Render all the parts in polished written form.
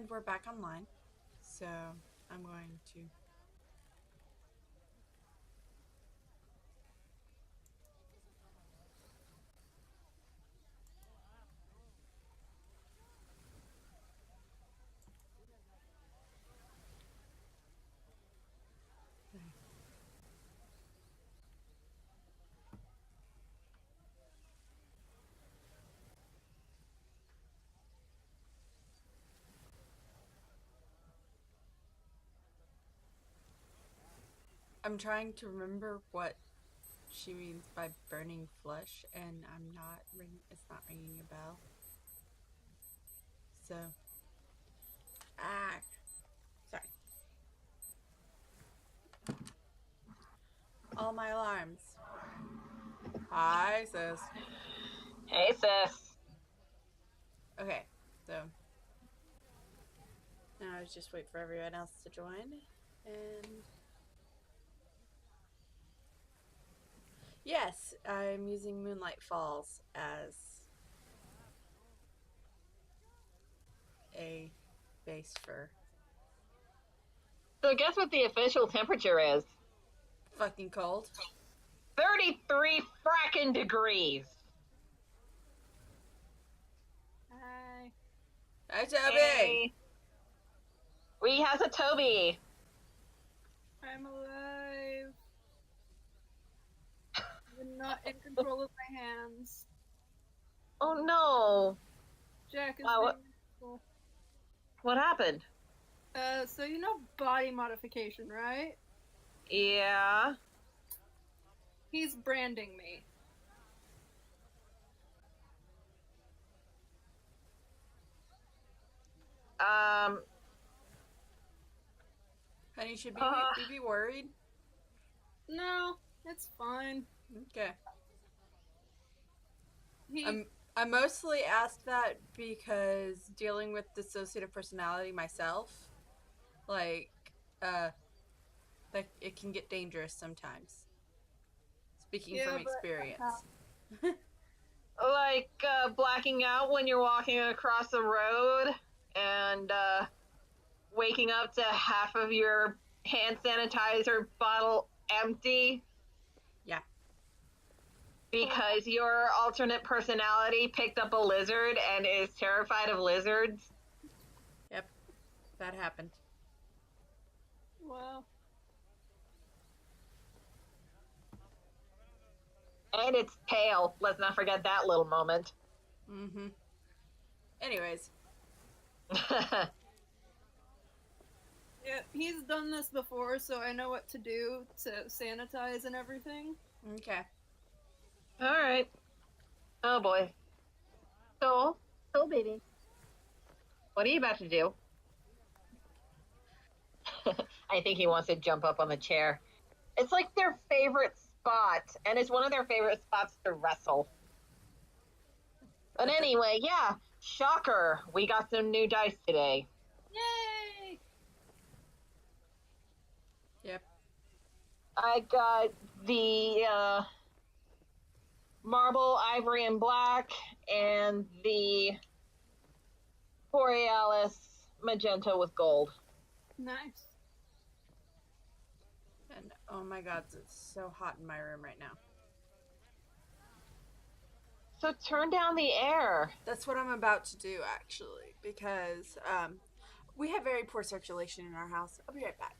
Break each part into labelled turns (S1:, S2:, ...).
S1: And we're back online. So I'm going to. I'm trying to remember what she means by burning flesh, and I'm not ring. It's not ringing a bell. So, ah, sorry. All my alarms. Hi, sis.
S2: Hey, sis.
S1: Okay, so now I just wait for everyone else to join, and yes, I'm using Moonlight Falls as a base for
S2: So guess what the official temperature is?
S1: fucking cold.
S2: 33 fracking degrees.
S3: Hi.
S1: Hi, Toby.
S2: Hey. We has a Toby.
S3: I'm alive. I'm not in control of my hands.
S2: Oh no.
S3: Jack is
S2: Wow,
S3: being
S2: what happened?
S3: so you know body modification, right?
S2: Yeah.
S3: He's branding me.
S2: Um.
S1: Honey, should we be worried?
S3: No, it's fine.
S1: Okay.
S3: He
S1: I mostly asked that because dealing with dissociative personality myself, like, like it can get dangerous sometimes. Speaking from experience.
S2: Like blacking out when you're walking across the road and waking up to half of your hand sanitizer bottle empty.
S1: Yeah.
S2: Because your alternate personality picked up a lizard and is terrified of lizards.
S1: Yep. That happened.
S3: well,
S2: And its tail. Let's not forget that little moment.
S1: Mm-hmm. Anyways.
S3: yeah, he's done this before, so I know what to do to sanitize and everything.
S1: Okay.
S2: Alright. Oh boy. So, baby. What are you about to do? I think he wants to jump up on the chair. It's like their favorite spot, and it's one of their favorite spots to wrestle. But anyway, yeah, shocker. We got some new dice today.
S3: Yay!
S1: Yep.
S2: I got the marble, ivory, and black, and the Borealis magenta with gold.
S3: Nice.
S1: And oh my god, it's so hot in my room right now.
S2: So turn down the air.
S1: That's what I'm about to do, actually, because we have very poor circulation in our house. I'll be right back.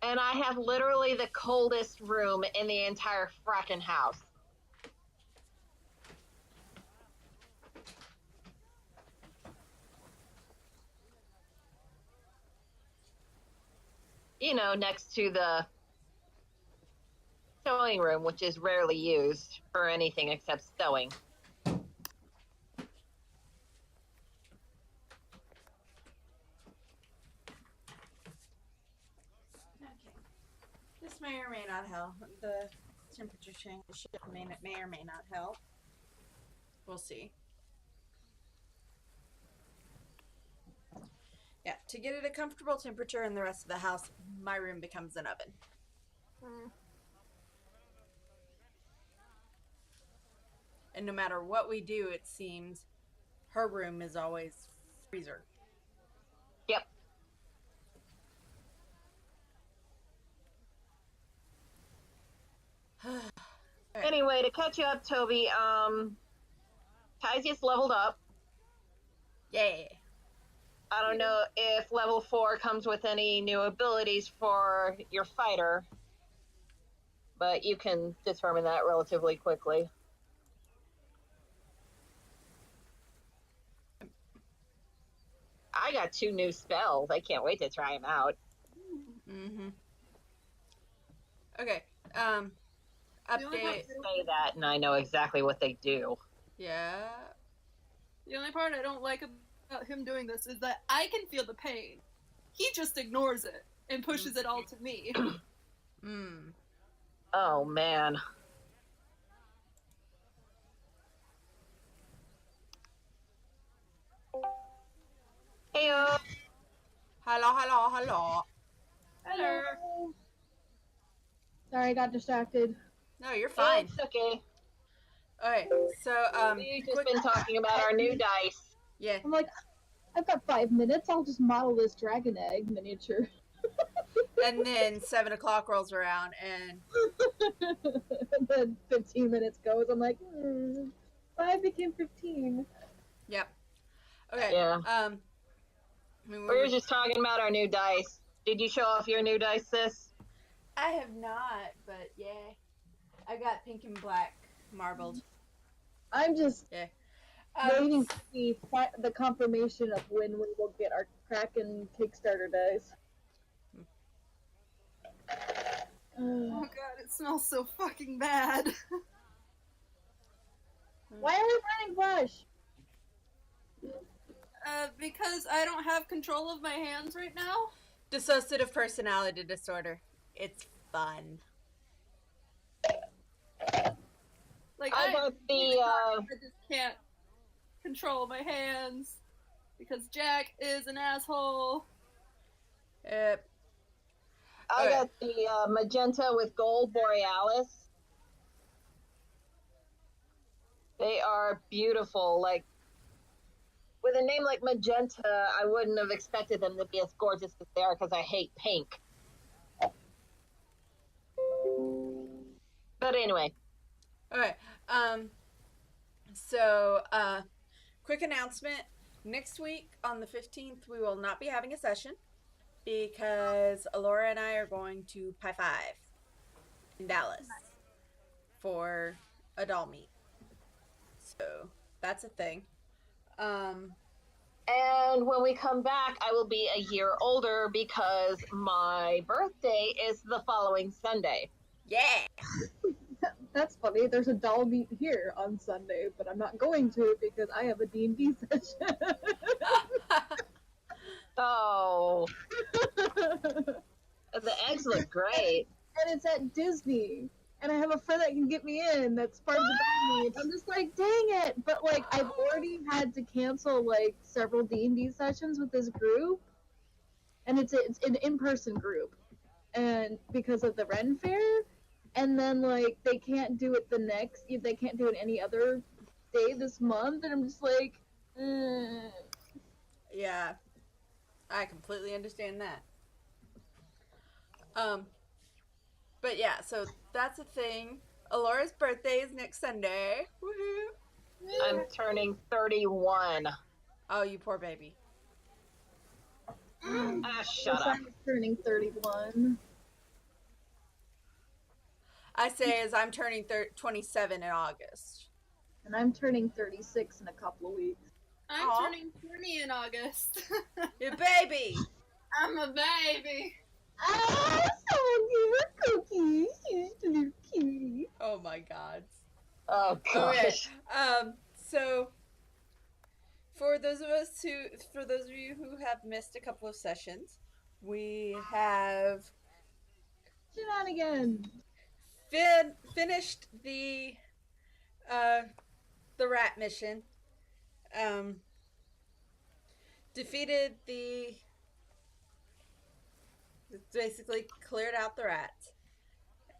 S2: And I have literally the coldest room in the entire fracking house. You know, next to the sewing room, which is rarely used for anything except sewing.
S1: This may or may not help. The temperature change may or may not help. We'll see. Yeah, to get it a comfortable temperature in the rest of the house, my room becomes an oven. And no matter what we do, it seems her room is always freezer. Alright.
S2: Anyway, to catch you up, Toby, Tysius leveled up.
S1: Yeah.
S2: I don't know if level 4 comes with any new abilities for your fighter, but you can determine that relatively quickly. I got 2 new spells. I can't wait to try them out.
S1: Mm-hmm. Okay.
S3: The only
S2: I
S1: Update.
S2: say that, and I know exactly what they do.
S1: Yeah.
S3: The only part I don't like about him doing this is that I can feel the pain. He just ignores it and pushes it all to me.
S1: Hmm.
S2: Oh man. Heyo.
S1: Hello, hello, hello.
S3: Hello.
S4: Sorry, I got distracted.
S1: No, you're fine.
S2: It's okay.
S1: Okay, so
S2: We've just
S1: quick.
S2: been talking about our new dice.
S1: Yeah,
S4: I'm like, I've got 5 minutes. I'll just model this dragon egg miniature.
S1: and then 7 o'clock rolls around, and
S4: And then 15 minutes goes. I'm like, 5 became 15.
S1: yep. Okay.
S2: Yeah.
S1: We
S2: We were just talking about our new dice. Did you show off your new dice, sis?
S1: I have not, but yeah, I got pink and black marbled.
S4: I'm just
S1: Yeah.
S4: waiting to see the confirmation of when we will get our Kraken Kickstarter dice.
S3: Oh god, it smells so fucking bad.
S4: Why are we running Flush?
S3: Because I don't have control of my hands right now.
S1: Dissociative personality disorder. It's fun.
S3: Like
S2: I got the
S3: I just can't control my hands because Jack is an asshole.
S1: Yep.
S2: I
S1: Okay.
S2: got the magenta with gold borealis. They are beautiful. Like with a name like magenta, I wouldn't have expected them to be as gorgeous as they are because I hate pink. But anyway,
S1: Okay. So quick announcement. Next week on the 15th, we will not be having a session because Alora and I are going to Pi 5 in Dallas for a doll meet. So that's a thing.
S2: and when we come back, I will be a year older because my birthday is the following Sunday.
S1: Yeah.
S4: That's funny. There's a doll meet here on Sunday, but I'm not going to it because I have a D&D session.
S2: Oh, the eggs look great.
S4: And it's at Disney. And I have a friend that can get me in. That's part of the doll meet. I'm just like, dang it! But like, I've already had to cancel like several D&D sessions with this group, and it's an in-person group, and because of the Ren Fair, and then like they can't do it they can't do it any other day this month, and I'm just like,
S1: Yeah. I completely understand that. But yeah, so that's a thing. Alora's birthday is next Sunday. Woohoo!
S2: I'm turning 31.
S1: Oh, you poor baby.
S2: Shut up.
S4: I'm turning 31.
S1: I say as I'm turning 27 in August.
S4: And I'm turning 36 in a couple of weeks.
S3: I'm
S1: Aw.
S3: turning 20 in August.
S1: You baby!
S3: I'm a baby.
S4: Oh, someone gave her cookies. She's a little cutie.
S1: Oh my god.
S2: Oh gosh.
S1: Okay. So for those of you who have missed a couple of sessions, we have
S4: Shenanigans.
S1: finished the rat mission. Defeated basically cleared out the rats,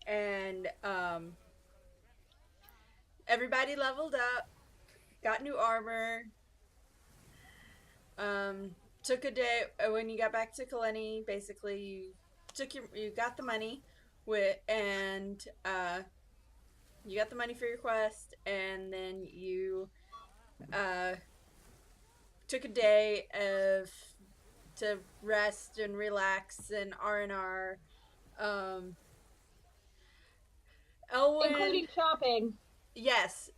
S1: and everybody leveled up, got new armor. Took a day when you got back to Kaleni. Basically, you got the money and you got the money for your quest, and then you took a day of to rest and relax and R&R. Elwyn,
S2: Including shopping.
S1: yes,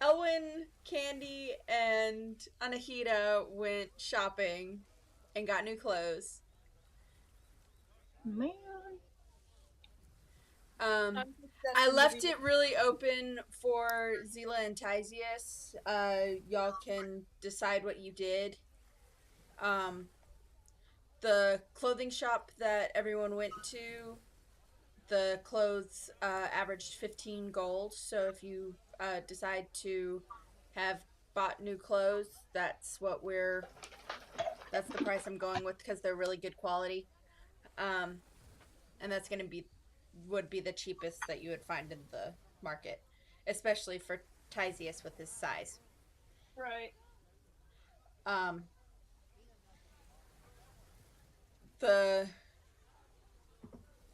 S1: Elwyn, Candy, and Anahita went shopping and got new clothes.
S4: Man.
S1: Um,
S3: I'm just
S1: I
S3: destined to
S1: left
S3: be-
S1: it really open for Zila and Tysius. Y'all can decide what you did. Um, the clothing shop that everyone went to, the clothes averaged 15 gold. So if you decide to have bought new clothes, that's the price I'm going with because they're really good quality. Um, and that's going to would be the cheapest that you would find in the market, especially for Tysius with his size.
S3: Right.
S1: Um, the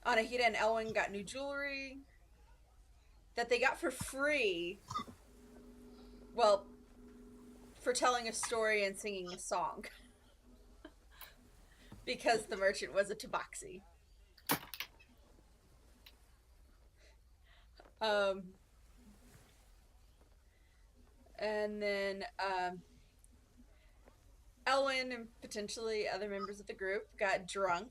S1: Anahita and Elwyn got new jewelry that they got for free. Well, for telling a story and singing a song. Because the merchant was a tabaxi. Um, and then Elwyn and potentially other members of the group got drunk.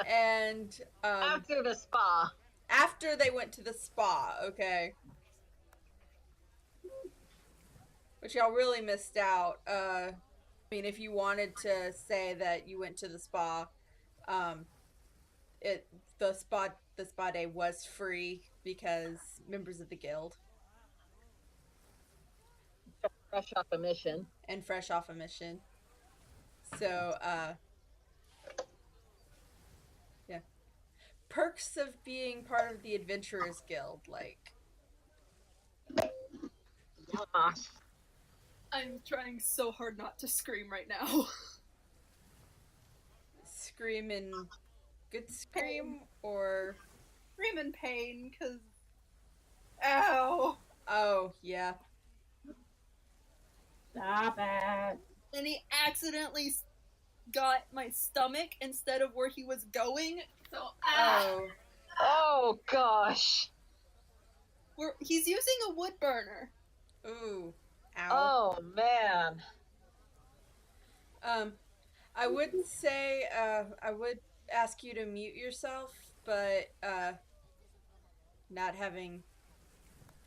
S1: And
S2: After the spa.
S1: after they went to the spa, okay? Which y'all really missed out. I mean, if you wanted to say that you went to the spa, um, it the spa day was free because members of the guild
S2: Fresh off a mission.
S1: and fresh off a mission. So, yeah. Perks of being part of the Adventurers Guild, like
S2: Gosh.
S3: I'm trying so hard not to scream right now.
S1: scream and good scream or
S3: Scream in pain, because. Ow!
S1: oh yeah.
S4: Stop it.
S3: And he accidentally got my stomach instead of where he was going. So,
S1: Oh.
S2: Oh gosh.
S3: He's using a wood burner.
S1: Ooh. Ow.
S2: Oh man.
S1: I would say I would ask you to mute yourself, but not having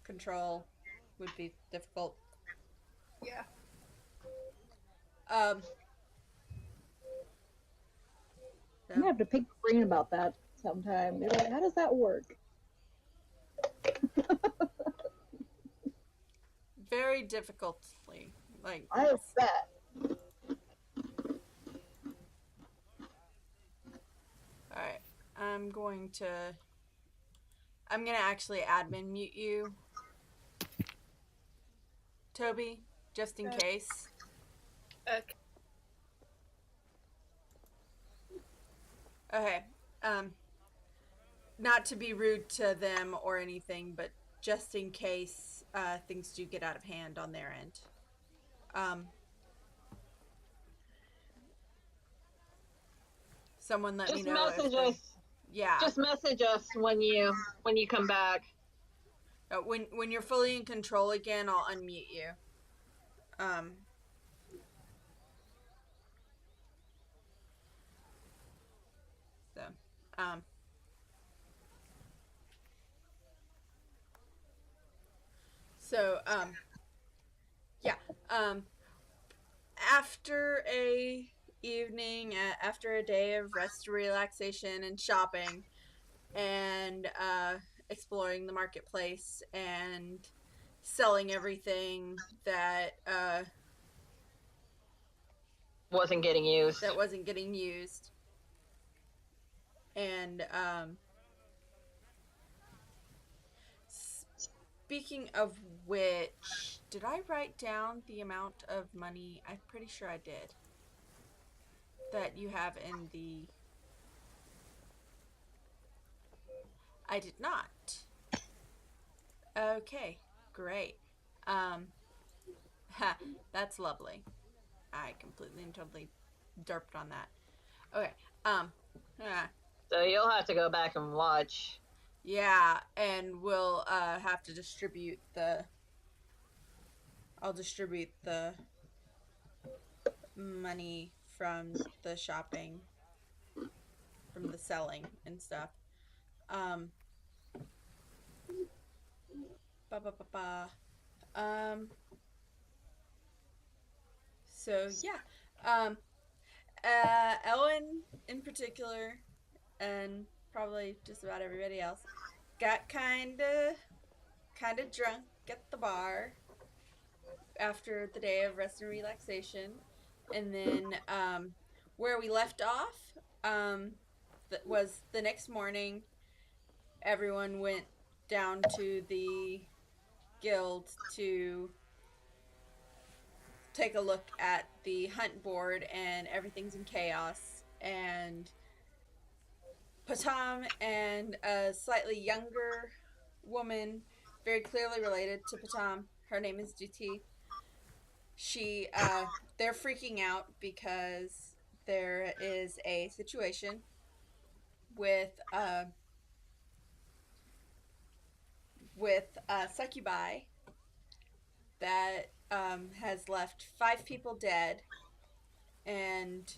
S1: control would be difficult.
S3: Yeah.
S1: Um
S4: I'm gonna have to pick your brain about that sometime. Be like, how does that work?
S1: very difficultly. Like
S4: I bet.
S1: alright. I'm gonna actually admin mute you, Toby, just in
S3: Okay.
S1: case.
S3: Okay.
S1: Okay. Not to be rude to them or anything, but just in case things do get out of hand on their end. Someone let
S2: Just
S1: me know
S2: message
S1: if
S2: us.
S1: yeah.
S2: Just message us when you come back.
S1: When you're fully in control again, I'll unmute you. So, um, so, yeah, after a evening, after a day of rest, relaxation, and shopping, and exploring the marketplace and selling everything that
S2: Wasn't getting used.
S1: wasn't getting used, and speaking of which, did I write down the amount of money? I'm pretty sure I did. That you have in the. I did not. Okay, great. Um, ha, that's lovely. I completely and totally derped on that. Okay. Yeah,
S2: So you'll have to go back and watch.
S1: yeah, and we'll have to distribute the. I'll distribute the money from the shopping, from the selling and stuff. Um, ba ba ba ba. Um, so yeah. Um, Ellen in particular, and probably just about everybody else, got kind of drunk at the bar after the day of rest and relaxation, and then where we left off was the next morning. Everyone went down to the guild to take a look at the hunt board, and everything's in chaos. And Patam and a slightly younger woman, very clearly related to Patam, her name is Duty. She they're freaking out because there is a situation with succubi that has left 5 people dead. And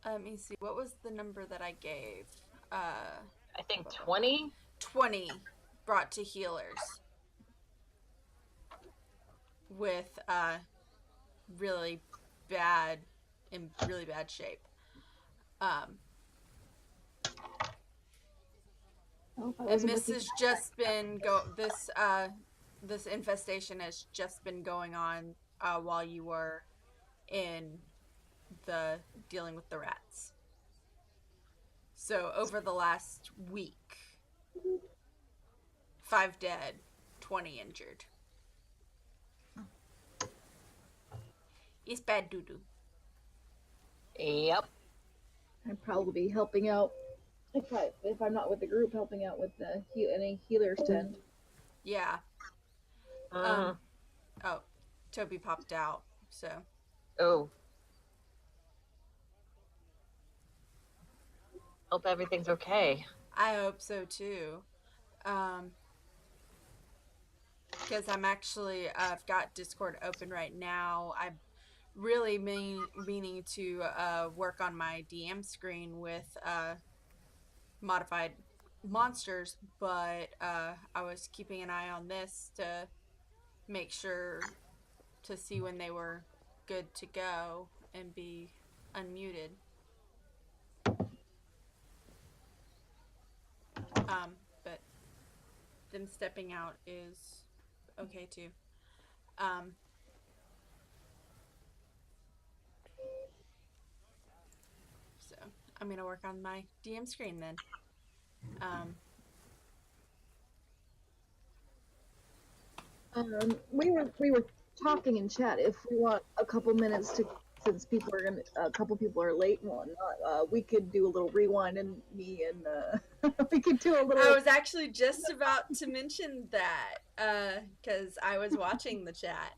S1: let me see, what was the number that I gave?
S2: I think 20.
S1: 20 brought to healers with really bad in really bad shape. Um, and this has just been this infestation has just been going on while you were in the dealing with the rats. So over the last week, 5 dead, 20 injured. It's bad doo doo.
S2: Yep.
S4: I'd probably be helping out if I'm not with the group, helping out with the any healers tent.
S1: Yeah.
S2: Uh-huh.
S1: Oh, Toby popped out. So.
S2: Oh. Hope everything's okay.
S1: I hope so too. Because I'm actually I've got Discord open right now. I'm really meaning to work on my DM screen with modified monsters, but I was keeping an eye on this to make sure to see when they were good to go and be unmuted. But them stepping out is okay too. So I'm gonna work on my DM screen then.
S4: We were talking in chat. If we want a couple minutes to, since a couple people are late and whatnot, we could do a little rewind, and me and we could do a little.
S1: I was actually just about to mention that because I was watching the chat.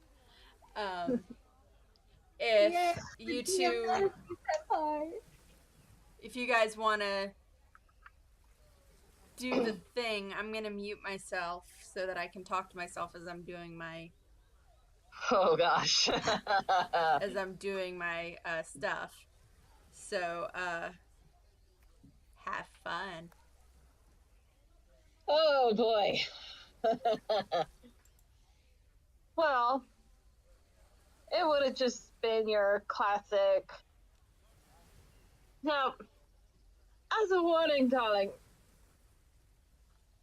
S1: If
S4: Yay,
S1: you two, if you guys want to do the thing, I'm gonna mute myself so that I can talk to myself as I'm doing my.
S2: Oh gosh.
S1: As I'm doing my stuff. So have fun.
S2: Oh boy. Well, it would have just been your classic. Now, as a warning, darling,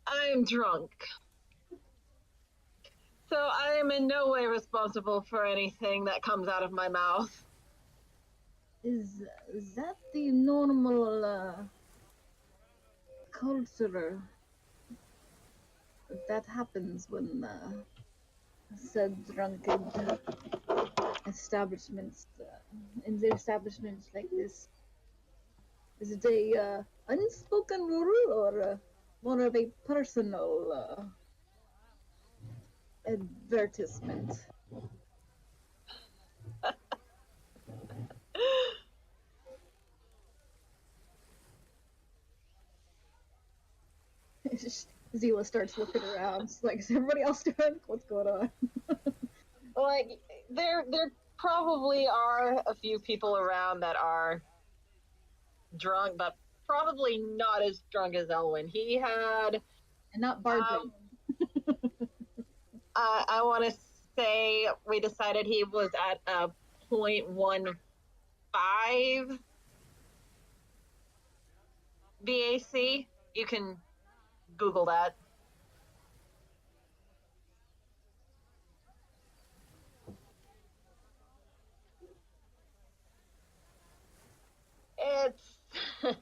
S2: I am drunk. So I am in no way responsible for anything that comes out of my mouth.
S4: Is that the normal culture that happens when said drunken establishments in the establishments like this? Is it a unspoken rule or more of a personal advertisement? Zila starts looking around. She's like, is everybody else doing? What's going on?
S2: Like there probably are a few people around that are drunk, but probably not as drunk as Elwyn. He had
S4: And not bartending.
S2: I want to say we decided he was at a 0.15 BAC. You can Google that. It's I'm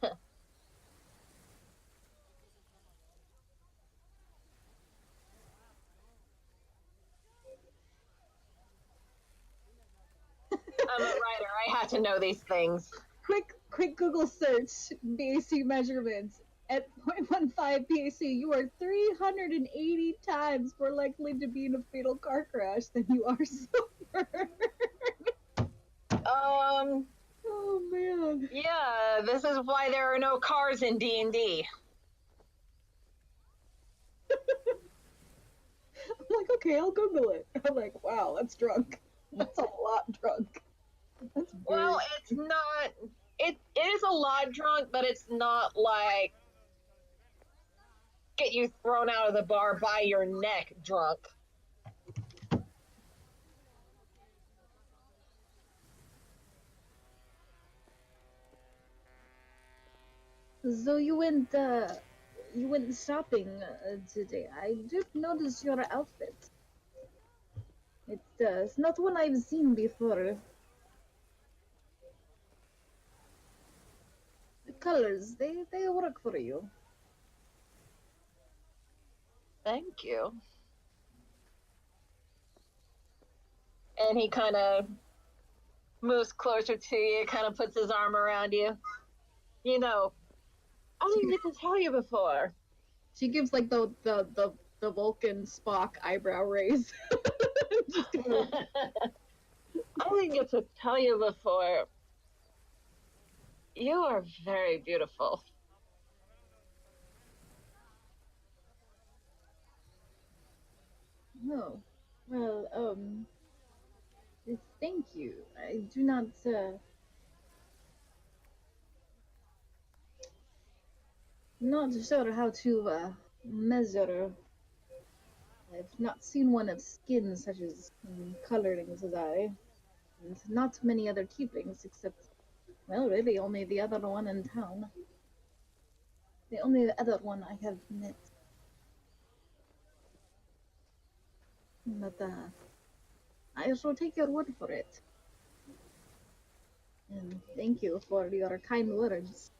S2: a writer. I had to know these things.
S4: Quick Google search BAC measurements. At 0.15 BAC, you are 380 times more likely to be in a fatal car crash than you are sober. Oh man.
S2: Yeah, this is why there are no cars in D&D.
S4: I'm like, okay, I'll Google it. I'm like, wow, that's drunk. That's a lot drunk. That's
S2: Well, it's not. It is a lot drunk, but it's not like get you thrown out of the bar by your neck drunk.
S4: So you went shopping today. I did notice your outfit. It's not one I've seen before. The colors, they work for you.
S2: Thank you. And he kind of moves closer to you, kind of puts his arm around you. You know, I didn't get to tell you before.
S4: She gives like the Vulcan Spock eyebrow raise. Just kinda,
S2: I didn't get to tell you before. You are very beautiful.
S4: no. Well, thank you. I do not not sure how to measure. I've not seen one of skin such as colorings as I, and not many other tieflings except, well, really only the other one in town. The only other one I have met. But I shall take your word for it. And thank you for your kind words.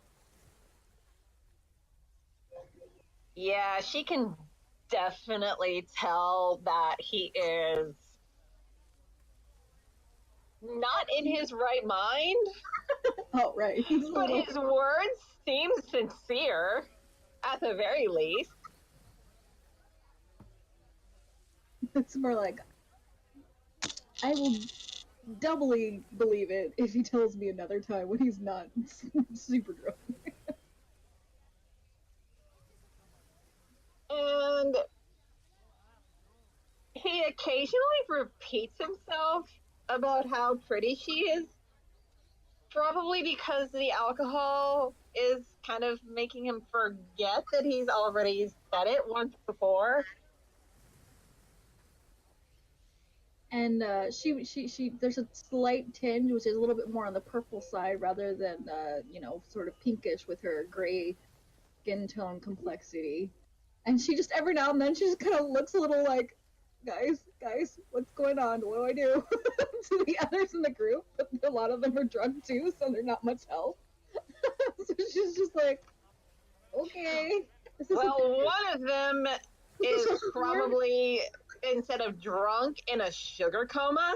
S2: Yeah, she can definitely tell that he is not in his right mind,
S4: Oh, right.
S2: but his words seem sincere at the very least.
S4: It's more like, I will doubly believe it if he tells me another time when he's not super drunk.
S2: And he occasionally repeats himself about how pretty she is, probably because the alcohol is kind of making him forget that he's already said it once before.
S4: And she there's a slight tinge which is a little bit more on the purple side rather than sort of pinkish with her gray skin tone complexity. And she just every now and then she just kind of looks a little like, guys, what's going on? What do I do? To the others in the group, but a lot of them are drunk too, so they're not much help. So she's just like, okay.
S2: Well, one of them is probably, instead of drunk, in a sugar coma.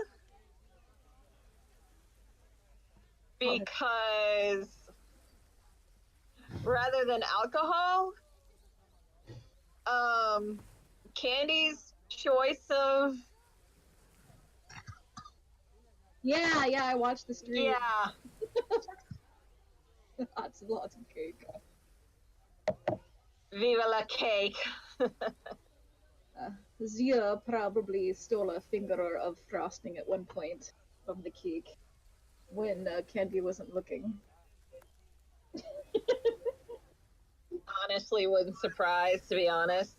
S2: Because rather than alcohol, Candy's choice of
S4: Yeah, I watched the stream.
S2: yeah.
S4: Lots and lots of cake.
S2: Viva la cake.
S4: Zia probably stole a finger of frosting at one point from the cake when Candy wasn't looking.
S2: Honestly, wouldn't surprise, to be honest.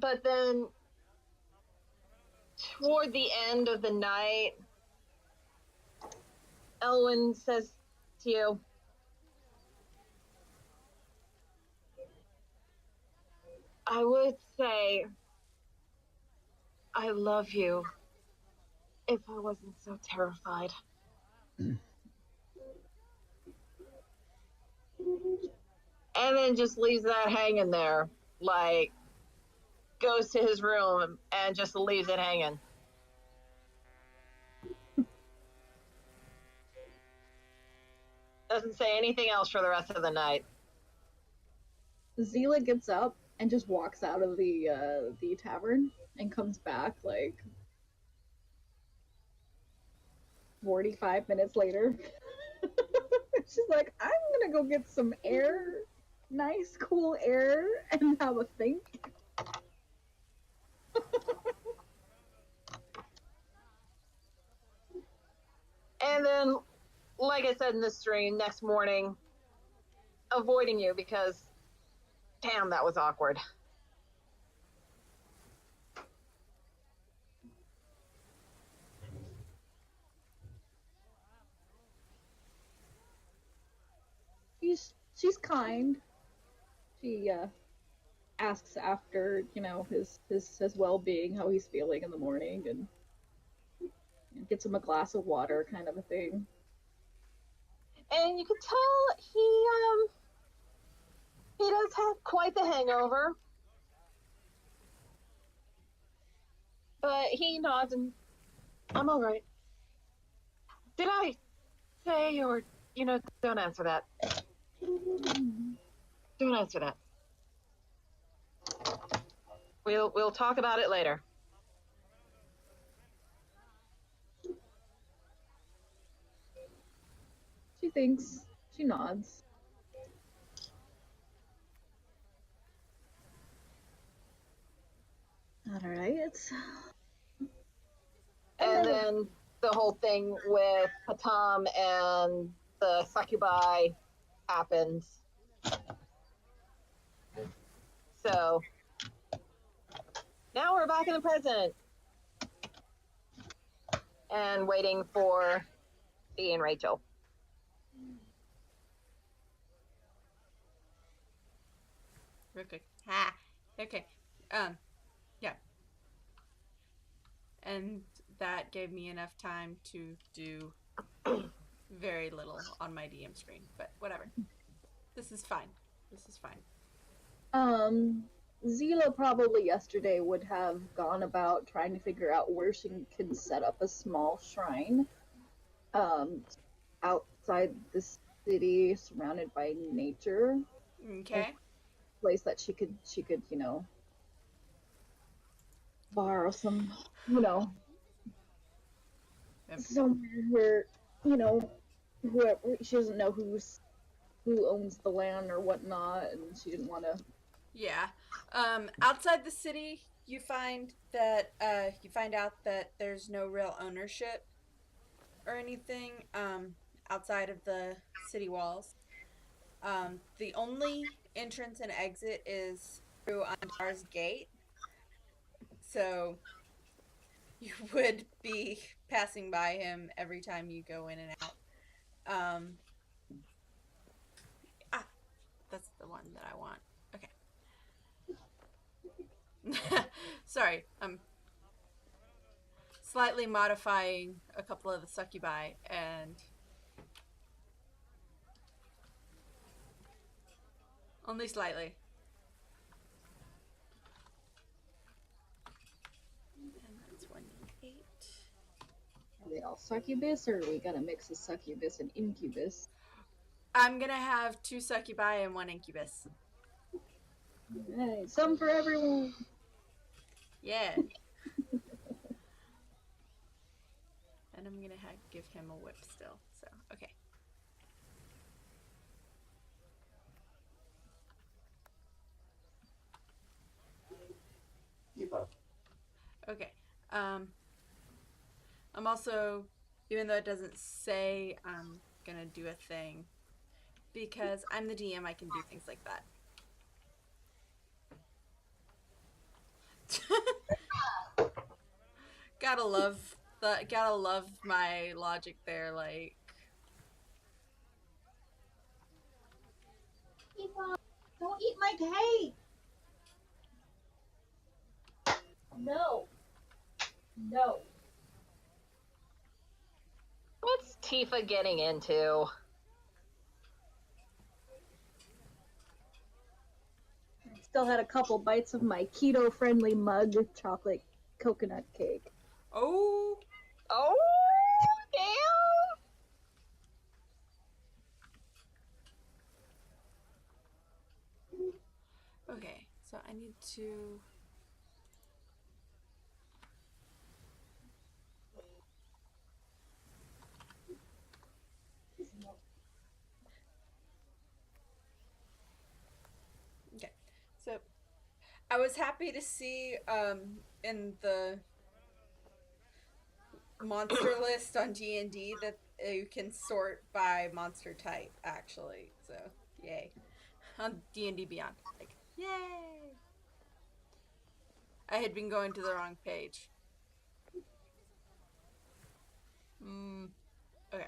S2: But then, toward the end of the night, Elwyn says to you, I would say I love you if I wasn't so terrified. And then just leaves that hanging there, like goes to his room and just leaves it hanging. Doesn't say anything else for the rest of the night.
S4: Zila gets up and just walks out of the tavern and comes back like 45 minutes later. She's like, I'm gonna go get some air, nice cool air, and have a think.
S2: And then, like I said in the stream, next morning, avoiding you because, damn, that was awkward.
S4: She's kind. She asks after his well-being, how he's feeling in the morning, and gets him a glass of water, kind of a thing.
S2: And you can tell he does have quite the hangover. But he nods and I'm all right. Did I say or don't answer that. Don't answer that. We'll talk about it later.
S4: She thinks. She nods. All right.
S2: And then the whole thing with Talamh and the succubi happens. So now we're back in the present and waiting for Dee and Rachel.
S1: Okay. Okay. Yeah. And that gave me enough time to do very little on my DM screen, but whatever. This is fine.
S4: Zila probably yesterday would have gone about trying to figure out where she can set up a small shrine outside the city, surrounded by nature.
S1: Okay.
S4: A place that she could borrow some, somewhere where, whoever, she doesn't know who owns the land or whatnot, and she didn't want to.
S1: Yeah. Outside the city, you find out that there's no real ownership or anything outside of the city walls. The only entrance and exit is through Andar's gate. So you would be passing by him every time you go in and out. That's the one that I want. Okay. Sorry, I'm slightly modifying a couple of the succubi and only slightly.
S4: Are they all succubus, or are we gonna mix a succubus and incubus?
S1: I'm gonna have 2 succubi and 1 incubus.
S4: Alright, some for everyone.
S1: Yeah. And I'm gonna give him a whip still. So, okay. Okay. I'm also, even though it doesn't say, I'm gonna do a thing. Because I'm the DM, I can do things like that. Gotta love my logic there, like.
S4: Don't eat my cake! No. No.
S2: What's Tifa getting into?
S4: Still had a couple bites of my keto-friendly mug chocolate coconut cake.
S1: Oh!
S2: Oh, damn!
S1: Okay, so I need to. Okay, so I was happy to see in the monster list on D&D that you can sort by monster type, actually. So, yay. On D&D Beyond. Like, yay! I had been going to the wrong page. Okay.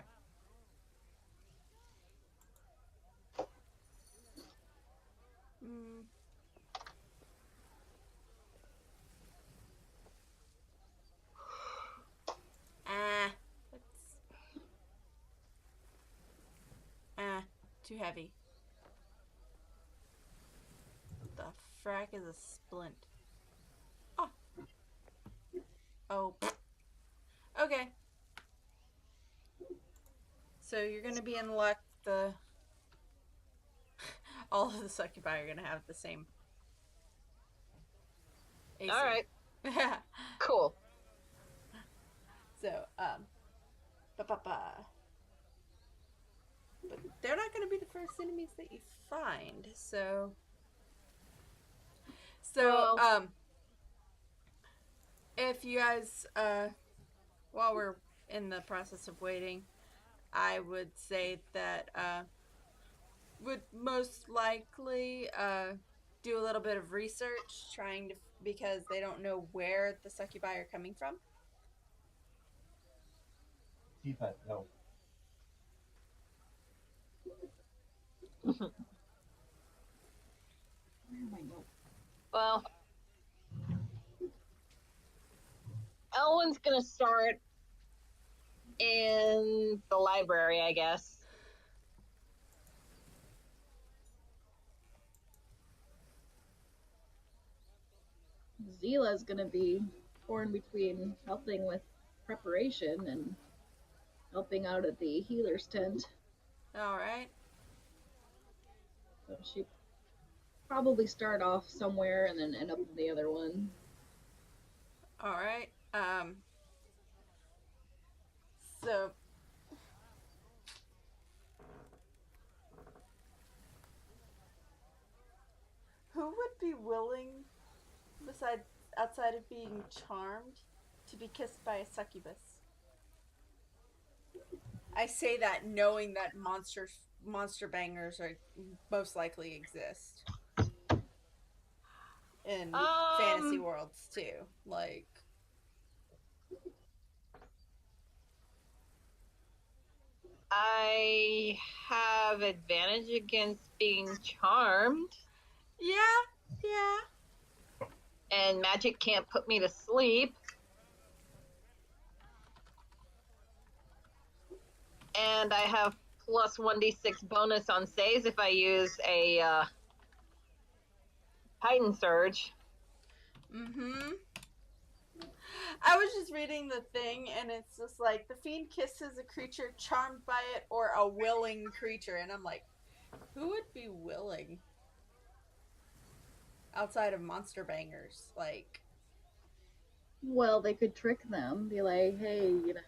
S1: Ah, that's too heavy. What the frack is a splint? Oh. Oh. Okay. So you're gonna be in luck. All of the succubi are gonna have the same AC.
S2: All right. Cool.
S1: So, but they're not gonna be the first enemies that you find. So,
S2: Well,
S1: if you guys, while we're in the process of waiting, I would say that would most likely do a little bit of research, because they don't know where the succubi are coming from.
S5: Tifa, no.
S2: well, Elwyn's gonna start in the library, I guess.
S4: Zila's gonna be torn between helping with preparation and helping out at the healer's tent.
S1: All right.
S4: So she probably start off somewhere and then end up in the other one.
S1: All right. So who would be willing, besides outside of being charmed, to be kissed by a succubus? I say that knowing that monster bangers are most likely exist in fantasy worlds too. Like,
S2: I have advantage against being charmed,
S1: yeah.
S2: and magic can't put me to sleep. And I have plus 1d6 bonus on saves if I use a Titan Surge.
S1: Mm-hmm. I was just reading the thing, and it's just like the fiend kisses a creature charmed by it or a willing creature, and I'm like, who would be willing outside of monster bangers? Like,
S4: Well, they could trick them, be like, hey, you know,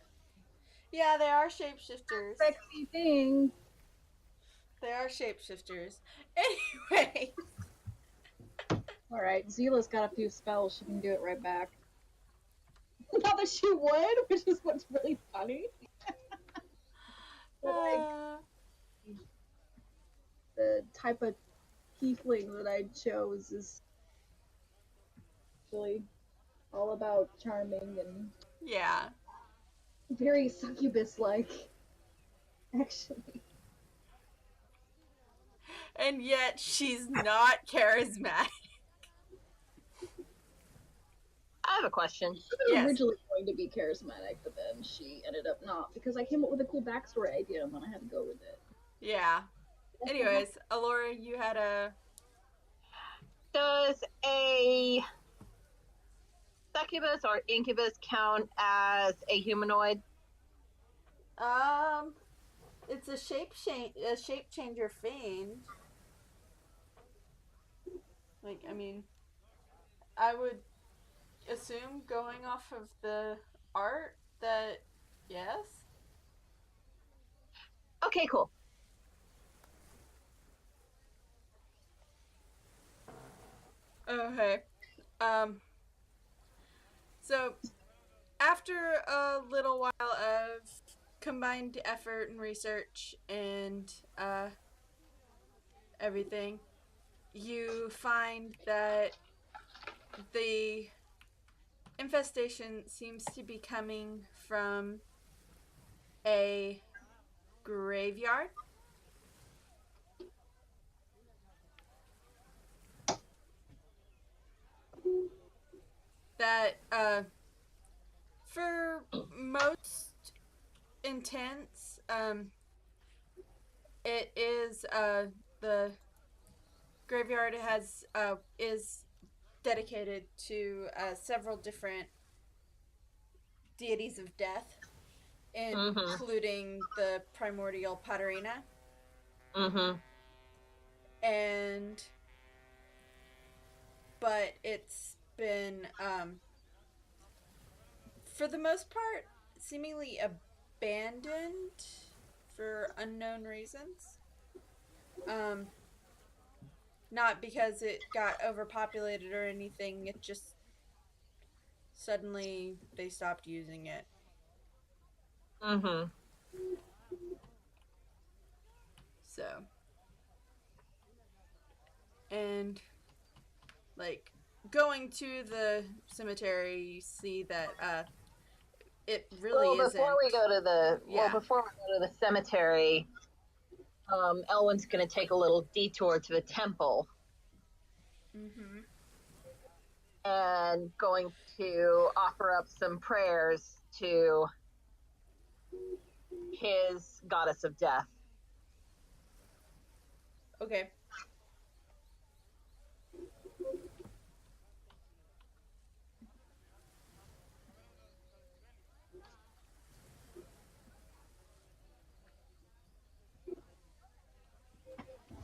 S1: yeah, they are shapeshifters.
S4: sexy thing.
S1: They are shapeshifters. Anyway,
S4: Alright, Zila's got a few spells, she can do it right back. Not that she would, which is what's really funny. But like, the type of tiefling that I chose is really all about charming and
S1: yeah.
S4: very succubus-like, actually.
S1: And yet she's not charismatic.
S2: I have a question.
S4: She was
S1: Yes.
S4: originally going to be charismatic, but then she ended up not because I came up with a cool backstory idea and then I had to go with it.
S1: Yeah. Anyways, Alora, you had a.
S2: Does a succubus or incubus count as a humanoid?
S1: It's a shape changer fiend. Like, I mean, I would assume going off of the art that yes.
S2: Okay, cool.
S1: Okay. So after a little while of combined effort and research and everything, you find that the infestation seems to be coming from a graveyard. That for most intents, it is the graveyard has is dedicated to several different deities of death, including the primordial Paterina.
S2: Mm-hmm.
S1: And but it's been for the most part seemingly abandoned for unknown reasons. Um, Not because it got overpopulated or anything, it just suddenly they stopped using it.
S2: Mm-hmm.
S1: So, and like going to the cemetery, you see that it really
S2: Well,
S1: isn't.
S2: before we go to the
S1: Yeah.
S2: before we go to the cemetery, Elwyn's going to take a little detour to the temple
S1: Mm-hmm.
S2: and going to offer up some prayers to his goddess of death.
S1: Okay.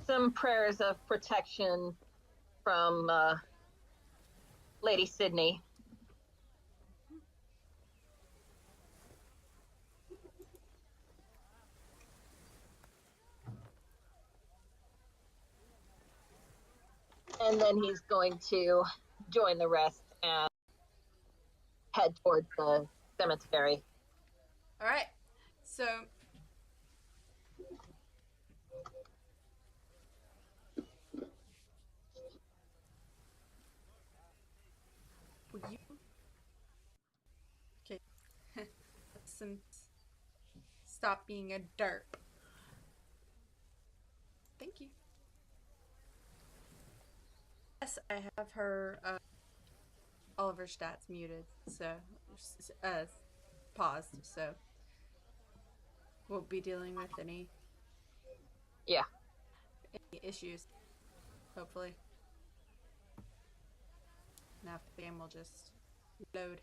S2: Some prayers of protection from Lady Sydney. And then he's going to join the rest and head towards the cemetery.
S1: All right. So will you? Okay. Some stop being a derp. Thank you. Yes, I have her. All of her stats muted, so paused. So won't be dealing with any
S2: Yeah.
S1: issues. Hopefully. Now the game will just load.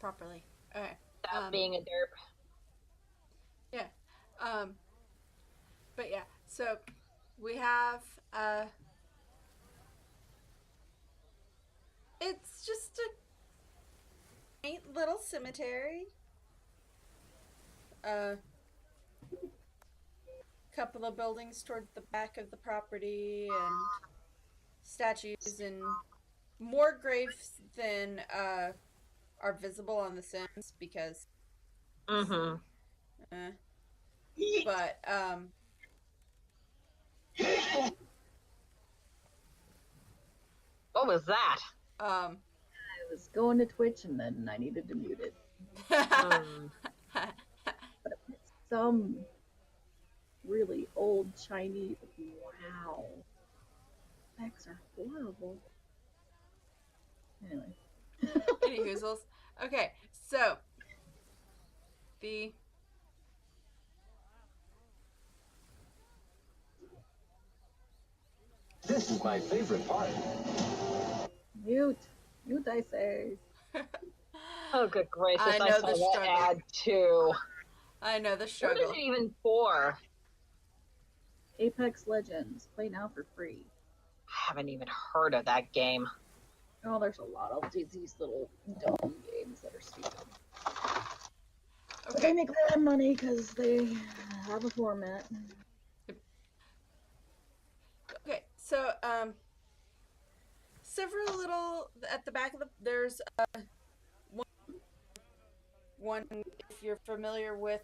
S1: properly. Okay.
S2: Stop being a derp.
S1: Yeah. Um. But yeah. So we have. It's just a quaint little cemetery. A couple of buildings toward the back of the property and statues and more graves than are visible on the Sims because
S2: Mm-hmm.
S1: uh, but
S2: What was that?
S1: um
S4: I was going to Twitch and then I needed to mute it.
S2: Mm.
S4: But it's some really old Chinese. Wow. Effects are horrible. Anyway.
S1: any hoozles. Okay, so the
S5: This is my favorite part.
S4: Mute. Mute, I say.
S2: Oh, good gracious!
S1: I
S2: I
S1: know
S2: saw
S1: the
S2: that
S1: struggle.
S2: ad too.
S1: I know the
S2: What is
S1: struggle.
S2: it even for?
S4: Apex Legends. Play now for free.
S2: I haven't even heard of that game.
S4: Oh, there's a lot of these little dumb games that are stupid. But they
S1: Okay.
S4: make a lot of money because they have a format.
S1: Okay, so several little at the back of the there's one if you're familiar with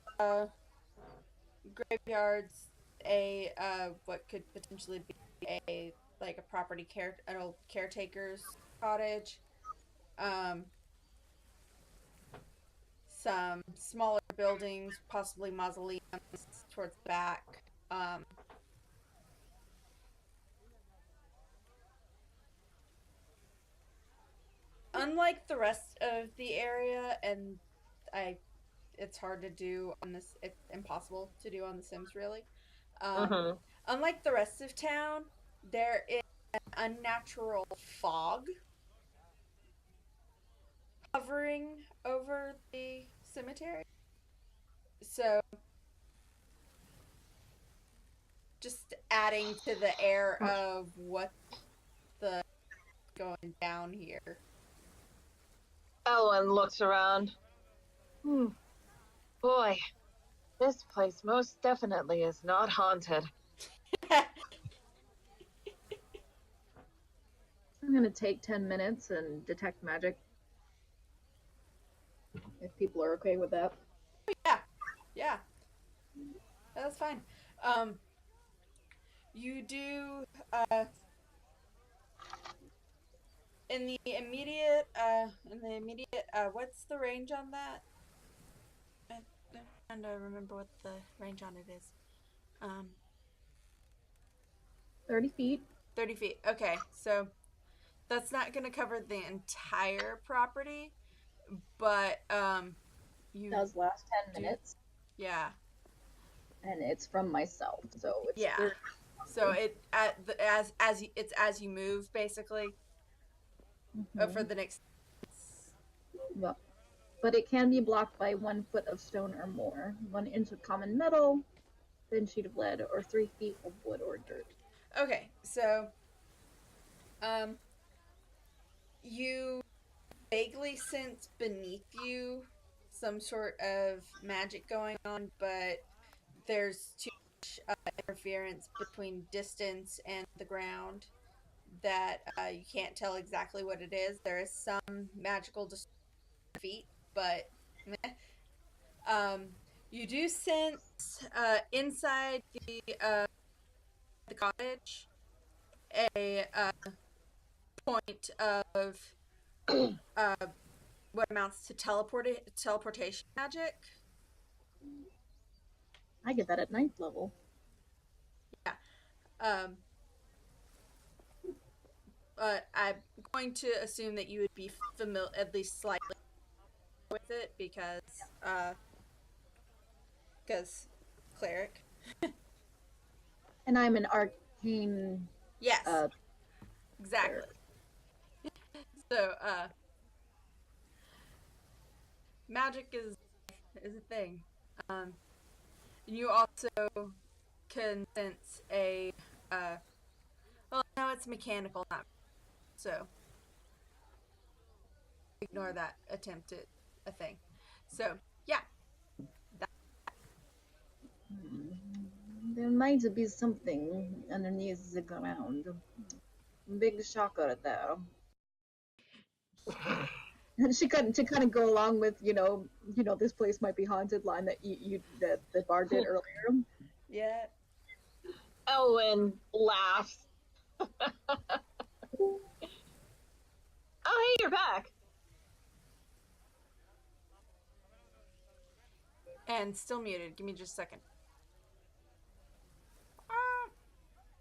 S1: graveyards, a what could potentially be a like a property care an old caretaker's cottage, um some smaller buildings, possibly mausoleums towards the back. um Unlike the rest of the area, and I it's hard to do on this, it's impossible to do on the Sims really. um
S2: Mm-hmm.
S1: Unlike the rest of town, there is an unnatural fog hovering over the cemetery. So just adding to the air of what the going down here.
S2: Ellen looks around. Boy, this place most definitely is not haunted.
S4: I'm gonna take 10 minutes and detect magic. If people are okay with that.
S1: Yeah, yeah, that's fine. Um, you do in the immediate what's the range on that? I'm trying to remember what the range on it is.
S4: 30 feet.
S1: 30 feet. Okay, so that's not going to cover the entire property, but
S4: It
S1: you
S4: does last 10
S1: do,
S4: minutes.
S1: yeah,
S4: And it's from myself, so it's
S1: yeah.
S4: very.
S1: So it as you move basically for the next.
S4: But it can be blocked by 1 foot of stone or more, 1 inch of common metal, thin sheet of lead, or 3 feet of wood or dirt.
S1: Okay, so um, you vaguely sense beneath you some sort of magic going on, but there's too much interference between distance and the ground that you can't tell exactly what it is. There is some magical feet, but meh. Um, you do sense inside the cottage a point of uh, what amounts to teleportation magic.
S4: I get that at 9th level.
S1: Yeah. Um, but I'm going to assume that you would be familiar, at least slightly, with it because cleric.
S4: And I'm an arcane
S1: Yes, exactly.
S4: cleric.
S1: So magic is a thing. You also can sense a well, no, it's mechanical, not so. Ignore that attempt at a thing. So yeah, that,
S4: There might be something underneath the ground. Big shocker there. And she couldn't to kind of go along with this place might be haunted line that that the bar did earlier.
S1: yeah.
S2: Elwyn laughs. Oh, hey, you're back.
S1: And still muted. Give me just a second.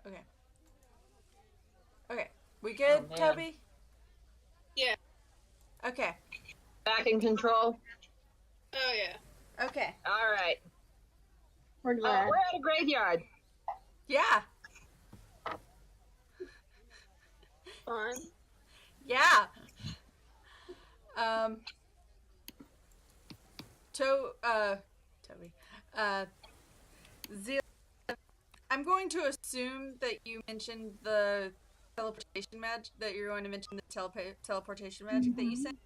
S1: Okay. Okay. We good,
S2: Oh,
S1: Toby?
S3: Yeah.
S1: Okay.
S2: Back in control.
S3: Oh yeah.
S1: Okay.
S2: All right.
S4: We're glad.
S2: We're at a graveyard.
S1: Yeah.
S3: Fun.
S1: Yeah. Toby. Zeal, I'm going to assume that you mentioned the teleportation magic, that you're going to mention the teleportation magic that you sent.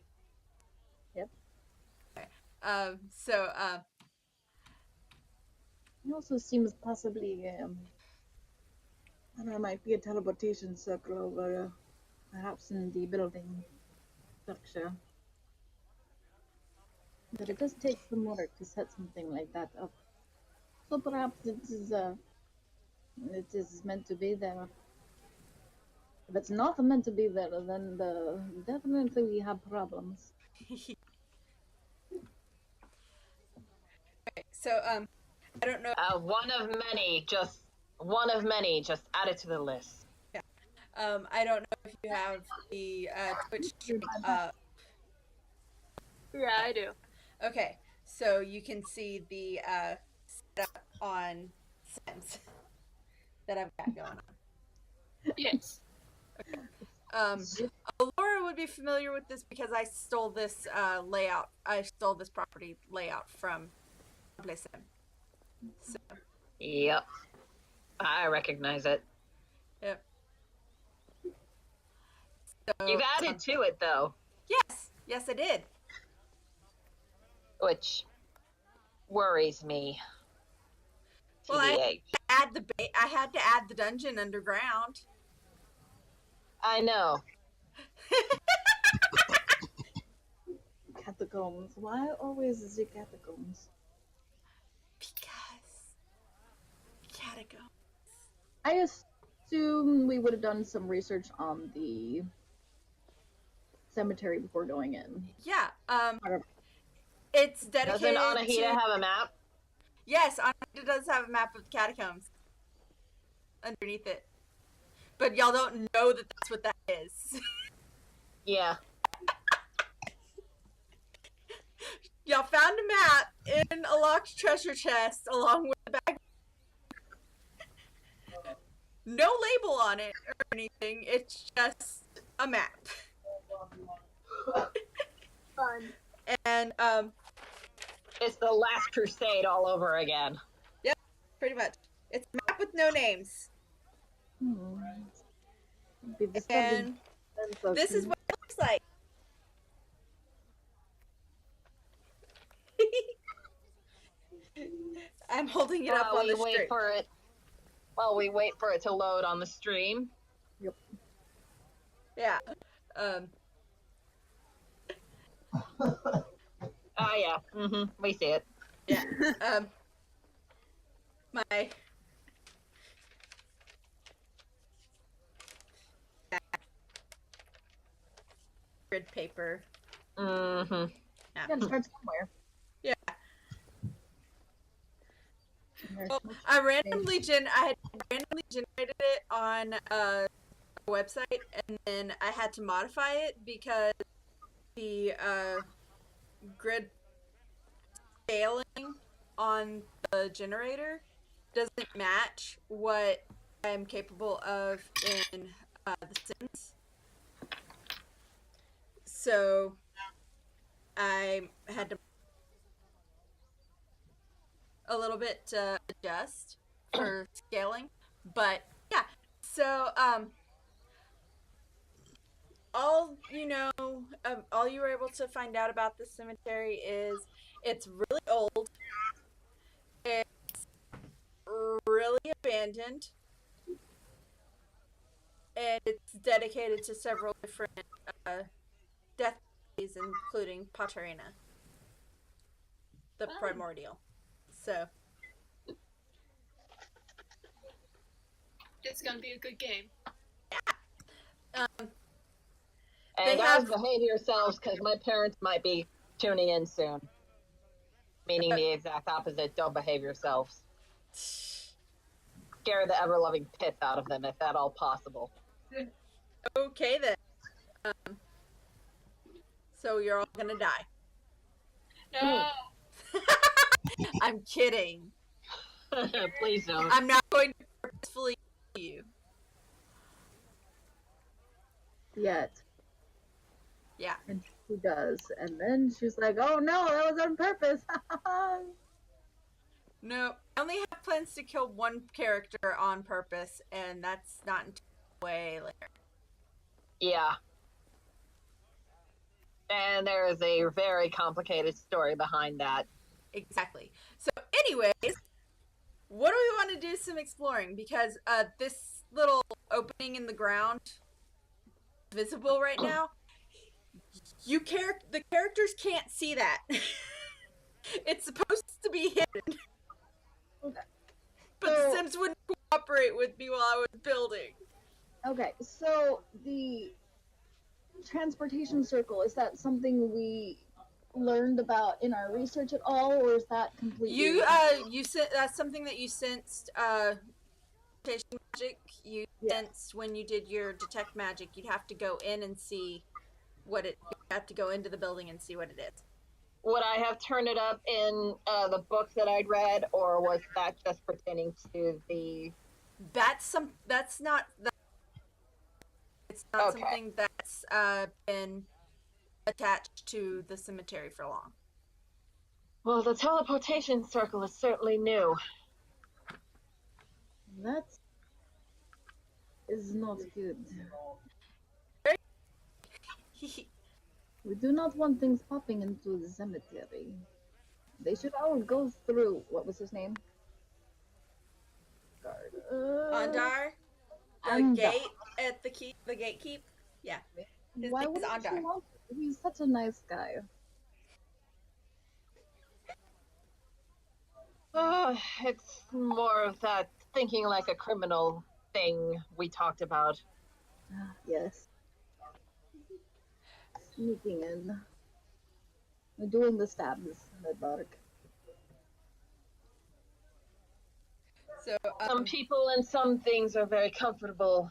S4: Yep.
S1: Okay. So,
S4: It also seems possibly there might be a teleportation circle over perhaps in the building structure. But it does take some work to set something like that up. So perhaps it is meant to be there. If it's not meant to be there, then definitely we have problems.
S1: okay. So, I don't know.
S2: One of many. Just add it to the list.
S1: Yeah. I don't know if you have the Twitch stream up.
S3: Yeah, I do.
S1: Okay. So you can see the setup on Sims that I've got going on.
S3: Yes.
S1: Laura would be familiar with this because I stole this layout. I stole this property layout from PlaySim. So,
S2: Yep. I recognize it.
S1: yep. So,
S2: You've added to it though,
S1: yes, I did.
S2: which worries me.
S1: Well, I had to add the dungeon underground.
S2: I know.
S4: Catacombs. Why always is it catacombs?
S1: Because catacomb.
S4: I assume we would have done some research on the cemetery before going in.
S1: Yeah. It's dedicated.
S2: Doesn't Anahita have a map?
S1: Yes, Anahita does have a map of the catacombs underneath it, but y'all don't know that that's what that is.
S2: Yeah.
S1: Y'all found a map in a locked treasure chest along with the bag. No label on it or anything. It's just a map.
S3: Fun.
S1: And
S2: It's the Last Crusade all over again.
S1: pretty much. It's a map with no names. And this is what it looks like. I'm holding it up on the stream.
S2: While we wait for it to load on the stream.
S4: Yep.
S1: Yeah.
S2: Oh yeah. We see it.
S1: Yeah. My grid paper.
S2: Mm-hmm.
S1: Yeah.
S4: Gotta start somewhere.
S1: Yeah.
S4: There's
S1: Well,
S4: much
S1: I had randomly generated it on a website, and then I had to modify it because the grid scaling on the generator doesn't match what I'm capable of in The Sims. So I had to a little bit to adjust for scaling, but yeah. So all you were able to find out about the cemetery is it's really old, it's really abandoned, and it's dedicated to several different death deities, including Paterina, the primordial. So
S3: It's gonna be a good game.
S1: um,
S2: And guys, behave yourselves because my parents might be tuning in soon. Meaning the exact opposite. Don't behave yourselves. Scare the ever-loving pits out of them, if at all possible.
S1: Okay then. So you're all gonna die.
S3: No.
S1: I'm kidding.
S2: Please don't.
S1: I'm not going to purposefully kill you.
S4: Yet.
S1: Yeah.
S4: And she does. And then she's like, oh no, that was on purpose.
S1: No, I only have plans to kill one character on purpose, and that's not until way later.
S2: Yeah. And there is a very complicated story behind that.
S1: Exactly. So, anyways, what do we want to do some exploring? Because this little opening in the ground visible right now, the characters can't see that. It's supposed to be hidden.
S4: Okay.
S1: But the Sims wouldn't cooperate with me while I was building.
S4: Okay, so the transportation circle, is that something we learned about in our research at all, or is that completely
S1: that's something that you sensed transportation magic you sensed when you did your detect magic. You'd have to go in and see what it you have to go into the building and see what it is.
S2: Would I have turned it up in the books that I'd read, or was that just pertaining to the
S1: It's not something that's been attached to the cemetery for long.
S2: Well, the teleportation circle is certainly new.
S4: That is not good. We do not want things popping into the cemetery. They should all go through. What was his name? Guard.
S1: Andar? The
S4: Andar.
S1: gate at the gatekeep? Yeah. His
S4: Why
S1: name is
S4: wouldn't
S1: Andar.
S4: you want? He's such a nice guy.
S2: It's more of that thinking like a criminal thing we talked about.
S4: Yes. Sneaking in. We're doing the stabs in the dark.
S1: So
S2: Some people and some things are very comfortable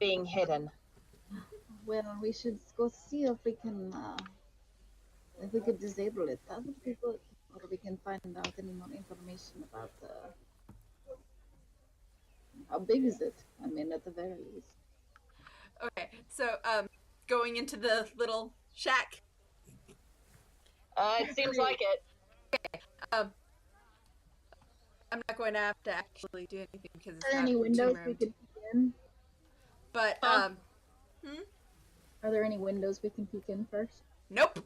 S2: being hidden.
S4: Well, we should go see if we can, if we could disable it. That would be good. Or we can find out any more information about how big is it? I mean, at the very least.
S1: okay, so going into the little shack.
S2: It seems like it.
S1: I'm not going to have to actually do anything because it's
S4: Are there
S1: not
S4: any windows
S1: two-roomed.
S4: we could peek in?
S1: But
S4: Are there any windows we can peek in first?
S1: nope.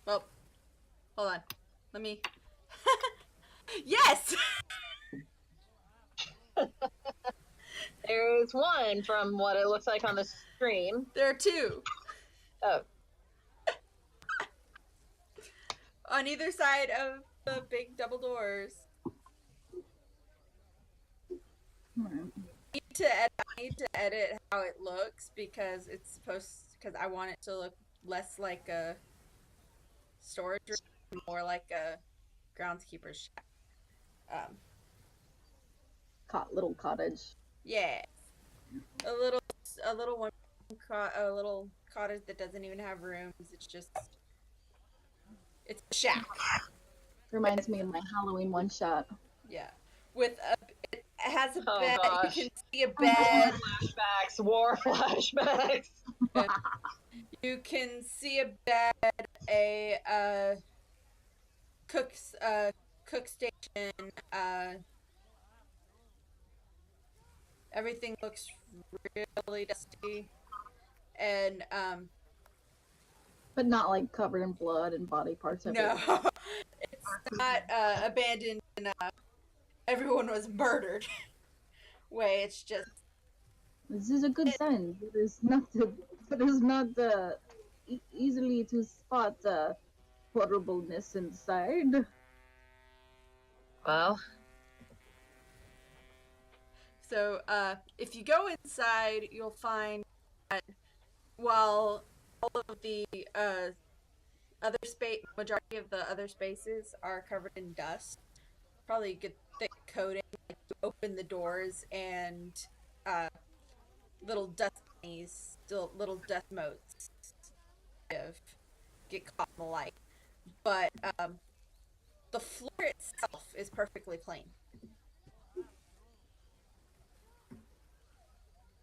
S1: Well, hold on. Let me. Yes.
S2: There's one from what it looks like on the stream.
S1: There are two.
S2: Oh.
S1: On either side of the big double doors.
S4: Alright.
S1: I need to edit how it looks because I want it to look less like a storage room, more like a groundskeeper's shack.
S4: Little cottage.
S1: Yeah, a little cottage that doesn't even have rooms. It's a shack.
S4: Reminds me of my Halloween one shot.
S1: Yeah, it has a
S2: Oh,
S1: bed.
S2: gosh.
S1: You can see a bed.
S2: Flashbacks, war flashbacks.
S1: You can see a bed, a cook's cook station. Everything looks really dusty, and
S4: But not like covered in blood and body parts
S1: no,
S4: everywhere.
S1: it's not abandoned and everyone was murdered. Way it's just
S4: This is a good sign. It is not easily to spot horribleness inside.
S2: Well,
S1: so. If you go inside, you'll find that while all of the other space, majority of the other spaces are covered in dust, probably a good thick coating. Like you open the doors and uh, little dust bunnies, little dust motes, of get caught in the light. But the floor itself is perfectly clean.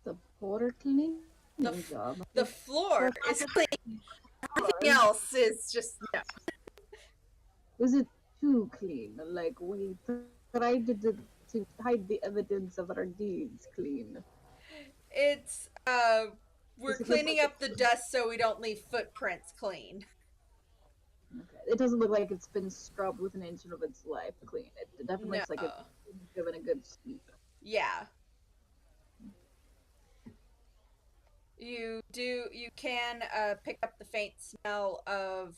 S4: The porter cleaning
S1: The
S4: job.
S1: the floor is clean. Everything else is just no.
S4: Was it too clean? Like we tried to hide the evidence of our deeds clean.
S1: It's we're
S4: Does it look
S1: cleaning
S4: like
S1: up the dust so we don't leave footprints clean.
S4: Okay. It doesn't look like it's been scrubbed with an inch of its life clean. It definitely
S1: No.
S4: looks like it's been given a good sweep.
S1: Yeah. You can pick up the faint smell of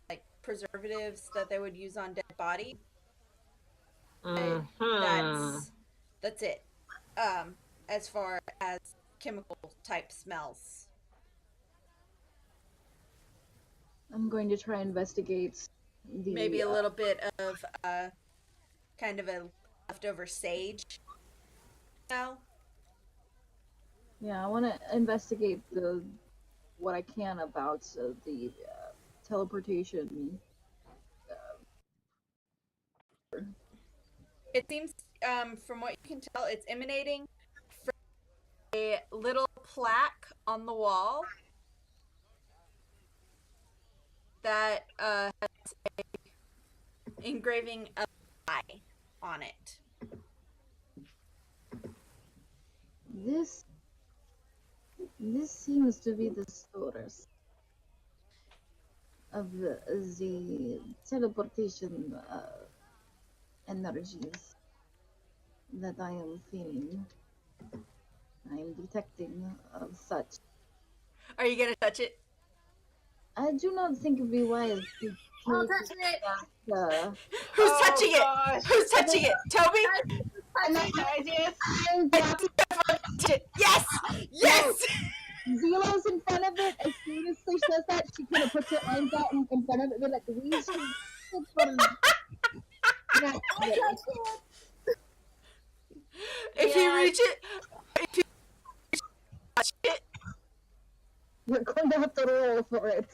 S1: like preservatives that they would use on dead body.
S2: mhm.
S1: That's it. As far as chemical type smells.
S4: I'm going to try and investigate the.
S1: Maybe a little bit of kind of a leftover sage smell.
S4: Yeah, I want to investigate what I can about the teleportation.
S1: It seems, from what you can tell, it's emanating from a little plaque on the wall that has a engraving of an eye on it.
S4: This seems to be the source of the teleportation energies that I am feeling. I am detecting of such.
S1: Are you gonna touch it?
S4: I do not think it would be wise to
S3: I'll touch it.
S1: Who's
S2: Oh,
S1: touching
S2: gosh.
S1: it? Who's touching it? Toby?
S2: Yes.
S1: Yes! Yes!
S4: Zelo's in front of it. As soon as she says that, she kind of puts her arms out in front of it. We're like, we should put not
S1: If you reach it, if you touch it,
S4: We're going to have to roll for it.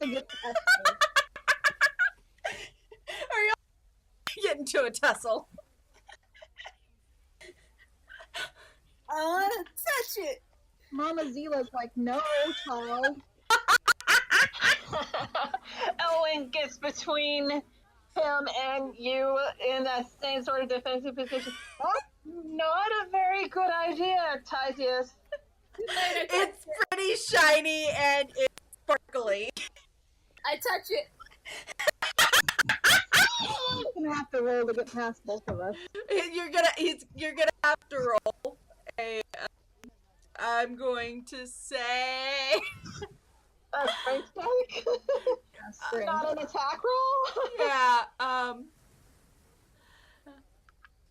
S4: To get past it.
S1: or you'll get into a tussle.
S3: I want to touch it.
S4: Mama Zila's like, no, child.
S2: Owen gets between him and you in that same sort of defensive position. That's not a very good idea, Titius.
S1: It's pretty shiny and it's sparkly.
S3: I touch it.
S4: We're gonna have to roll to get past both of us.
S1: You're gonna have to roll a. I'm going to say.
S2: A strength check?
S4: Strength.
S2: Not an attack roll?
S1: Yeah.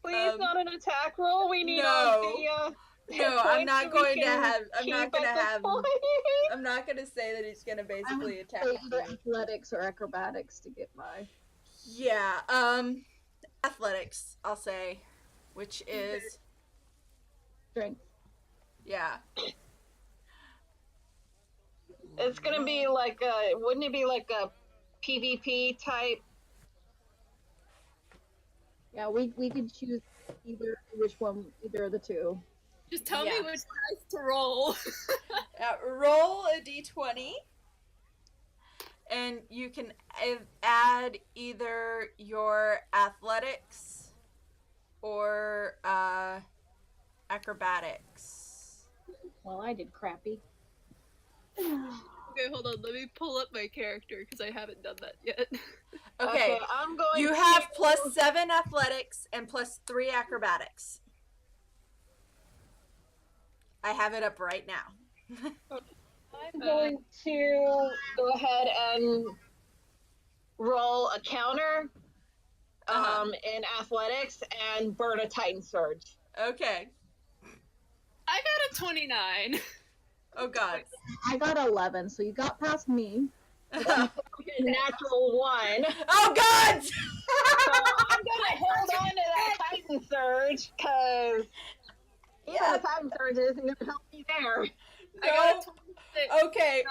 S2: Please, not an attack roll. We need
S1: no.
S2: all the.
S1: No, I'm not
S2: points
S1: going
S2: we
S1: to
S2: can
S1: have. I'm not
S2: keep
S1: gonna
S2: at this
S1: have.
S2: point.
S1: I'm not gonna say that he's gonna basically
S4: I
S1: attack
S4: would
S1: you.
S4: say either athletics or acrobatics to get by.
S1: Yeah. Athletics. I'll say, which is
S4: Strength.
S1: yeah.
S2: It's gonna be like a. Wouldn't it be like a PvP type?
S4: Yeah, we could choose either of the two.
S3: Just tell
S1: Yeah.
S3: me which dice to roll.
S1: Roll a d20, and you can add either your athletics or acrobatics.
S4: Well, I did crappy.
S3: Okay, hold on. Let me pull up my character because I haven't done that yet.
S1: Okay,
S2: I'm going
S1: you
S2: to...
S1: have +7 athletics and +3 acrobatics. I have it up right now.
S2: I'm going to go ahead and roll a counter in athletics and burn a Titan Surge.
S1: Okay.
S3: I got a 29.
S1: Oh god.
S4: I got 11, so you got past me.
S2: Natural 1.
S1: Oh god!
S2: So I'm gonna hold on to that Titan Surge because
S1: Yeah.
S2: the Titan Surge isn't gonna help me there.
S3: I got a
S1: No.
S3: 26.
S1: Okay.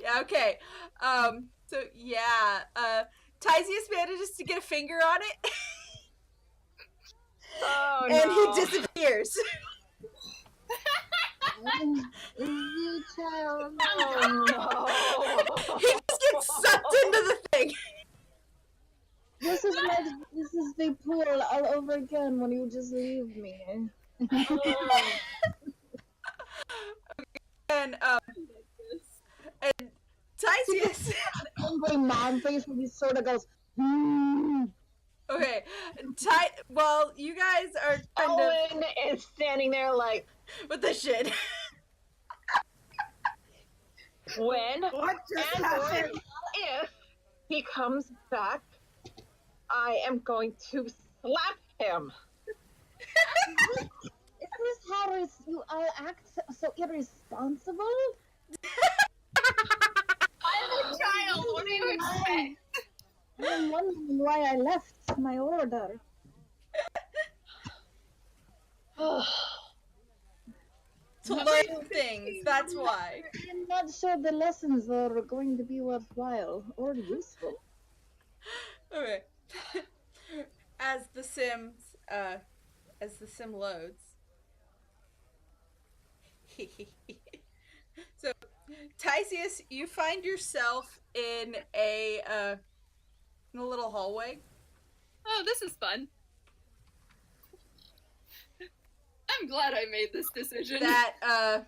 S1: Yeah. Okay. So yeah. Tisius manages to get a finger on it,
S2: Oh
S1: and
S2: no.
S1: he disappears.
S4: Easy child.
S2: Oh no.
S1: He just gets sucked into the thing.
S4: This is the pool all over again when you just leave me.
S1: And Tisius.
S4: Angry mom face when he sort of goes, hmm.
S1: Okay. Well, you guys are kind
S2: Owen is standing there like,
S1: of with the shit.
S2: when
S3: What just
S2: and
S3: happened?
S2: if he comes back, I am going to slap him.
S4: Is this how you all act so irresponsible?
S3: I'm a child. What do you expect?
S4: I'm wondering why I left my order.
S1: To learn things. That's why.
S4: I'm not sure the lessons are going to be worthwhile or useful.
S1: Okay. As the sim loads. So, Tisius, you find yourself in a little hallway.
S3: Oh, this is fun. I'm glad I made this decision.
S1: That I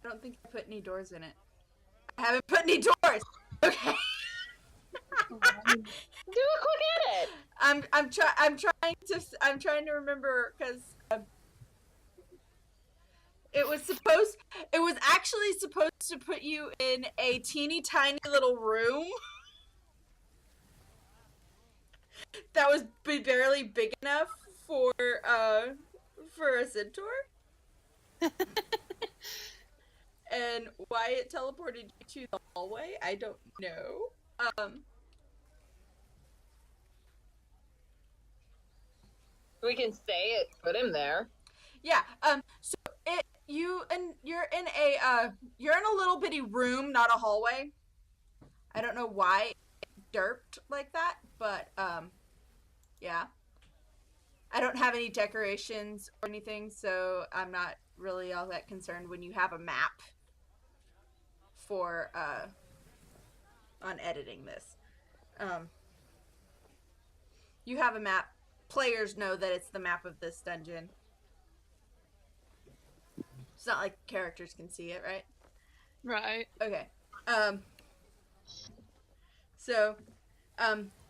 S1: don't think I put any doors in it. I haven't put any doors. Okay.
S2: Do a quick edit.
S1: I'm trying to remember because it was actually supposed to put you in a teeny tiny little room that was barely big enough for a centaur. And why it teleported you to the hallway, I don't know.
S2: We can say it, put him there.
S1: Yeah. So you're in a little bitty room, not a hallway. I don't know why it derped like that, but yeah. I don't have any decorations or anything, so I'm not really all that concerned when you have a map for on editing this. You have a map. Players know that it's the map of this dungeon. It's not like characters can see it, right?
S3: Right.
S1: Okay. So,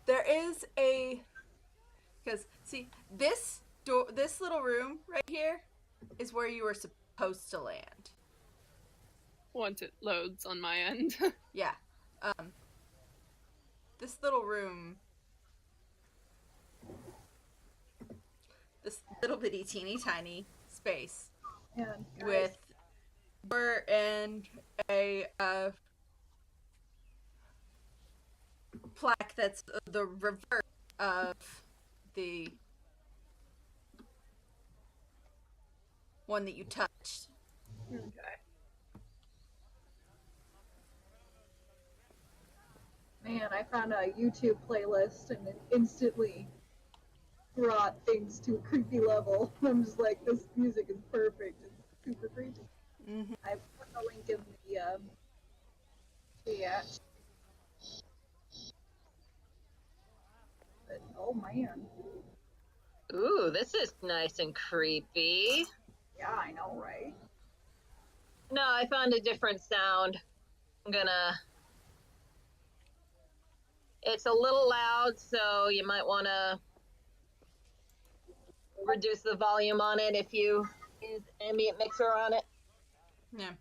S1: there is because see this little room right here is where you were supposed to land.
S3: Once it loads on my end.
S1: Yeah. This little room, this little bitty teeny tiny space with door and a plaque that's the reverse of the one that you touched.
S3: Okay.
S4: Man, I found a YouTube playlist and it instantly brought things to a creepy level. I'm just like, this music is perfect. It's super creepy.
S1: Mm-hmm.
S4: I put the link in the Yeah. But, oh man.
S2: Ooh, this is nice and creepy.
S4: Yeah, I know, right?
S2: No, I found a different sound. I'm gonna. It's a little loud, so you might want to reduce the volume on it if you use ambient mixer on it.
S1: Yeah.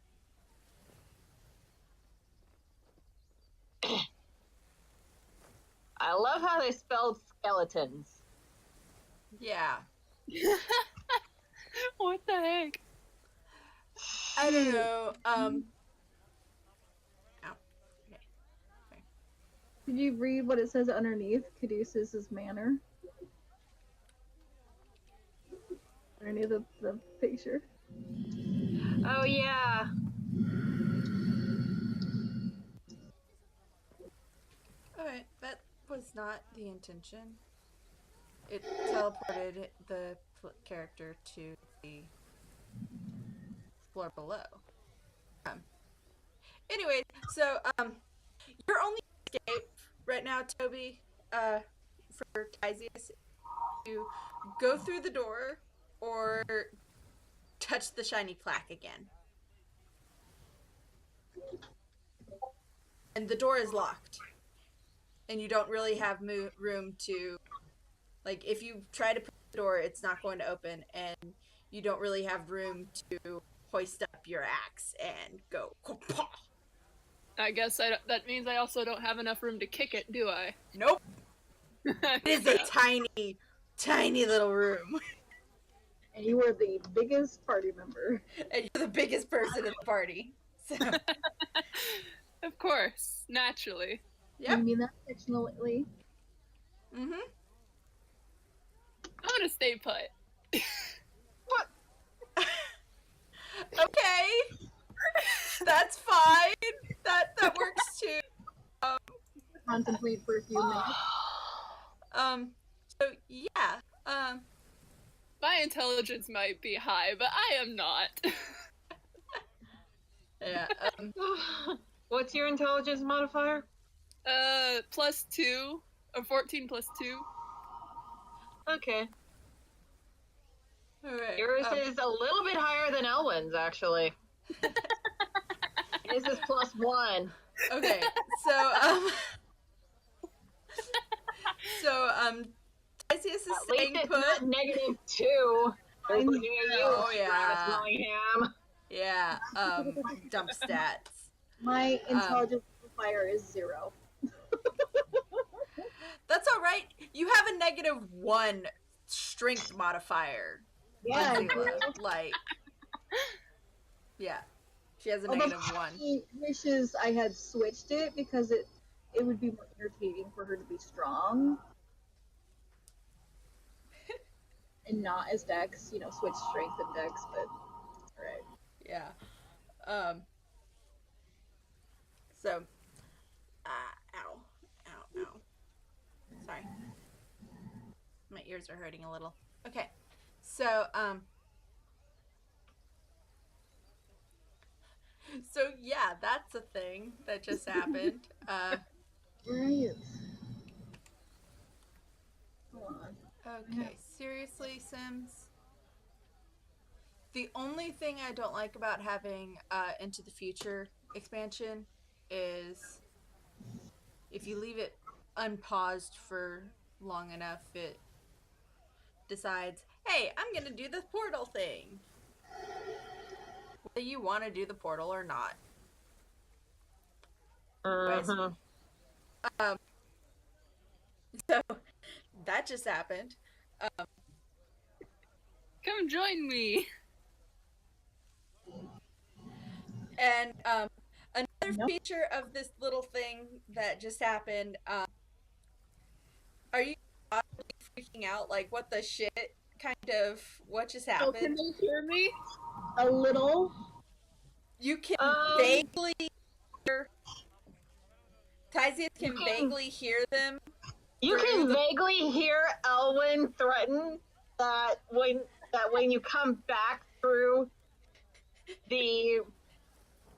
S2: I love how they spelled skeletons.
S1: Yeah.
S3: What the heck?
S1: I don't know. Ow. Okay.
S4: Did you read what it says underneath Caduceus's manor? Underneath the picture.
S2: Oh, yeah.
S1: Alright, that was not the intention. It teleported the character to the floor below. Anyway, so your only escape right now, Toby, for Tysius, is to go through the door or touch the shiny plaque again. And the door is locked. And you don't really have room to, like, if you try to push the door, it's not going to open, and you don't really have room to hoist up your axe and go.
S3: I guess that means I also don't have enough room to kick it, do I?
S1: Nope. It is a tiny, tiny little room.
S4: And you were the biggest party member.
S1: And you're the biggest person in the party. So,
S3: Of course, naturally.
S1: yep.
S4: You mean that fictionally?
S1: Mm-hmm.
S3: I'm gonna stay put.
S1: Okay. That's fine. That works too.
S4: Contemplate for a few minutes.
S1: So yeah.
S3: My intelligence might be high, but I am not.
S1: Yeah.
S2: What's your intelligence modifier?
S3: +2, or 14 +2.
S2: Okay.
S1: All right.
S2: Yours is a little bit higher than Elwyn's, actually. His is +1.
S1: Okay. So Tysius is
S2: At least
S1: staying
S2: it's
S1: put.
S2: not -2.
S4: I'm
S2: Looking at you,
S1: Oh, yeah.
S2: Bellingham.
S1: Yeah. Dump stats.
S4: My intelligence modifier is 0.
S1: That's all right. You have a -1 strength modifier.
S4: Yeah, I
S1: Zilla.
S4: do.
S1: Like, yeah, she has a
S4: Although
S1: -1.
S4: he wishes I had switched it because it would be more irritating for her to be strong. And not as Dex, switch strength and Dex, but alright.
S1: Yeah. So, ow, ow, ow. Sorry, my ears are hurting a little. Okay, so so yeah, that's a thing that just happened.
S4: Right. Hold on.
S1: Okay, seriously, Sims. The only thing I don't like about having Into the Future expansion is if you leave it unpaused for long enough, it decides, hey, I'm going to do the portal thing. Whether you want to do the portal or not.
S2: Mhm.
S1: So that just happened.
S3: Come join me.
S1: And another feature of this little thing that just happened, are you freaking out? Like, what the shit? Kind of, what just
S3: Oh, can
S1: happened?
S3: they hear me?
S4: A little.
S1: You can vaguely hear... Tysius can vaguely hear them.
S2: You can vaguely hear Elwyn threaten that when you come back through the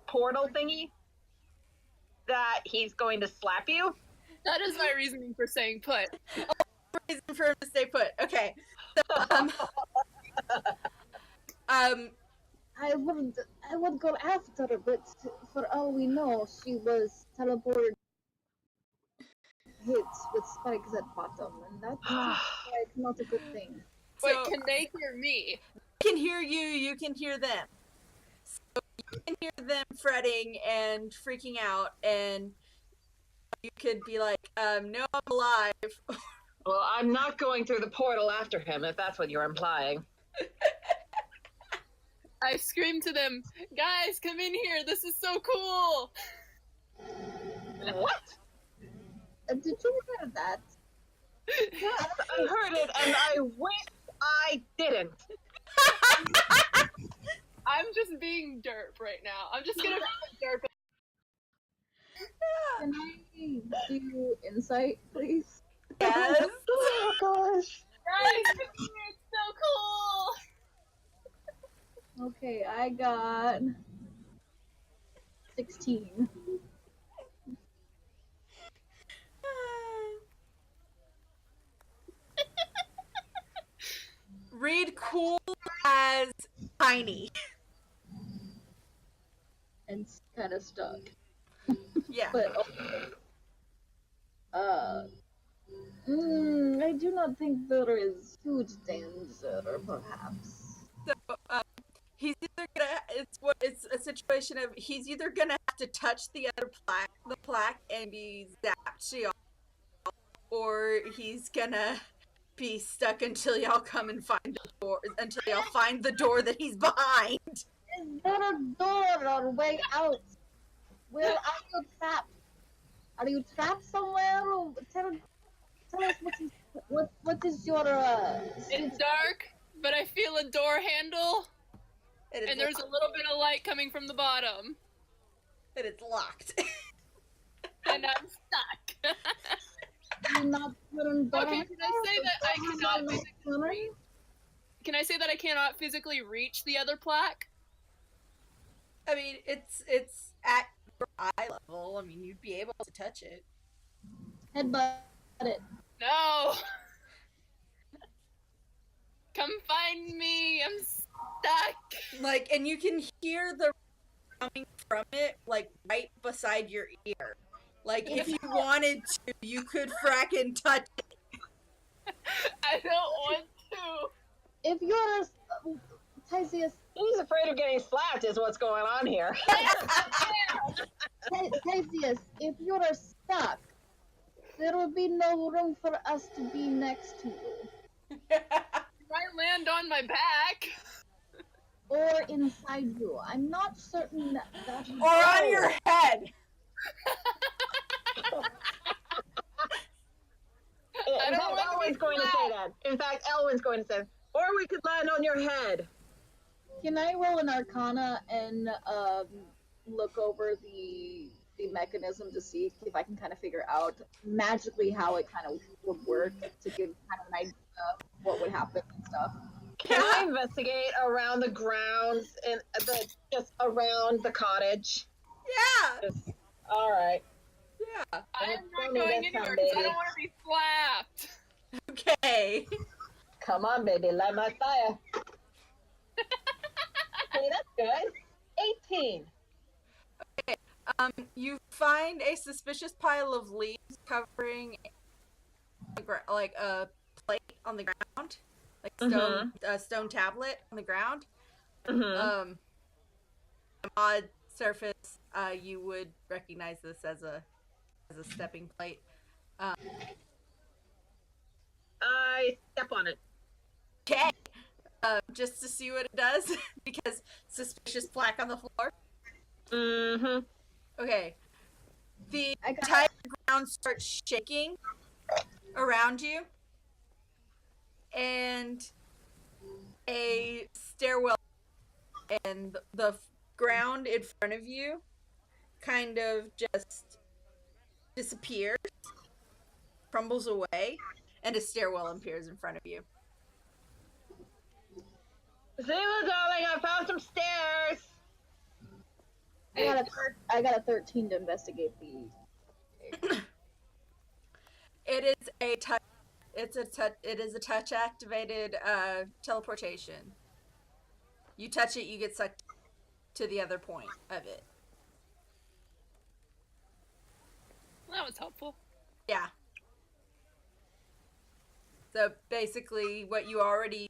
S2: portal thingy, that he's going to slap you.
S3: That is my reasoning for saying put.
S1: Reason for him to stay put. Okay. So,
S4: I would go after her, but for all we know, she was teleported hits with spikes at bottom, and that seems like not a good thing.
S3: Wait,
S1: so
S3: can they hear me?
S1: I can hear you, you can hear them. So you can hear them fretting and freaking out, and you could be like, no, I'm alive.
S2: Well, I'm not going through the portal after him, if that's what you're implying.
S3: I scream to them, guys, come in here. This is so cool.
S2: What?
S4: Did you hear that?
S2: Yes, I heard it, and I wish I didn't.
S3: I'm just being derp right now. I'm just gonna be derp.
S4: Can I do insight, please?
S1: Yes.
S2: Oh gosh.
S3: Guys, come here. It's so cool.
S4: Okay, I got 16.
S1: Read cool as tiny.
S4: And kind of stuck.
S1: Yeah.
S4: But I do not think there is huge danger, perhaps.
S1: So he's either gonna it's a situation of he's either gonna have to touch the plaque and be zapped, or he's gonna be stuck until y'all come and find the door, until y'all find the door that he's behind.
S4: Is there a door or way out? Where are you trapped? Are you trapped somewhere? Tell us what is your
S3: It's dark, but I feel a door handle, and there's a little bit of light coming from the bottom.
S1: And it's locked.
S3: And I'm stuck.
S4: you're not
S3: Okay, can I say that I cannot physically Can I say that I cannot physically reach the other plaque?
S1: I mean, it's at your eye level. I mean, you'd be able to touch it.
S4: headbutt it?
S3: No. Come find me. I'm stuck.
S1: Like, and you can hear the coming from it, like, right beside your ear. Like, if you wanted to, you could fracking touch it.
S3: I don't want to.
S4: If you're Theseus,
S2: He's afraid of getting slapped is what's going on here.
S4: Theseus, if you're stuck, there will be no room for us to be next to you.
S3: I land on my back.
S4: Or inside you. I'm not certain that
S1: Or on your head.
S2: In fact, Elwyn's going to say that. In fact, Elwyn's going to say, or we could land on your head.
S4: Can I roll an Arcana and look over the mechanism to see if I can kind of figure out magically how it kind of would work to give kind of an idea of what would happen and stuff?
S2: Can I investigate around the grounds and just around the cottage?
S1: Yeah.
S2: All right.
S1: Yeah.
S3: I'm
S2: Tell
S3: not
S2: me
S3: going
S2: this
S3: anywhere
S2: time,
S3: because I
S2: baby.
S3: don't want to be slapped.
S1: Okay.
S2: Come on, baby, light my fire. Okay, that's good. 18.
S1: You find a suspicious pile of leaves covering like a plate on the ground, like a stone tablet on the ground.
S2: Mm-hmm.
S1: An odd surface. You would recognize this as a stepping plate.
S2: I step on it.
S1: Okay. Just to see what it does, because suspicious plaque on the floor.
S2: Mm-hmm.
S1: Okay. The entire ground starts shaking around you, and a stairwell and the ground in front of you kind of just disappears, crumbles away, and a stairwell appears in front of you.
S2: Zayla, darling, I found some stairs.
S4: I got a 13 to investigate the.
S1: It is a touch. It is a touch activated teleportation. You touch it, you get sucked to the other point of it.
S3: Well, that was helpful.
S1: Yeah. So basically, what you already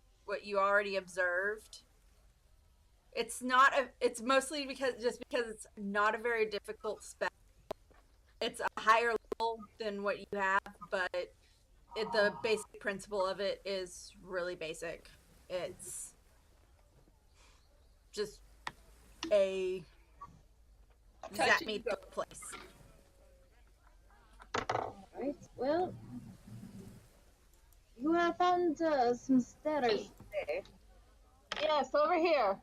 S1: observed. It's not a. It's mostly because it's not a very difficult spell. It's a higher level than what you have, but the basic principle of it is really basic. It's just a
S3: Touch
S1: zap
S3: and
S1: me
S3: go.
S1: to a place.
S4: Alright, well. You have found some stairs today.
S2: Yes, over here.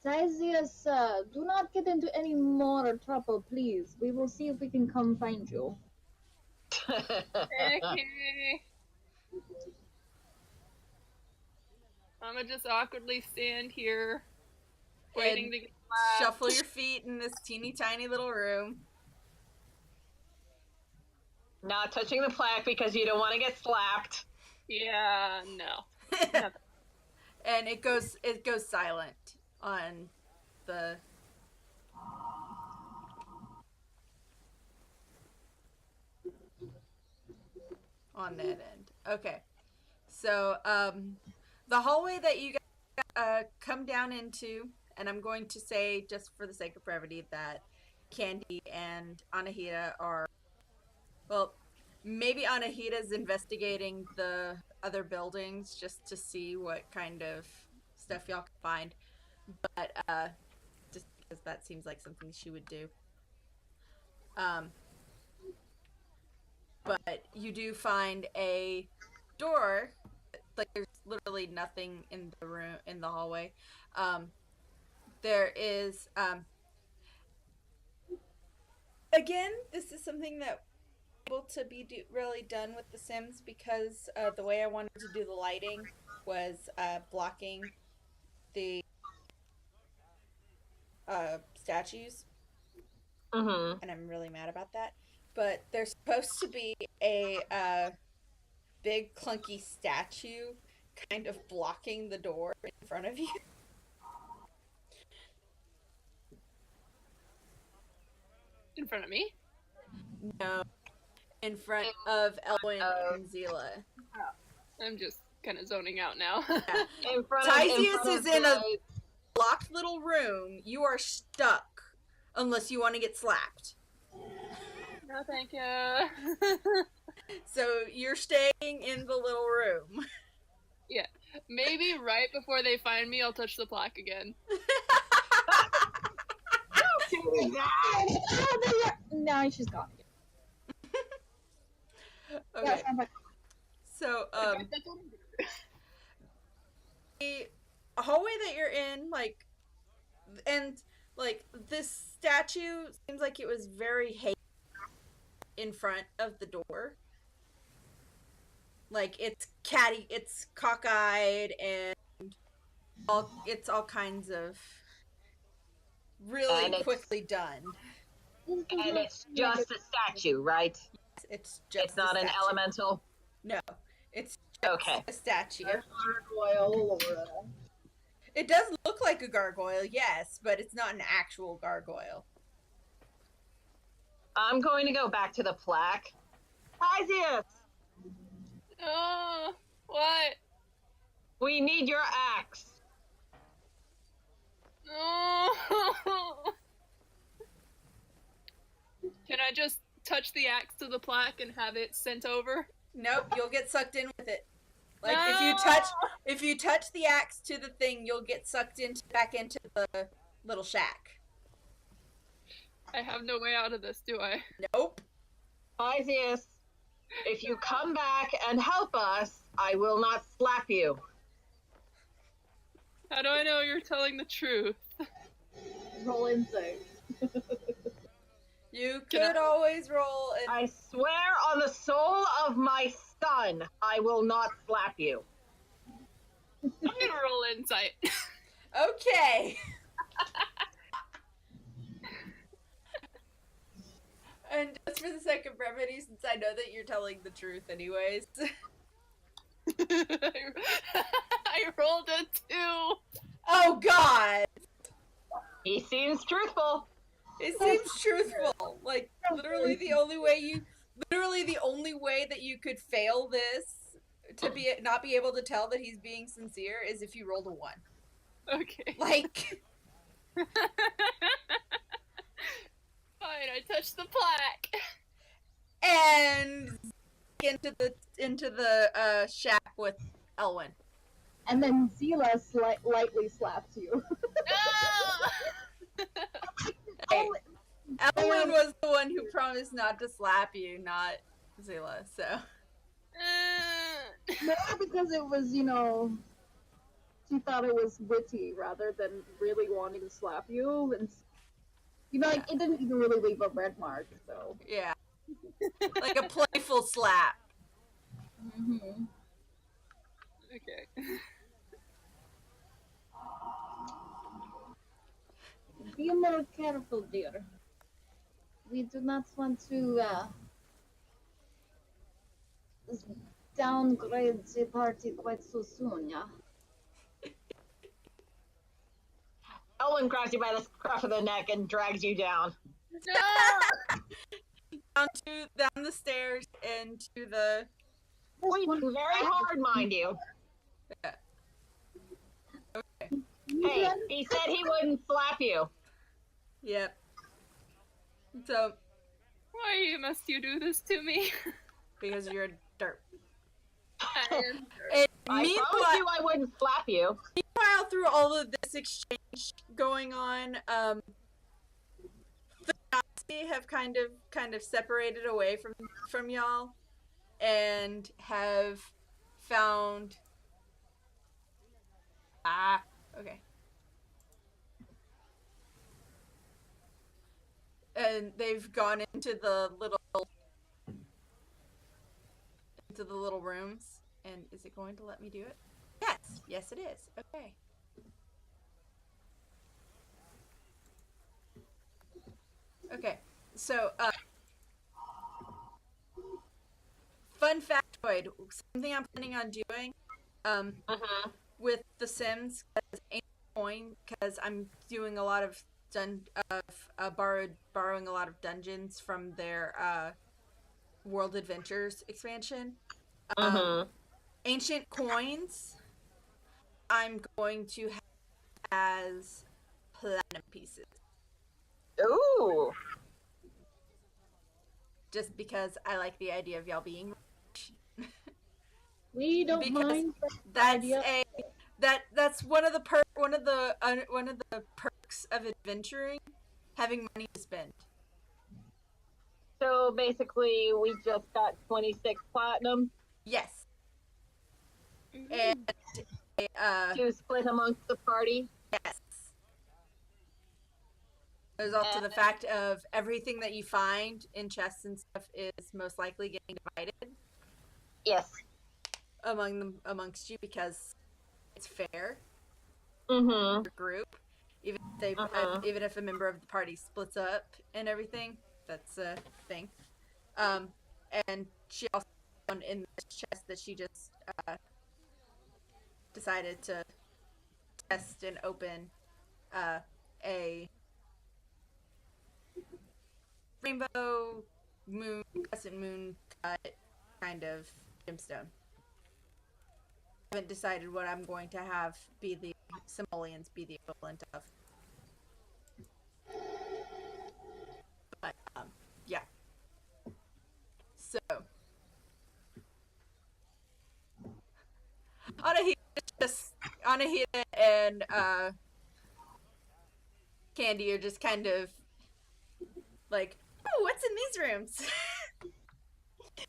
S4: Tisius, do not get into any more trouble, please. We will see if we can come find you.
S3: Okay. I'm gonna just awkwardly stand here, waiting
S1: And
S3: to get slapped.
S1: shuffle your feet in this teeny tiny little room.
S2: Not touching the plaque because you don't want to get slapped.
S3: Yeah, no.
S1: And it goes silent on the on that end. Okay. So the hallway that you guys come down into, and I'm going to say just for the sake of brevity that Candy and Anahita are, well, maybe Anahita's investigating the other buildings just to see what kind of stuff y'all can find, but just because that seems like something she would do. But you do find a door. Like there's literally nothing in the room in the hallway. There is again, this is something that able to be really done with The Sims because the way I wanted to do the lighting was blocking the statues,
S2: Mm-hmm.
S1: and I'm really mad about that. But there's supposed to be a big clunky statue kind of blocking the door in front of you.
S3: In front of me?
S1: No, in front of Elwyn and Zila.
S3: I'm just kind of zoning out now.
S1: Yeah.
S2: In front
S1: Tisius
S2: of
S1: is in a locked little room. You are stuck unless you want to get slapped.
S3: No, thank you.
S1: So you're staying in the little room.
S3: Yeah. Maybe right before they find me, I'll touch the plaque again.
S4: No, she's gone.
S1: Okay.
S4: Yeah,
S1: So
S3: In fact, that's what I'm doing.
S1: the hallway that you're in, like, and like this statue seems like it was very hateful in front of the door. Like it's catty, it's cockeyed, and it's all kinds of really quickly done.
S2: And it's just a statue, right?
S1: It's just
S2: It's not
S1: a
S2: an
S1: statue.
S2: elemental.
S1: No, it's just
S2: Okay.
S1: a statue.
S4: gargoyle or
S1: It does look like a gargoyle, yes, but it's not an actual gargoyle.
S2: I'm going to go back to the plaque. Tisius,
S3: Oh, what?
S2: we need your axe.
S3: Oh. Can I just touch the axe to the plaque and have it sent over?
S1: Nope, you'll get sucked in with it. Like
S3: No!
S1: if you touch the axe to the thing, you'll get sucked back into the little shack.
S3: I have no way out of this, do I?
S1: Nope.
S2: Tisius, if you come back and help us, I will not slap you.
S3: How do I know you're telling the truth?
S4: roll insight.
S1: You
S3: Can
S1: could always roll and
S2: I swear on the soul of my son, I will not slap you.
S3: I'm gonna roll insight.
S1: okay. And just for the sake of brevity, since I know that you're telling the truth anyways.
S3: I rolled a 2.
S1: Oh God!
S2: He seems truthful.
S1: It seems truthful. Like literally the only way that you could fail this to be not be able to tell that he's being sincere is if you rolled a 1.
S3: Okay.
S1: Like
S3: Fine, I touched the plaque.
S1: and into the shack with Elwyn.
S4: And then Zila lightly slaps you.
S1: Hey,
S4: Oh,
S1: Elwyn was the one who promised not to slap you, not Zila. So
S4: more because it was, she thought it was witty rather than really wanting to slap you. And, like, it didn't even really leave a red mark, so.
S1: yeah, like a playful slap.
S4: Mm-hmm.
S3: Okay.
S4: Be more careful, dear. We do not want to downgrade the party quite so soon, yeah?
S2: Elwyn grabs you by the scruff of the neck and drags you down.
S3: No!
S1: Down the stairs into the.
S2: Very hard, mind you.
S1: Yeah. Okay.
S2: Hey, he said he wouldn't slap you.
S1: Yep. So
S3: Why must you do this to me?
S1: because you're a derp.
S3: I am
S1: And
S2: I promised you I wouldn't slap you.
S1: meanwhile, through all of this exchange going on, the Nazi have kind of separated away from y'all, and have found. Okay. And they've gone into the little rooms. And is it going to let me do it? Yes it is. Okay. Okay. So fun factoid, something I'm planning on doing with the Sims because I'm doing a lot of borrowing a lot of dungeons from their World Adventures expansion. Ancient coins I'm going to have as platinum pieces.
S2: Ooh.
S1: Just because I like the idea of y'all being rich.
S4: We don't
S1: Because
S4: mind.
S1: that's one of the perks of adventuring, having money to spend.
S2: So basically, we just got 26 platinum.
S1: Yes. And
S2: to split amongst the party.
S1: yes. There's also the fact of everything that you find in chests and stuff is most likely getting divided.
S2: Yes.
S1: Amongst you because it's fair.
S2: Mm-hmm.
S1: Group, even if a member of the party splits up and everything, that's a thing. And she also found in this chest that she just decided to test and open a rainbow crescent moon cut kind of gemstone. I haven't decided what I'm going to have be the simoleons be the equivalent of. But yeah. So Anahita and Candy are just kind of like, oh, what's in these rooms?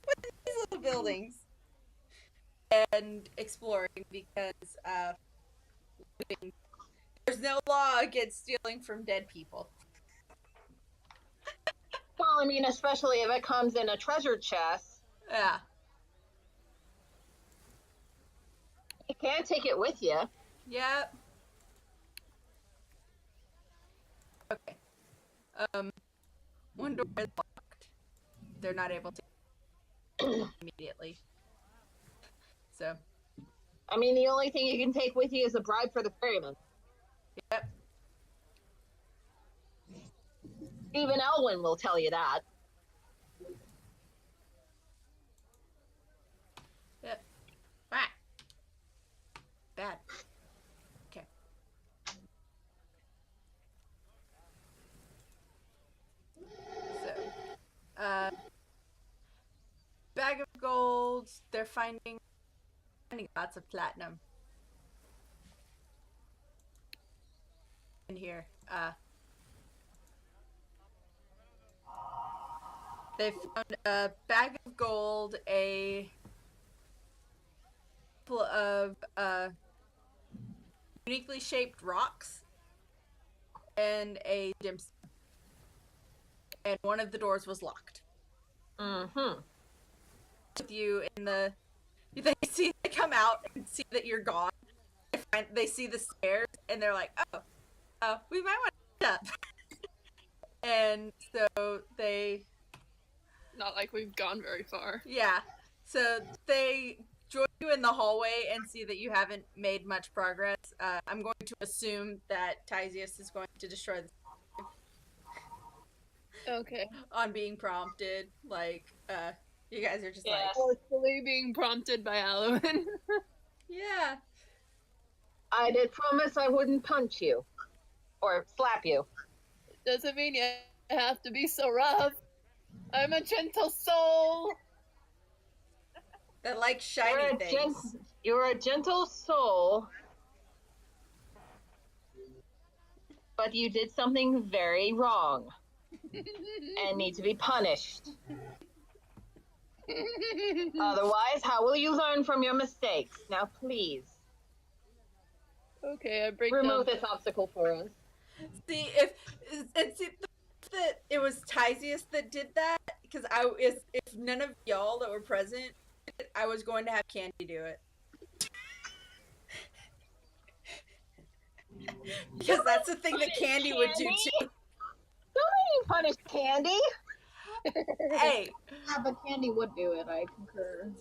S1: What's in these little buildings? And exploring because there's no law against stealing from dead people.
S2: Well, I mean, especially if it comes in a treasure chest.
S1: Yeah.
S2: You can't take it with you.
S1: Yep. Okay. One door is locked. they're not able to immediately. So,
S2: I mean, the only thing you can take with you is a bribe for the ferryman.
S1: yep.
S2: Even Elwyn will tell you that.
S1: Yep. Right. Bad. Okay. So, bag of gold. They're finding lots of platinum in here. They found a bag of gold, a couple of uniquely shaped rocks, and a gemstone. And one of the doors was locked.
S2: Mm-hmm.
S1: With you in the, they come out and see that you're gone. They see the stairs and they're like, oh, we might want to up. And so they,
S3: Not like we've gone very far.
S1: yeah. So they join you in the hallway and see that you haven't made much progress. I'm going to assume that Tysius is going to destroy the
S3: Okay.
S1: on being prompted. Like, you guys are just
S2: Yes.
S3: Forcefully being prompted by Alwyn.
S1: yeah.
S2: I did promise I wouldn't punch you. Or slap you.
S3: Doesn't mean you have to be so rough. I'm a gentle soul.
S1: That like shiny things.
S2: You're a gentle soul. But you did something very wrong. And need to be punished. Otherwise, how will you learn from your mistakes? Now, please.
S3: Okay, I break
S2: Remove
S3: down.
S2: this obstacle for us.
S1: See, if that it was Tysius that did that, because if none of y'all that were present, I was going to have Candy do it. Because that's the thing that Candy would do too.
S2: Don't punish Candy.
S1: Hey,
S4: Yeah, but Candy would do it. I concur.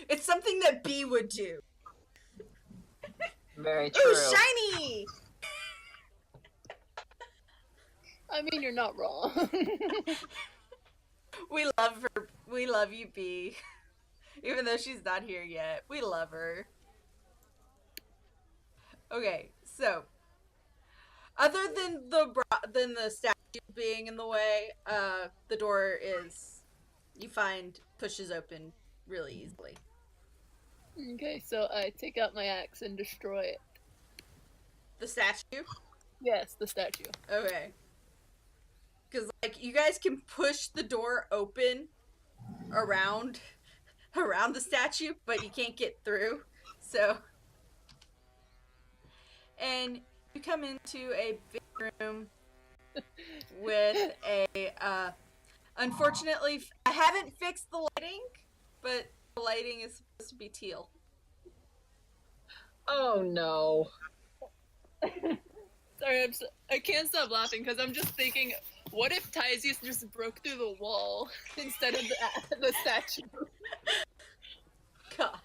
S1: it's something that B would do.
S2: Very true.
S1: Ooh, shiny!
S3: I mean, you're not wrong.
S1: We love her. We love you, B. Even though she's not here yet, we love her. Okay, so other than the statue being in the way, the door you find pushes open really easily.
S3: Okay, so I take out my axe and destroy it.
S1: The statue?
S3: Yes, the statue.
S1: Okay. Because, like, you guys can push the door open around the statue, but you can't get through. So, and you come into a big room with unfortunately, I haven't fixed the lighting, but the lighting is supposed to be teal.
S2: Oh no.
S3: Sorry, I can't stop laughing because I'm just thinking, what if Tysius just broke through the wall instead of the statue?
S1: God.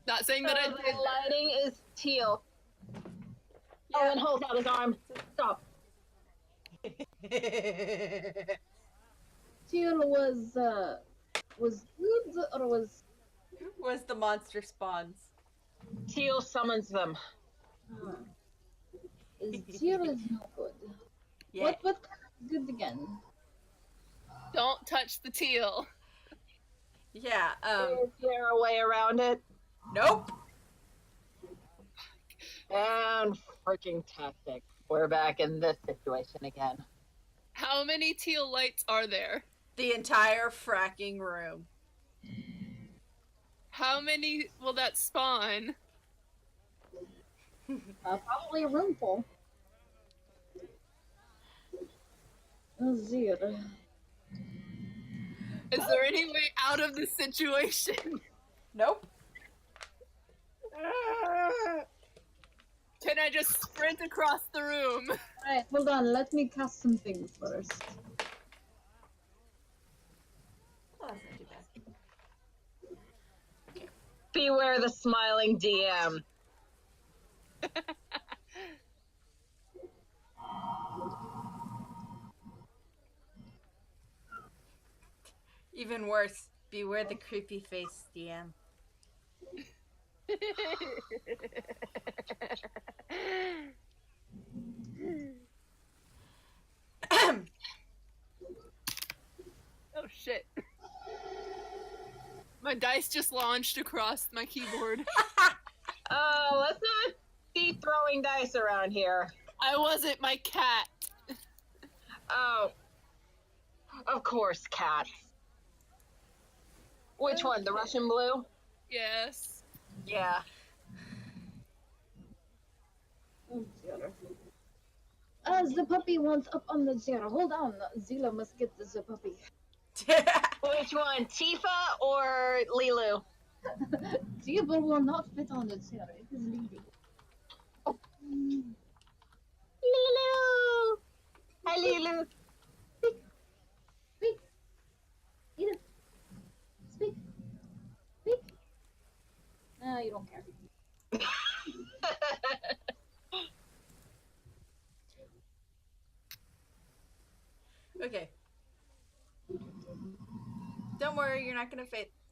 S3: Not saying that I did
S2: The
S3: that.
S2: lighting is teal.
S1: Yeah.
S2: Owen holds out his arm. Stop.
S4: Teal was good or was
S1: Was the monster spawns?
S2: Teal summons them.
S4: Teal is no good.
S1: Yeah.
S4: What good again?
S3: Don't touch the teal.
S1: Yeah.
S2: Is there a way around it?
S1: Nope.
S2: And freaking tactic. We're back in this situation again.
S3: How many teal lights are there?
S1: The entire fracking room.
S3: How many will that spawn?
S4: Probably a room full. Oh dear.
S3: Is there any way out of this situation?
S1: Nope.
S3: Can I just sprint across the room?
S4: Alright, hold on. Let me cast some things first.
S1: Oh, that's not too bad.
S2: Beware the smiling DM.
S1: Even worse, beware the creepy face DM.
S3: Oh shit. My dice just launched across my keyboard.
S2: Oh, let's not be throwing dice around here.
S3: I wasn't, my cat.
S2: Oh, of course, cats. Which one? The Russian blue?
S3: Yes.
S2: Yeah.
S4: Oh, dear. The puppy wants up on the chair. Hold on. Zila must get the puppy.
S2: Which one? Tifa or Lilu?
S4: Zila will not fit on the chair. It is leading.
S2: Lilu! Hi, Lilu.
S4: Speak. Edith. Speak. Speak. You don't care.
S1: Okay. Don't worry, you're not gonna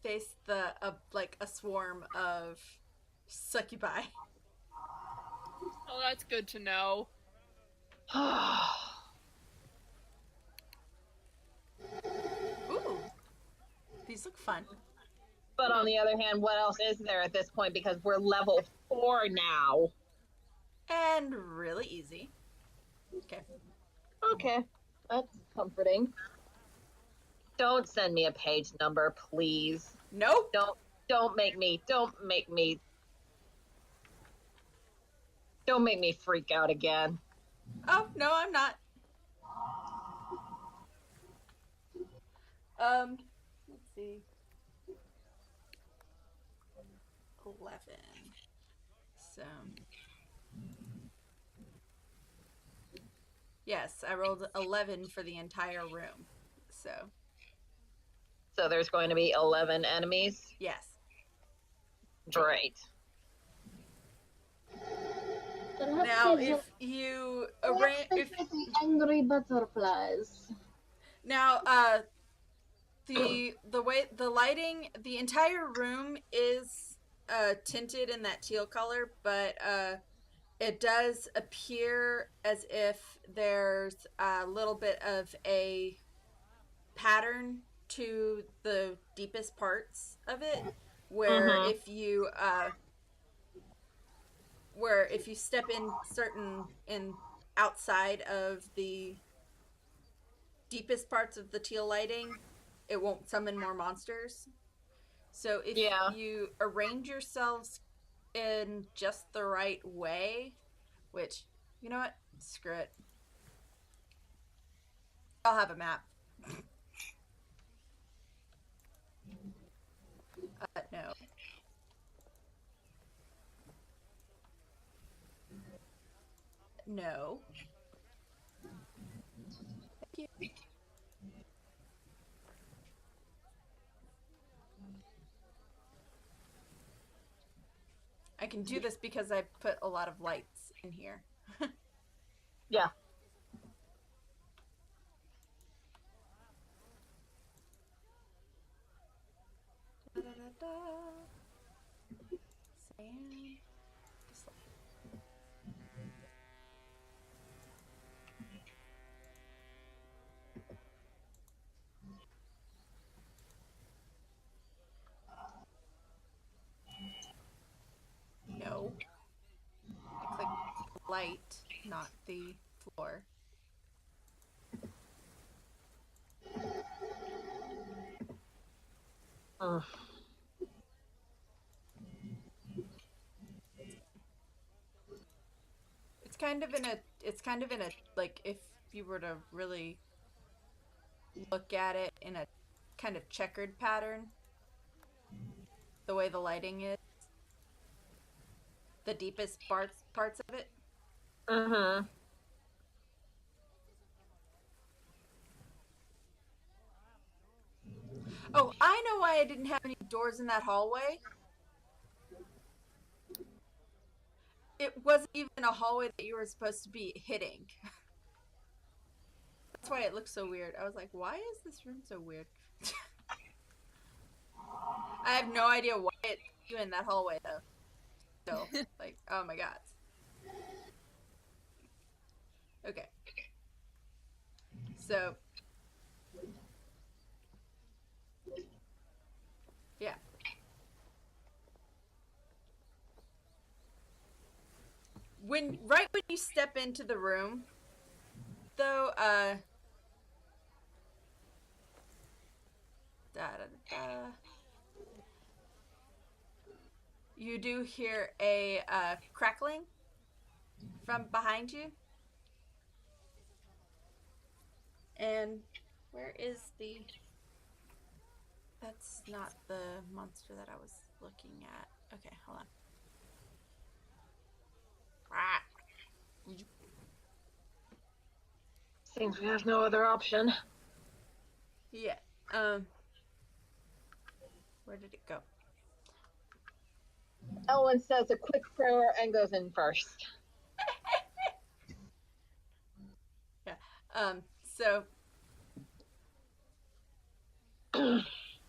S1: face the like a swarm of succubi.
S3: Oh, that's good to know.
S1: Ooh, these look fun.
S2: But on the other hand, what else is there at this point? Because we're level 4 now.
S1: And really easy. Okay.
S2: Okay, that's comforting. Don't send me a page number, please.
S1: Nope.
S2: Don't make me freak out again.
S1: Oh, no, I'm not. Let's see. 11. So. Yes, I rolled 11 for the entire room.
S2: So there's going to be 11 enemies.
S1: Yes.
S2: Great.
S1: Now, if you
S4: the angry butterflies.
S1: Now, the way the lighting, the entire room is tinted in that teal color, but it does appear as if there's a little bit of a pattern to the deepest parts of it, where if you step in outside of the deepest parts of the teal lighting, it won't summon more monsters. So if you arrange yourselves in just the right way, which, you know what? Screw it. I'll have a map. No. No. Thank you. I can do this because I put a lot of lights in here.
S2: Yeah.
S1: Da, da, da, da. Sand. No. I clicked light, not the floor. It's kind of in a like, if you were to really look at it in a kind of checkered pattern, the way the lighting is. the deepest parts of it.
S2: Mm-hmm.
S1: Oh, I know why I didn't have any doors in that hallway. It wasn't even a hallway that you were supposed to be hitting. That's why it looks so weird. I was like, why is this room so weird? I have no idea why it put you in that hallway though. So, like, oh my god. Okay. So, yeah. Right when you step into the room, though, da, da, da, you do hear a crackling from behind you. And where is the... That's not the monster that I was looking at. Okay, hold on. Ah.
S2: Seems we have no other option.
S1: Yeah. Where did it go?
S2: Ellen says a quick prayer and goes in first.
S1: Yeah. So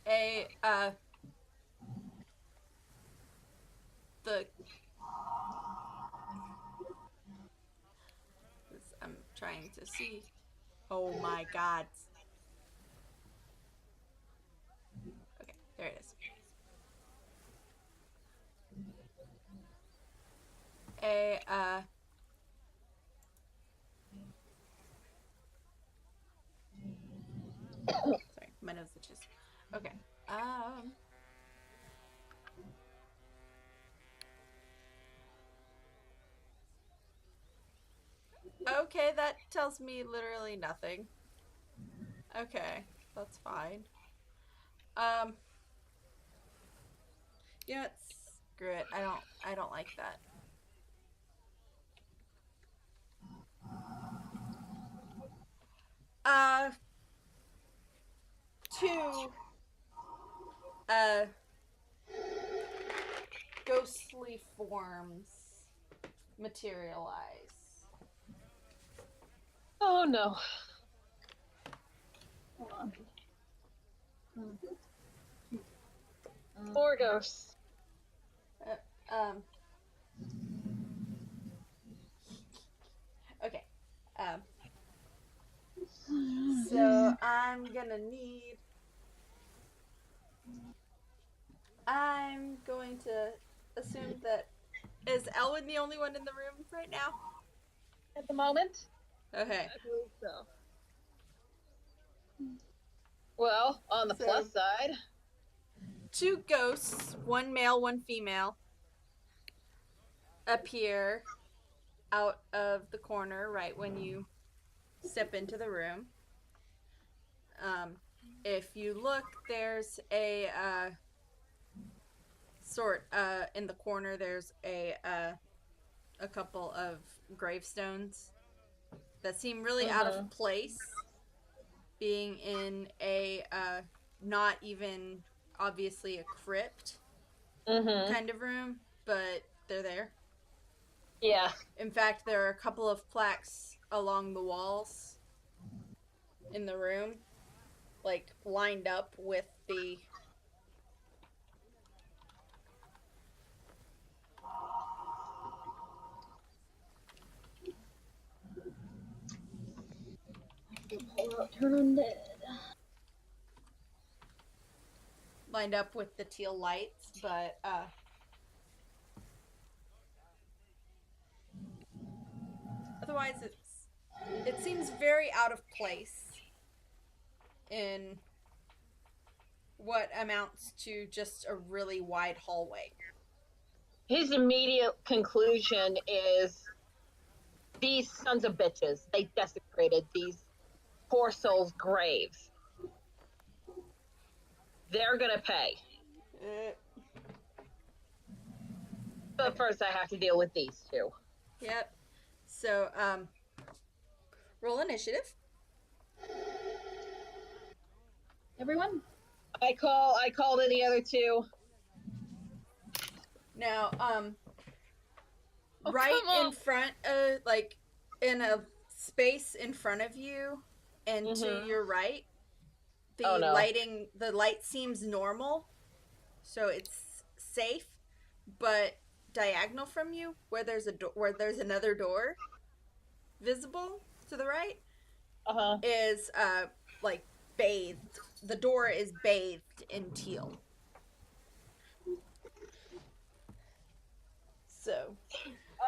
S1: a the I'm trying to see. Oh my god. Okay, there it is. A sorry, my nose itches. Okay. Okay, that tells me literally nothing. Okay, that's fine. You know what? Screw it. I don't like that. Uh two ghostly forms materialize.
S2: Oh no.
S4: Hold on.
S2: Four ghosts.
S1: Um okay. So I'm going to assume that... Is Elwyn the only one in the room right now?
S2: At the moment?
S1: Okay.
S2: I believe so. Well, on the
S1: So-
S2: plus side,
S1: Two ghosts, one male, one female, appear out of the corner right when you step into the room. If you look, there's a in the corner. There's a couple of gravestones that seem really out of place, being in a not even obviously a crypt kind of room, but they're there.
S2: yeah.
S1: In fact, there are a couple of plaques along the walls in the room, like lined up with the...
S4: Pull out Turn Undead.
S1: lined up with the teal lights, but otherwise it seems very out of place in what amounts to just a really wide hallway.
S2: His immediate conclusion is these sons of bitches, they desecrated these poor souls' graves. They're gonna pay. But first, I have to deal with these two.
S1: Yep. So, roll initiative.
S4: Everyone?
S2: I call to the other two.
S1: Now,
S3: Oh,
S1: right
S3: come on.
S1: in front of, like, in a space in front of you and to your right,
S2: Oh, no.
S1: the light seems normal, so it's safe, but diagonal from you, where there's another door visible to the right, is like bathed. The door is bathed in teal. So,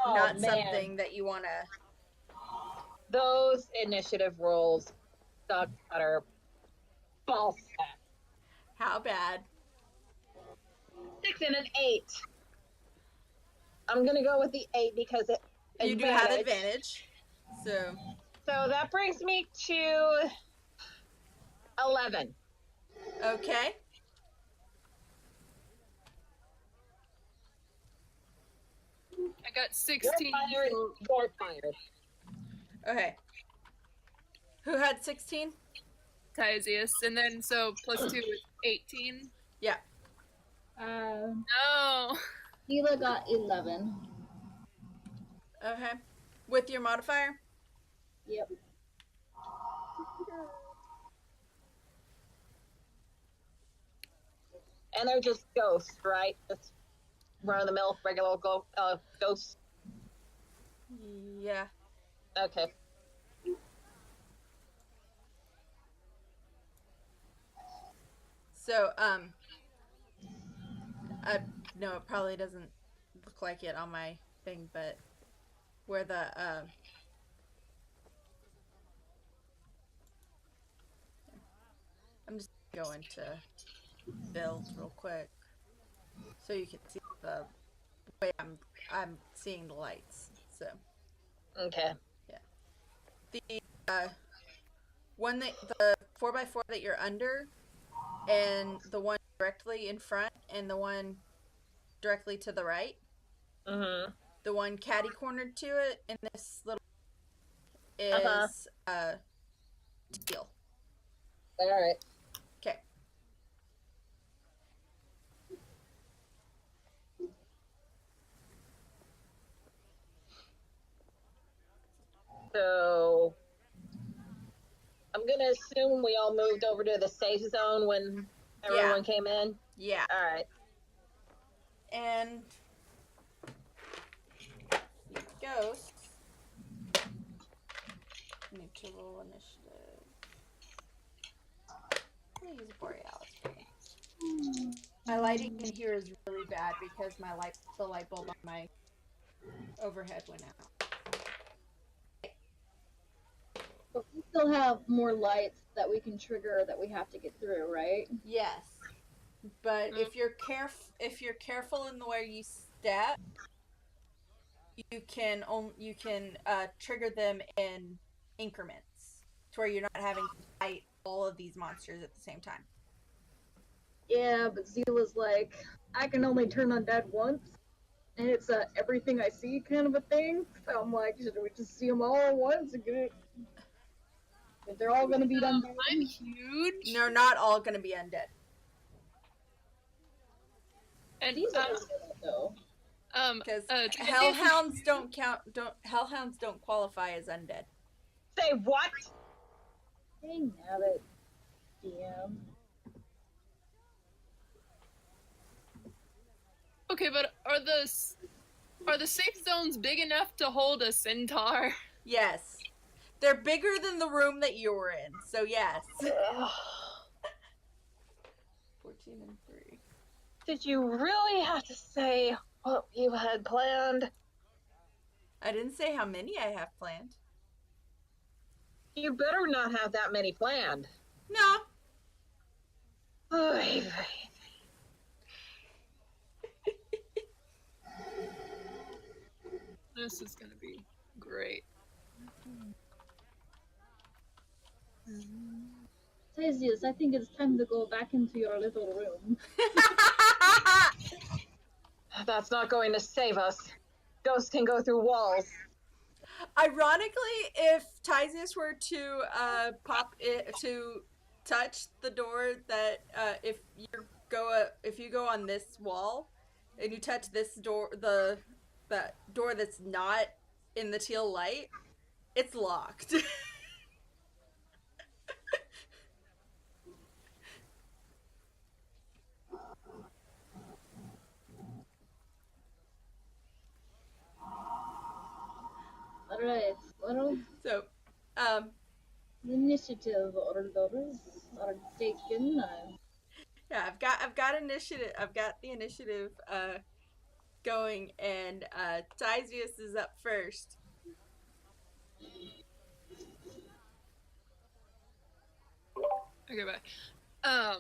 S1: not something that you want to.
S2: Those initiative rolls suck utter ball sack.
S1: How bad?
S2: 6 and an 8. I'm gonna go with the 8 because it.
S1: You do have advantage. So
S2: that brings me to 11.
S1: Okay.
S3: I got 16.
S2: You're fired.
S1: Okay. Who had 16?
S3: Tysius, and then so plus 2 is 18.
S1: Yeah.
S3: No.
S4: Hila got 11.
S1: Okay. With your modifier?
S4: Yep.
S2: And they're just ghosts, right? Just run of the mill, regular ghosts.
S1: Yeah.
S2: Okay.
S1: So, no, it probably doesn't look like it on my thing, but where the, I'm just going to build real quick so you can see the way I'm seeing the lights. So,
S2: Okay.
S1: yeah. The, the 4x4 that you're under, and the one directly in front, and the one directly to the right.
S2: Mm-hmm.
S1: The one catty cornered to it in this little is teal.
S2: All right.
S1: Okay.
S2: So I'm gonna assume we all moved over to the safe zone when everyone came in.
S1: Yeah.
S2: All right.
S1: And the ghosts need to roll initiative. I'm gonna use Borealis. My lighting in here is really bad because the light bulb on my overhead went out.
S4: But we still have more lights that we can trigger that we have to get through, right?
S1: Yes, but if you're careful in the way you step, you can trigger them in increments to where you're not having to fight all of these monsters at the same time.
S4: Yeah, but Zila's like, I can only turn undead once, and it's a everything I see kind of a thing. So I'm like, should we just see them all at once and get it? If they're all gonna be undead.
S3: I'm huge.
S1: They're not all going to be undead.
S3: And
S4: These are though.
S1: Because
S3: Tysius
S1: hellhounds don't count. Hellhounds don't qualify as undead.
S2: Say what?
S4: Dang nabbit, DM.
S3: Okay, but are the safe zones big enough to hold a centaur?
S1: Yes, they're bigger than the room that you were in. So yes. 14 and 3.
S2: Did you really have to say what you had planned?
S1: I didn't say how many I have planned.
S2: You better not have that many planned.
S1: No.
S2: Oy,
S3: This is gonna be great.
S4: Theseus, I think it's time to go back into your little room.
S2: That's not going to save us. Ghosts can go through walls.
S1: Ironically, if Tysius were to touch the door that if you go on this wall and you touch this door, that door that's not in the teal light, it's locked.
S4: Alright, well,
S1: So, um,
S4: the initiative orders are taken.
S1: yeah, I've got initiative. I've got the initiative going, and Tysius is up first.
S3: Okay, bye.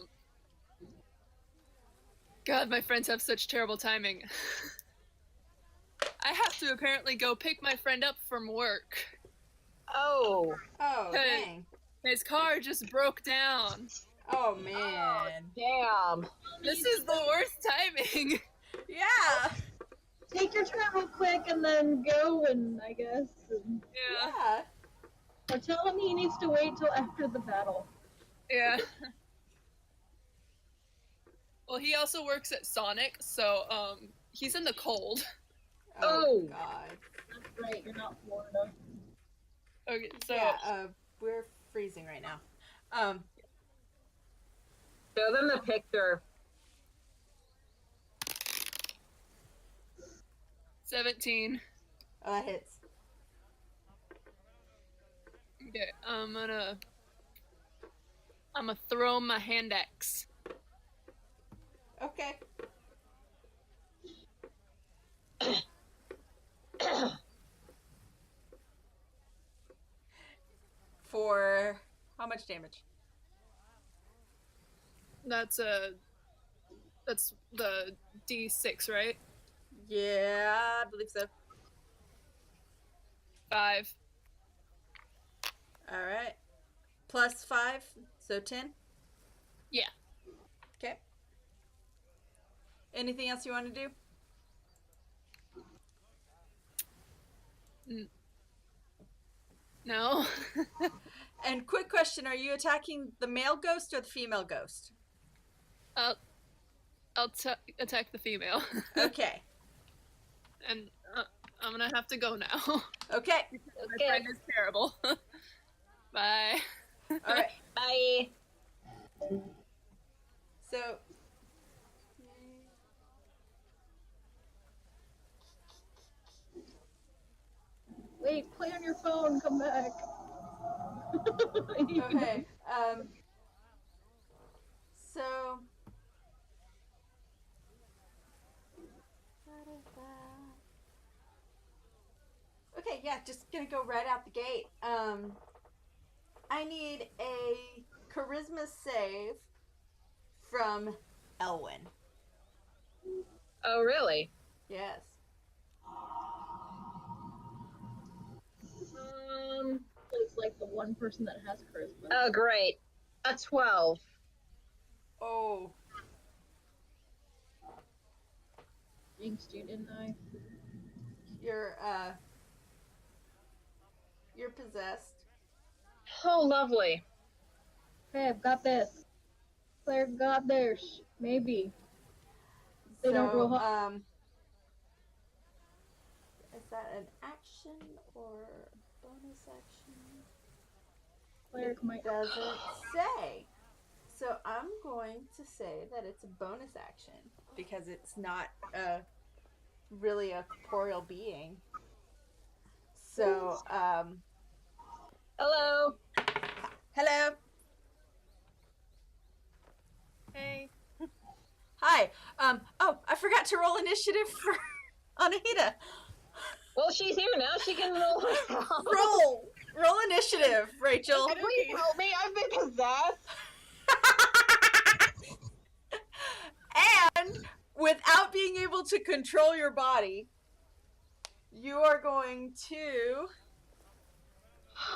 S3: God, my friends have such terrible timing. I have to apparently go pick my friend up from work.
S2: Oh.
S1: Oh, dang.
S3: His car just broke down.
S1: Oh, man.
S2: Damn.
S3: This is the worst timing.
S1: Yeah.
S4: Take your turn real quick and then go, and I guess. And,
S3: Yeah.
S4: or tell him he needs to wait till after the battle.
S3: Yeah. Well, he also works at Sonic, so he's in the cold.
S2: Oh.
S1: God.
S4: That's right, you're not Florida.
S3: Okay, so
S1: Yeah, we're freezing right now.
S2: Show them the picture.
S3: 17.
S1: Oh, that hits.
S3: Okay, I'm gonna throw my hand axe.
S1: Okay. For how much damage?
S3: That's the D6, right?
S1: Yeah, I believe so.
S3: 5.
S1: All right. Plus 5, so 10.
S3: Yeah.
S1: Okay. Anything else you want to do?
S3: No.
S1: And quick question, are you attacking the male ghost or the female ghost?
S3: I'll attack the female.
S1: Okay.
S3: And I'm gonna have to go now.
S1: Okay.
S3: My friend is terrible. Bye.
S1: All right.
S2: Bye.
S1: So
S4: Wait, play on your phone, come back.
S1: okay. So okay, yeah, just gonna go right out the gate. I need a charisma save from Elwyn.
S2: Oh, really?
S1: Yes.
S4: It's like the one person that has charisma.
S2: Oh, great. A 12.
S1: Oh.
S4: Jinxed you, didn't I?
S1: You're possessed.
S2: Oh, lovely.
S4: Hey, I've got this. Claire got theirs. Maybe. They don't roll high.
S1: Is that an action or bonus action?
S4: Claire might.
S1: Doesn't say. So I'm going to say that it's a bonus action because it's not really a corporeal being. So,
S2: Hello.
S1: hello.
S3: Hey.
S1: Hi. Oh, I forgot to roll initiative for Anahita.
S2: Well, she's here now. She can roll herself.
S1: Roll initiative, Rachel.
S2: Please help me. I've been possessed.
S1: And without being able to control your body, you are going to...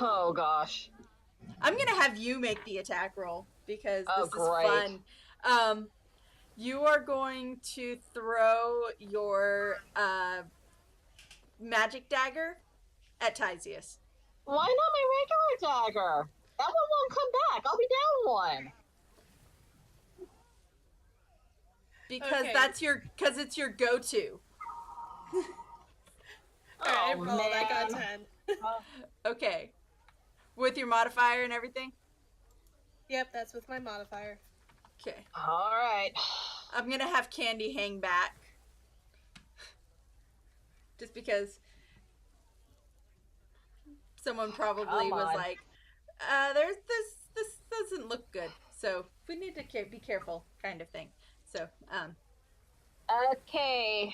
S2: Oh, gosh.
S1: I'm going to have you make the attack roll because this is
S2: great.
S1: fun. You are going to throw your magic dagger at Tysius.
S2: Why not my regular dagger? That one won't come back. I'll be down one.
S1: Because
S3: Okay.
S1: because it's your go-to.
S3: Alright,
S2: Oh,
S3: roll. I got
S2: man.
S3: 10.
S1: Okay. With your modifier and everything?
S3: Yep, that's with my modifier.
S1: Okay.
S2: All right.
S1: I'm gonna have Candy hang back. Just because someone probably was like, there's this doesn't look good. So we need to be careful, kind of thing. So,
S2: Okay.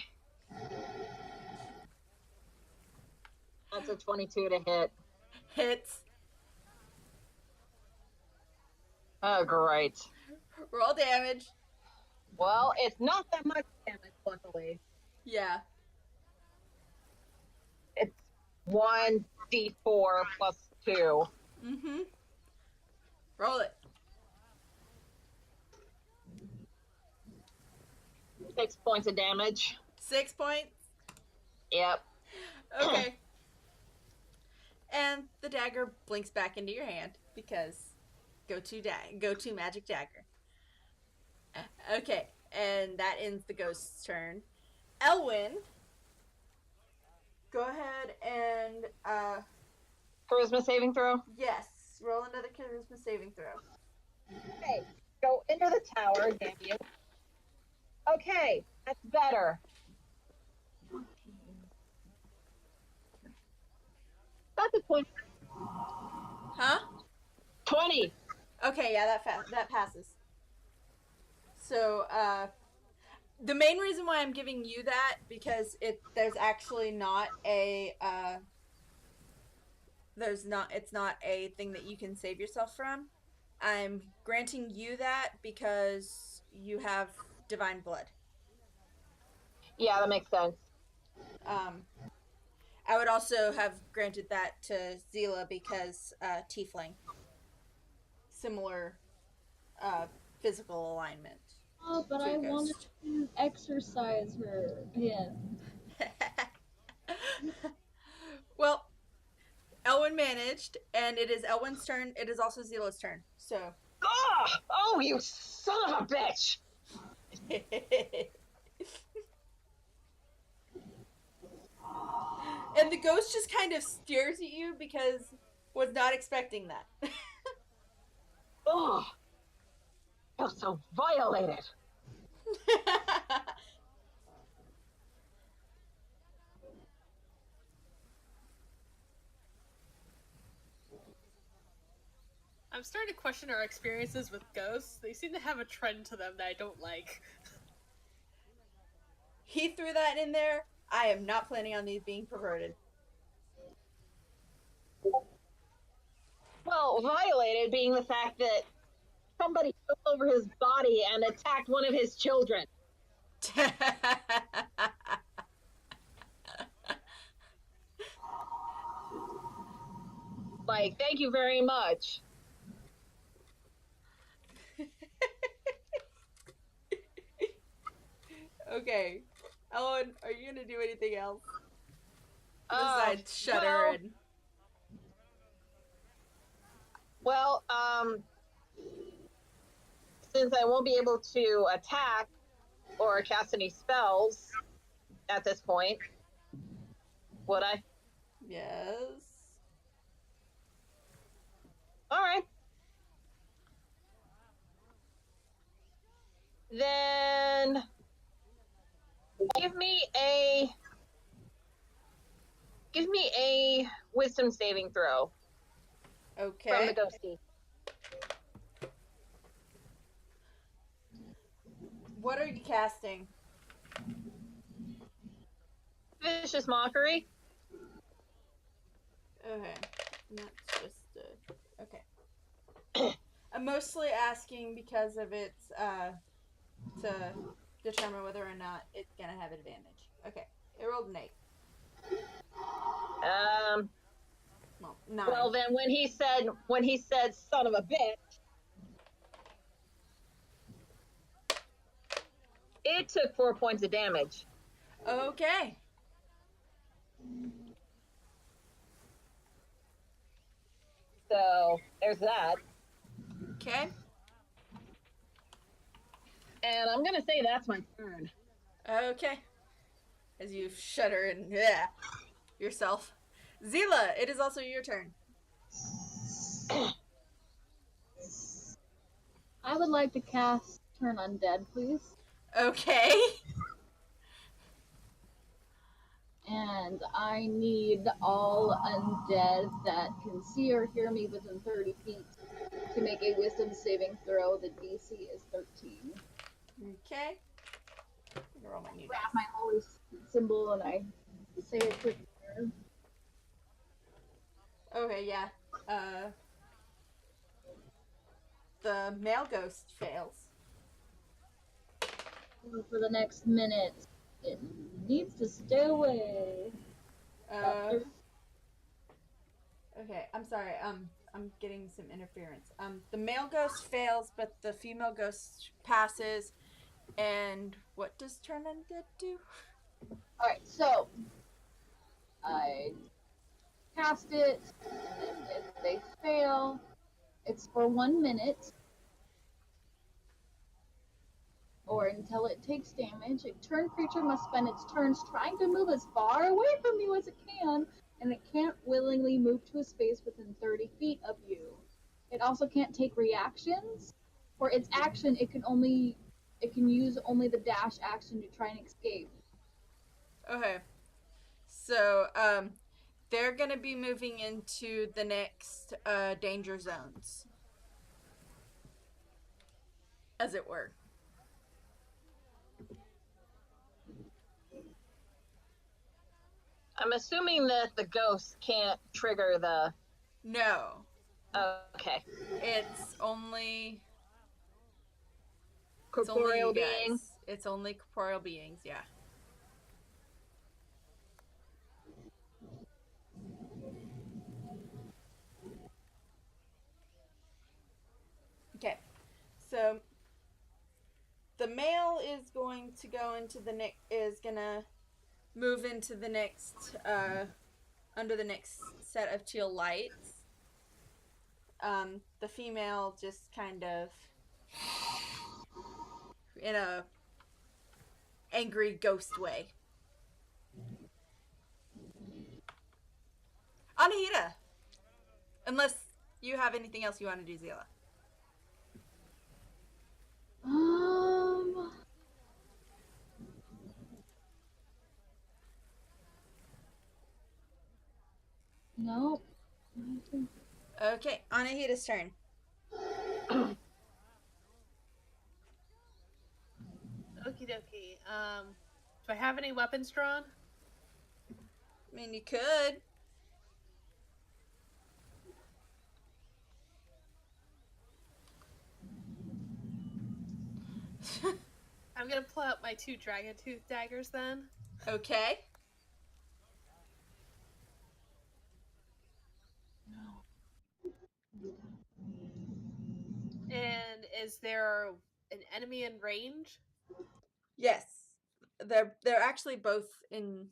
S2: That's a 22 to hit.
S1: hits.
S2: Oh, great.
S1: Roll damage.
S2: Well, it's not that much damage, luckily.
S1: Yeah.
S2: It's 1d4 plus 2.
S1: Mm-hmm. Roll it.
S2: 6 points of damage.
S1: 6 points.
S2: Yep.
S1: Okay. And the dagger blinks back into your hand because go to magic dagger. Okay, and that ends the ghost's turn. Elwyn, go ahead and
S2: Charisma saving throw.
S1: yes, roll another charisma saving throw.
S2: Okay, go into the tower, damn you. Okay, that's better. That's a 20.
S1: Huh?
S2: 20.
S1: Okay, yeah, that passes. So, the main reason why I'm giving you that because there's actually not a it's not a thing that you can save yourself from. I'm granting you that because you have divine blood.
S2: Yeah, that makes sense.
S1: I would also have granted that to Zila because tiefling, similar physical alignment.
S4: Oh, but I wanted to exercise her again.
S1: Well, Elwyn managed, and it is Elwyn's turn. It is also Zila's turn. So.
S2: Oh, you son of a bitch!
S1: And the ghost just kind of stares at you because was not expecting that.
S2: Oh, I feel so violated.
S3: I'm starting to question our experiences with ghosts. They seem to have a trend to them that I don't like.
S1: He threw that in there. I am not planning on these being perverted.
S2: Well, violated being the fact that somebody took over his body and attacked one of his children. Like, thank you very much.
S1: Okay. Ellen, are you gonna do anything else? Besides shudder and...
S2: Well, since I won't be able to attack or cast any spells at this point, would I?
S1: Yes.
S2: All right. Then give me a wisdom saving throw
S1: Okay.
S2: from the ghosty.
S1: What are you casting?
S2: Vicious mockery.
S1: Okay. That's just okay. I'm mostly asking because of its to determine whether or not it's gonna have advantage. Okay. It rolled an 8. Well, 9.
S2: Well, then when he said son of a bitch, It took 4 points of damage.
S1: Okay.
S2: So there's that.
S1: Okay.
S2: And I'm gonna say that's my turn.
S1: Okay. As you shudder and yourself. Zila, it is also your turn.
S4: I would like to cast Turn Undead, please.
S1: Okay.
S4: And I need all undead that can see or hear me within 30 feet to make a wisdom saving throw. The DC is 13.
S1: Okay. Roll my new
S4: Grab
S1: dice.
S4: my holy symbol and I say a quick prayer.
S1: Okay, yeah. The male ghost fails.
S4: For the next minute, it needs to stay away.
S1: Okay, I'm sorry. I'm getting some interference. The male ghost fails, but the female ghost passes. And what does Turn Undead do?
S4: Alright, so I cast it, and then if they fail, it's for 1 minute or until it takes damage. A turn creature must spend its turns trying to move as far away from you as it can, and it can't willingly move to a space within 30 feet of you. It also can't take reactions. For its action, it can use only the dash action to try and escape.
S1: Okay. So, they're gonna be moving into the next danger zones, as it were.
S2: I'm assuming that the ghost can't trigger the.
S1: No,
S2: Okay.
S1: it's only
S2: Corporeal
S1: you
S2: being.
S1: guys. It's only corporeal beings. Yeah. Okay. So the male is going to go into the next. Is gonna move into the next. Under the next set of teal lights. The female just kind of in a angry ghost way. Anahita, unless you have anything else you want to do, Zila.
S4: No.
S1: Okay, Anahita's turn.
S6: Okie dokie. Do I have any weapons drawn?
S1: I mean, you could.
S6: I'm gonna pull out my 2 dragon tooth daggers then.
S1: Okay.
S6: And is there an enemy in range?
S1: Yes, they're actually both in.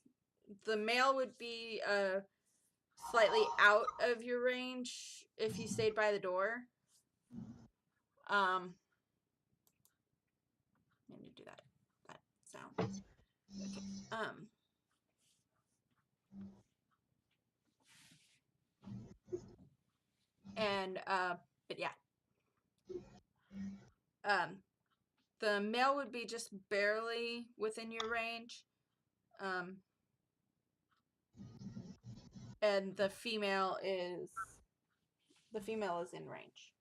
S1: The male would be slightly out of your range if you stayed by the door. Let me do that sound. Okay. And but yeah. The male would be just barely within your range. And the female is in range.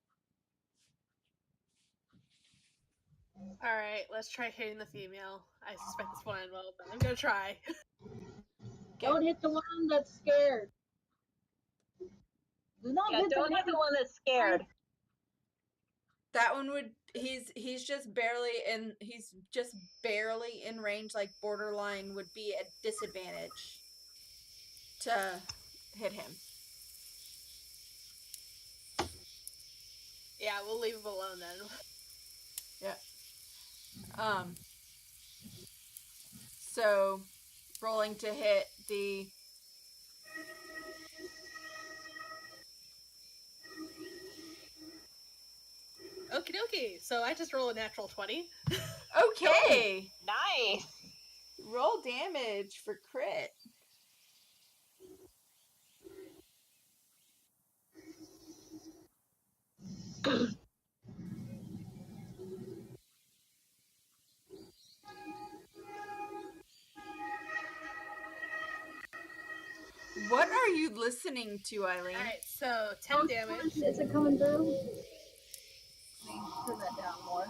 S6: Alright, let's try hitting the female. I suspect this one will, but I'm gonna try.
S4: Don't hit the one that's scared. Do not hit
S2: Don't hit the one that's scared.
S1: That one would he's just barely in range, like borderline would be a disadvantage to hit him.
S6: Yeah, we'll leave him alone then.
S1: Yeah. So, rolling to hit the...
S6: Okie dokie. So I just roll a natural 20.
S1: Okay!
S2: Nice.
S1: Roll damage for crit. What are you listening to, Eileen?
S6: Alright, so 10 damage.
S4: Is it coming through? Let me turn that down more.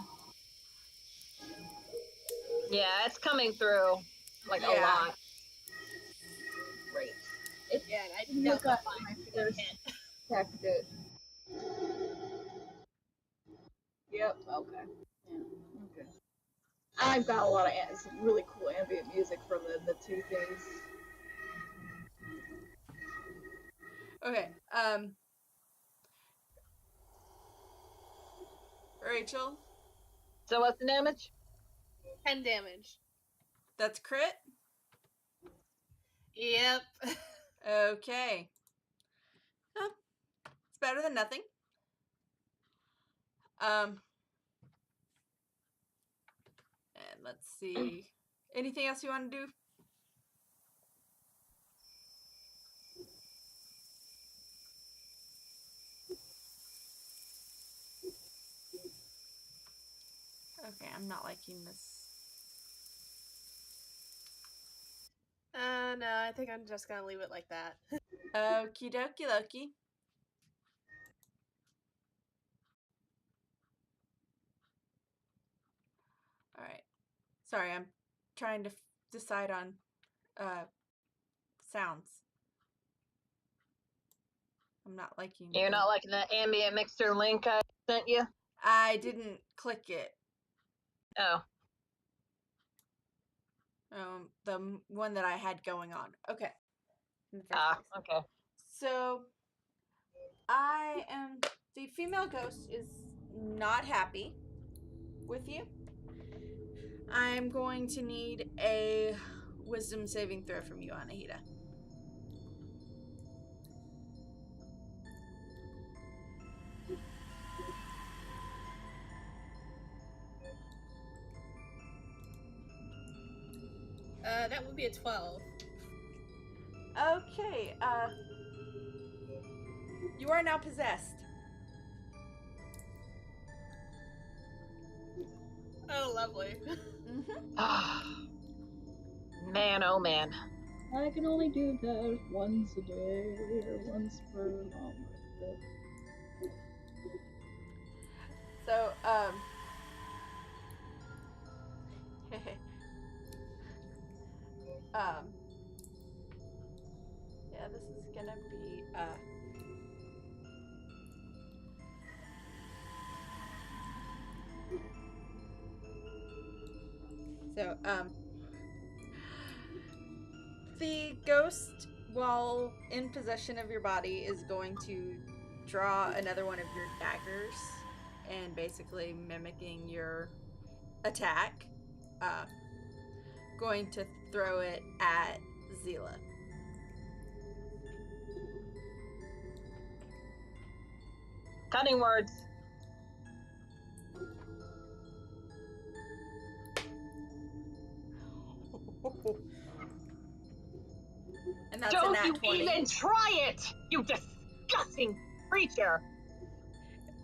S2: Yeah, it's coming through like a
S1: Yeah.
S2: lot.
S4: Great. It
S6: Yeah, and I
S4: didn't
S6: doubt
S4: look
S6: they'll
S4: up
S6: find
S4: my
S6: that
S4: first
S6: hit.
S4: attacked it. Yep, okay. Yeah, okay. I've got a lot of some really cool ambient music from the two things.
S1: Okay, Rachel,
S2: So what's the damage?
S6: 10 damage.
S1: that's crit?
S6: Yep.
S1: Okay. Huh. It's better than nothing. And let's see. Anything else you want to do? Okay, I'm not liking this.
S6: No, I think I'm just gonna leave it like that.
S1: Okie dokie Loki. Alright. Sorry, I'm trying to decide on sounds. I'm not liking
S2: You're not liking the ambient mixer link I sent you?
S1: I didn't click it.
S2: Oh.
S1: The one that I had going on. Okay. In the first
S2: Ah,
S1: place.
S2: okay.
S1: So, the female ghost is not happy with you. I'm going to need a wisdom saving throw from you, Anahita.
S6: That would be a 12.
S1: Okay, you are now possessed.
S6: Oh, lovely.
S2: Man, oh man.
S4: I can only do that once a day, or once per long.
S1: So, yeah, this is gonna be, so, the ghost, while in possession of your body, is going to draw another one of your daggers and basically mimicking your attack. Going to throw it at Zila.
S2: Cutting words.
S1: And that's
S2: Don't
S1: a nat
S2: you
S1: 20.
S2: even try it, you disgusting creature.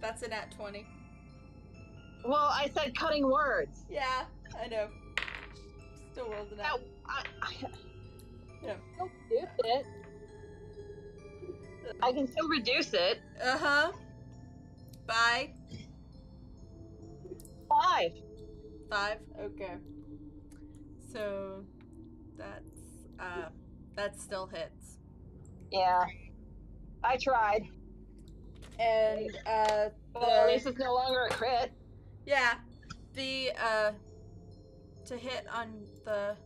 S1: That's a nat 20.
S2: Well, I said cutting words.
S1: Yeah, I know. Still rolled a nat. Yeah.
S2: Don't reduce it. I can still reduce it.
S1: Uh-huh. By
S2: 5.
S1: 5. Okay. So that still hits.
S2: Yeah. I tried.
S1: And
S2: Well, at least it's no longer a crit.
S1: yeah, the to hit on the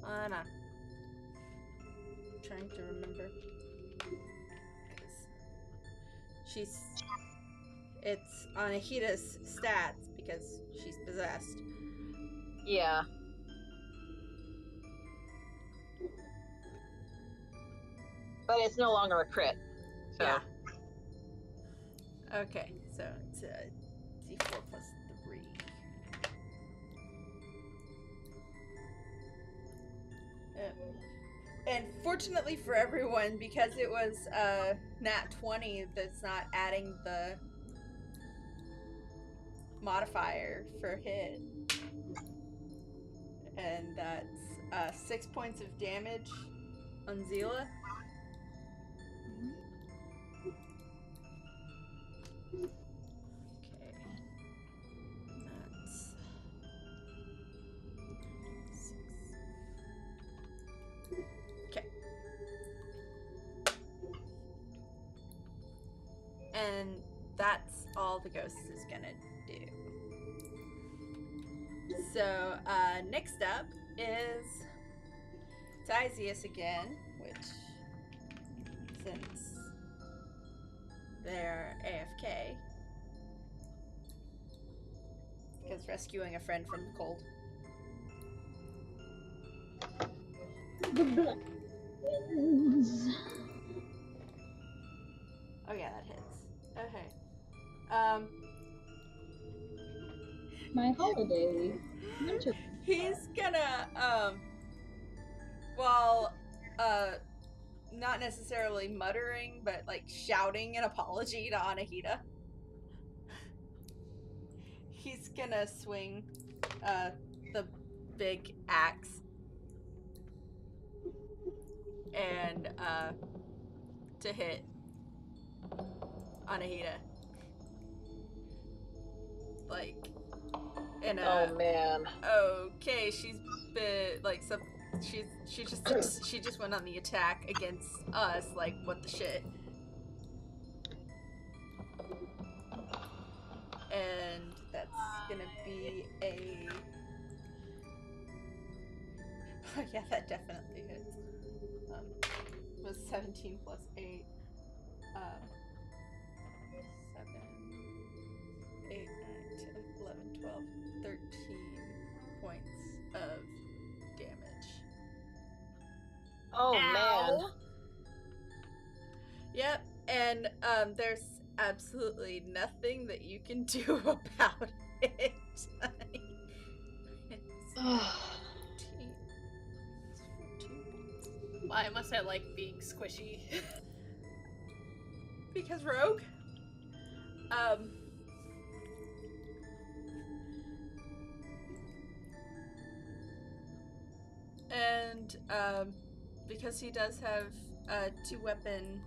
S1: no. I'm trying to remember. It's Anahita's stats because she's possessed.
S2: Yeah. but it's no longer a crit. So.
S1: Yeah. Okay, so it's a d4 plus 3. And fortunately for everyone, because it was nat 20, that's not adding the modifier for hit. And that's 6 points of damage on Zila. Okay. That's 6. Okay. And that's all the ghost is gonna do. So, next up is Tyzius again, which, since they're AFK, because rescuing a friend from the cold.
S4: The blessings.
S1: Oh yeah, that hits. Okay.
S4: My holiday. Winter.
S1: He's gonna, while, not necessarily muttering, but like shouting an apology to Anahita, he's gonna swing, the big axe and, to hit Anahita. Like, in a...
S2: Oh man.
S1: Okay, she's been like she just went on the attack against us. Like, what the shit? And that's gonna be a... Oh yeah, that definitely hits. Was 17 plus 8. 7, 8, 9, 10, 11, 12, 13 points of damage.
S2: Oh man.
S1: Yep, and there's absolutely nothing that you can do about it. It's 14.
S6: Why must I like being squishy?
S1: Because rogue. And because he does have a 2-weapon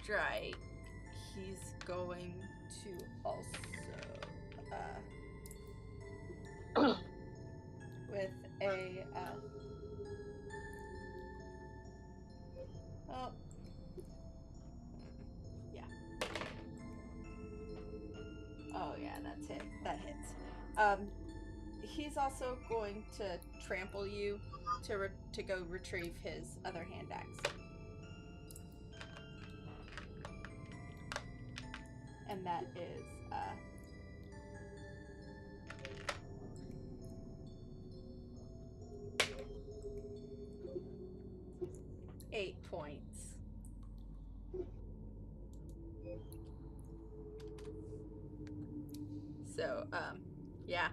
S1: strike, he's going to also with a oh yeah. Oh yeah, that's it. That hits. He's also going to trample you to go retrieve his other hand axe. And that is 8 points. So, yeah.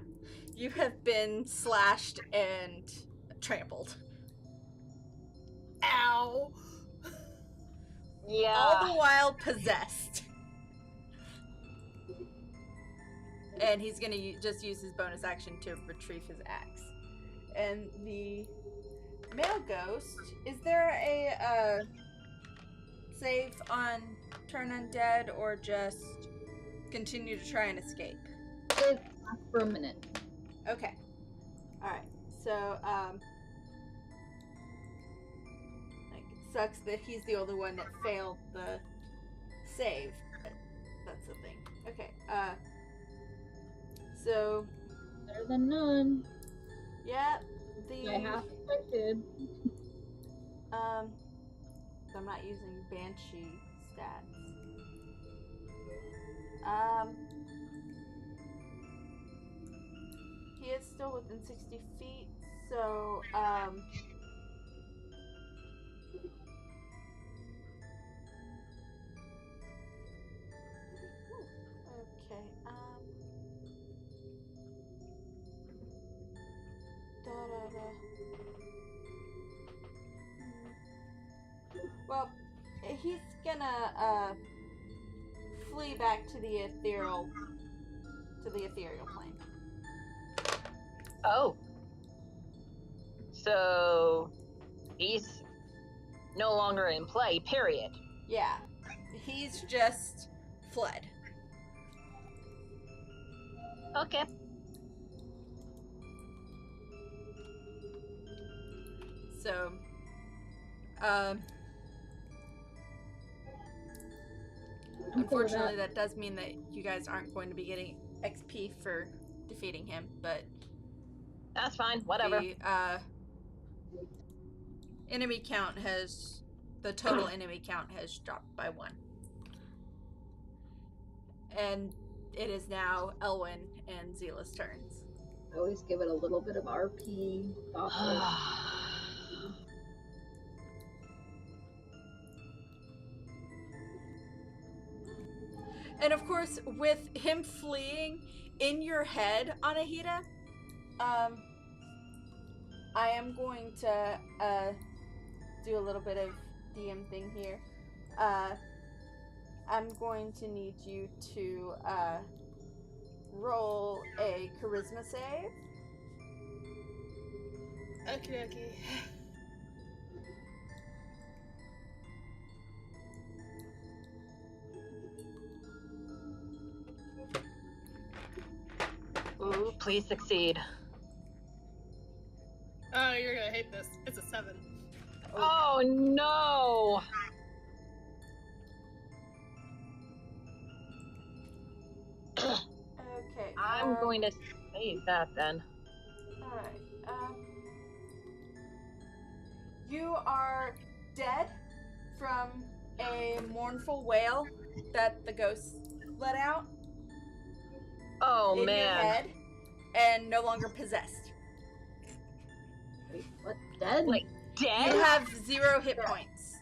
S1: You have been slashed and trampled.
S6: Ow!
S2: Yeah.
S1: All the while possessed. And he's gonna just use his bonus action to retrieve his axe. And the male ghost, is there a save on turn undead, or just continue to try and escape?
S4: It lasts for a minute.
S1: Okay. Alright. So, like, it sucks that he's the only one that failed the save, but that's the thing. Okay, so...
S4: Better than none.
S1: Yeah,
S4: I half expected.
S1: I'm not using Banshee stats. He is still within 60 feet, so, Well, he's gonna flee back to the ethereal plane.
S2: Oh. So he's no longer in play, period.
S1: Yeah, he's just fled.
S2: Okay.
S1: So, unfortunately, that does mean that you guys aren't going to be getting XP for defeating him, but
S2: That's fine, whatever.
S1: the the total enemy count has dropped by 1. And it is now Elwyn and Zila's turns.
S4: I always give it a little bit of RP.
S1: And of course, with him fleeing in your head, Anahita, I am going to do a little bit of DM thing here. I'm going to need you to roll a charisma save.
S6: Okay, okay.
S2: Ooh, please succeed.
S6: Oh, you're gonna hate this. It's a 7.
S2: Oh no!
S1: Okay.
S2: I'm going to save that then.
S1: Alright. You are dead from a mournful wail that the ghost let out
S2: Oh
S1: in your
S2: man.
S1: head, and no longer possessed.
S4: Wait, what? Dead?
S2: Like dead?
S1: You have 0 hit points.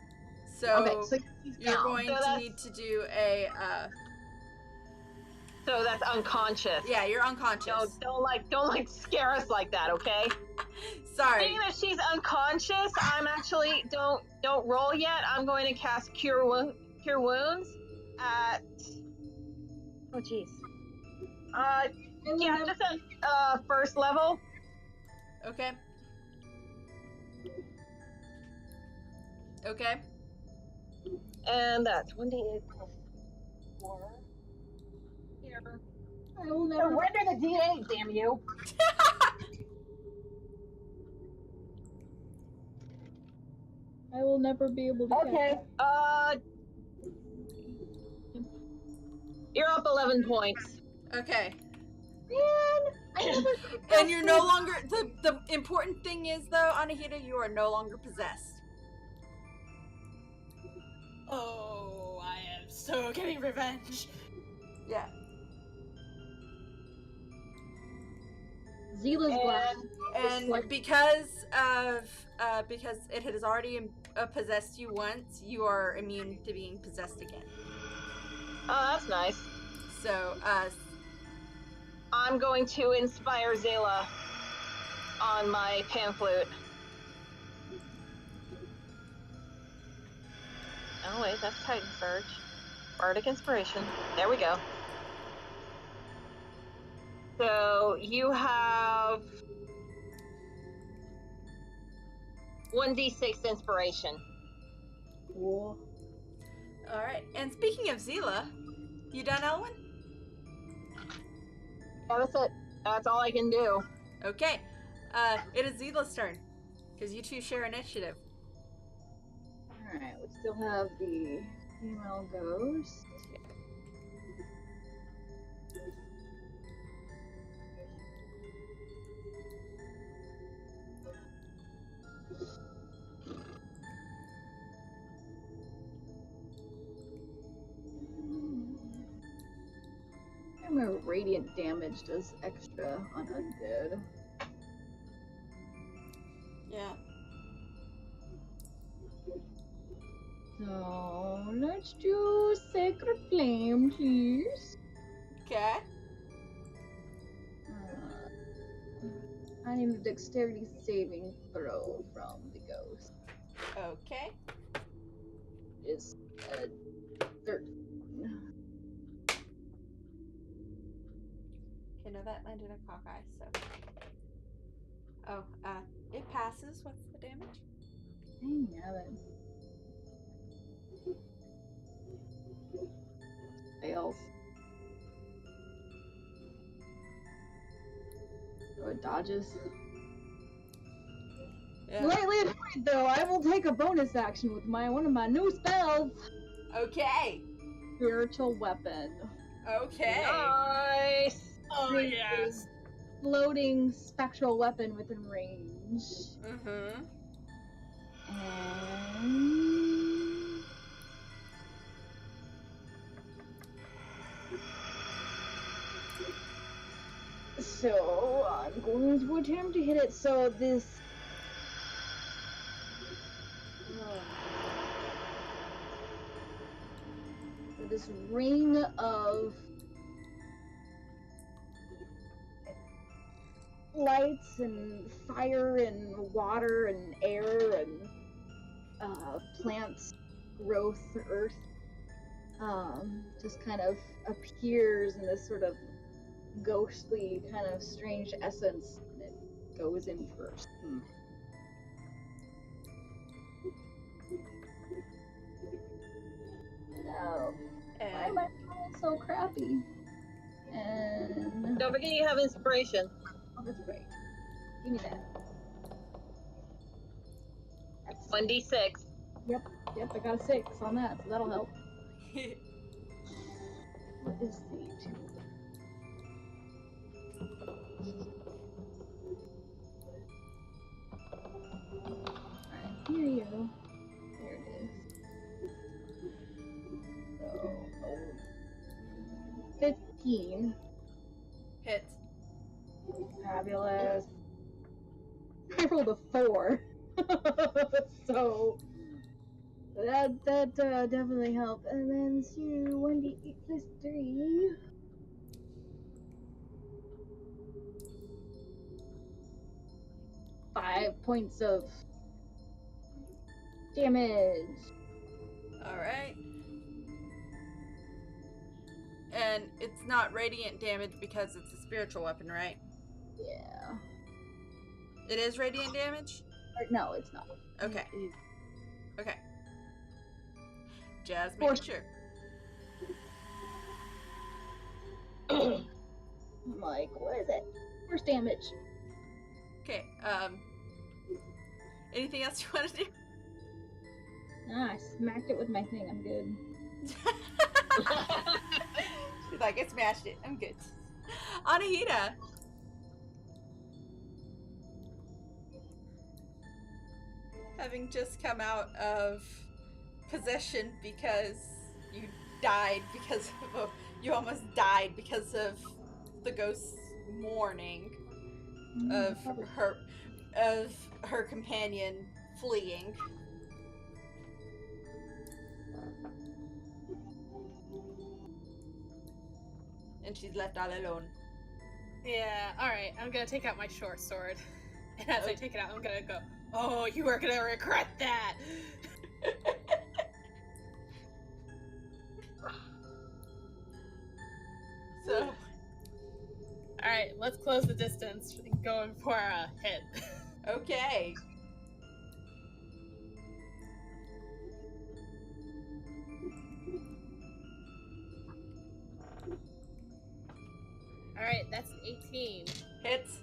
S1: So
S4: Okay, so he's
S1: you're
S4: down.
S1: going
S2: So
S1: to
S2: that's-
S1: need to do a
S2: So that's unconscious.
S1: yeah, you're unconscious.
S2: Don't scare us like that, okay?
S1: Sorry.
S2: Being that she's unconscious, I'm actually don't roll yet. I'm going to cast cure wounds at oh jeez. Yeah, just at first level.
S1: Okay. Okay.
S2: And that's 1d8 plus 4. Here.
S4: I will never.
S2: Surrender the d8, damn you.
S4: I will never be able to.
S2: Okay. You're up 11 points.
S1: Okay.
S4: Man, I never.
S1: And you're no longer the important thing is though, Anahita, you are no longer possessed.
S6: Oh, I am so getting revenge.
S1: Yeah.
S4: Zila's glass.
S1: And because it has already possessed you once, you are immune to being possessed again.
S2: Oh, that's nice.
S1: So,
S2: I'm going to inspire Zayla on my pan flute. Oh wait, that's Titan Surge. Bardic Inspiration. There we go. So you have 1d6 inspiration.
S4: Cool.
S1: all right. And speaking of Zila, you done, Elwyn?
S2: Yeah, that's it. That's all I can do.
S1: Okay. It is Zila's turn because you two share initiative.
S4: Alright, we still have the female ghost. And my radiant damage does extra on undead.
S1: Yeah.
S4: So let's do Sacred Flame, please.
S1: Okay.
S4: I need a dexterity saving throw from the ghost.
S1: Okay.
S4: It's 13.
S1: Okay, no, that landed a cockeye, so. Oh, it passes. What's the damage?
S4: Dang nabbit. Fails. So it dodges.
S1: Yeah.
S4: Slightly annoyed though, I will take a bonus action with one of my new spells.
S1: Okay.
S4: Spiritual weapon.
S1: Okay.
S2: Nice.
S3: Oh
S4: Create
S3: yes.
S4: a floating spectral weapon within range.
S1: Mm-hmm.
S4: And so I'm going to attempt to hit it. So this ring of lights and fire and water and air and plants, growth, earth, just kind of appears in this sort of ghostly, kind of strange essence, and it goes in first. Oh, why
S1: And
S4: am I feeling so crappy? And
S2: Don't forget you have inspiration.
S4: oh, that's right. Give me that. That's
S2: 1d6.
S4: Yep, I got a 6 on that, so that'll help. What is the 2? Alright, here you go. There it is. So, 15.
S1: hits.
S4: Fabulous. I rolled a 4. So, that definitely helped. And then so 1d8 plus 3. 5 points of damage.
S1: Alright. And it's not radiant damage because it's a spiritual weapon, right?
S4: Yeah.
S1: It is radiant damage?
S4: No, it's not.
S1: Okay. Okay. Just
S4: Or-
S1: making sure.
S4: I'm like, what is it? Force damage.
S1: Okay, anything else you want to do?
S4: Ah, I smacked it with my thing. I'm good.
S1: She's like, I smashed it. I'm good. Anahita. Having just come out of possession because you died because of you almost died because of the ghost's mourning of her companion fleeing. And she's left all alone.
S6: Yeah, alright, I'm gonna take out my short sword. And as I take it out, I'm gonna go, oh, you are gonna regret that!
S1: So,
S6: Alright, let's close the distance, going for a hit.
S1: okay.
S6: Alright, that's 18.
S1: Hits.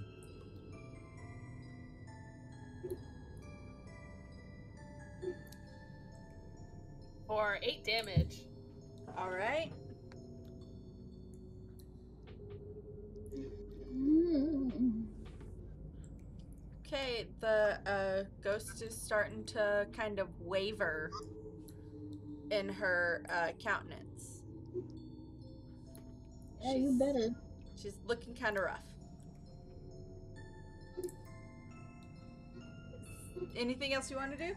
S6: For 8 damage.
S1: Alright. Okay, the ghost is starting to kind of waver in her countenance.
S4: Yeah, you better.
S1: She's looking kind of rough. Anything else you want to do?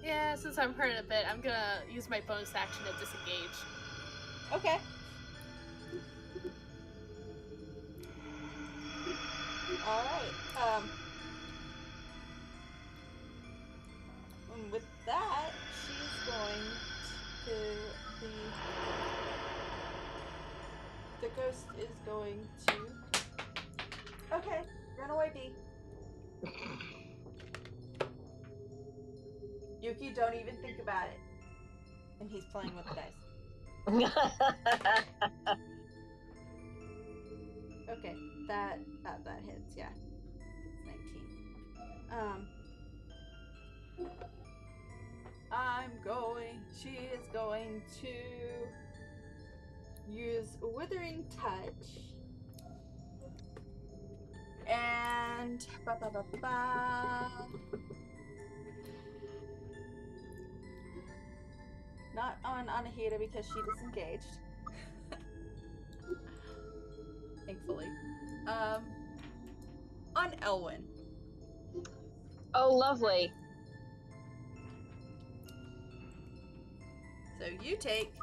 S6: Yeah, since since I'm hurt a bit, I'm gonna use my bonus action to disengage.
S1: Okay. Alright, and with that, she's going to the ghost is going to... Okay, run away, B. Yuki, don't even think about it. And he's playing with the dice. Okay, that hits, yeah. It's 19. She is going to use Withering Touch. And not on Anahita because she disengaged. Thankfully. On Elwyn.
S2: Oh, lovely.
S1: So you take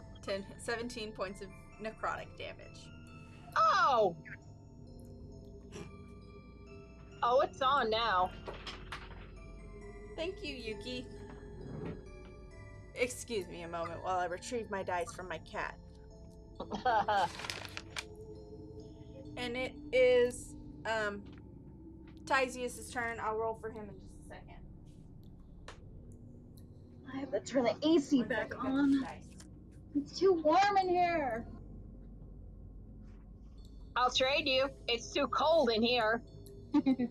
S1: 17 points of necrotic damage.
S2: Oh! Oh, it's on now.
S1: Thank you, Yuki. Excuse me a moment while I retrieve my dice from my cat. And it is Tyzius' turn. I'll roll for him in just a second.
S4: I have to turn the AC
S1: One
S4: back
S1: second,
S4: on.
S1: dice.
S4: It's too warm in here.
S2: I'll trade you. It's too cold in here.
S1: Okay.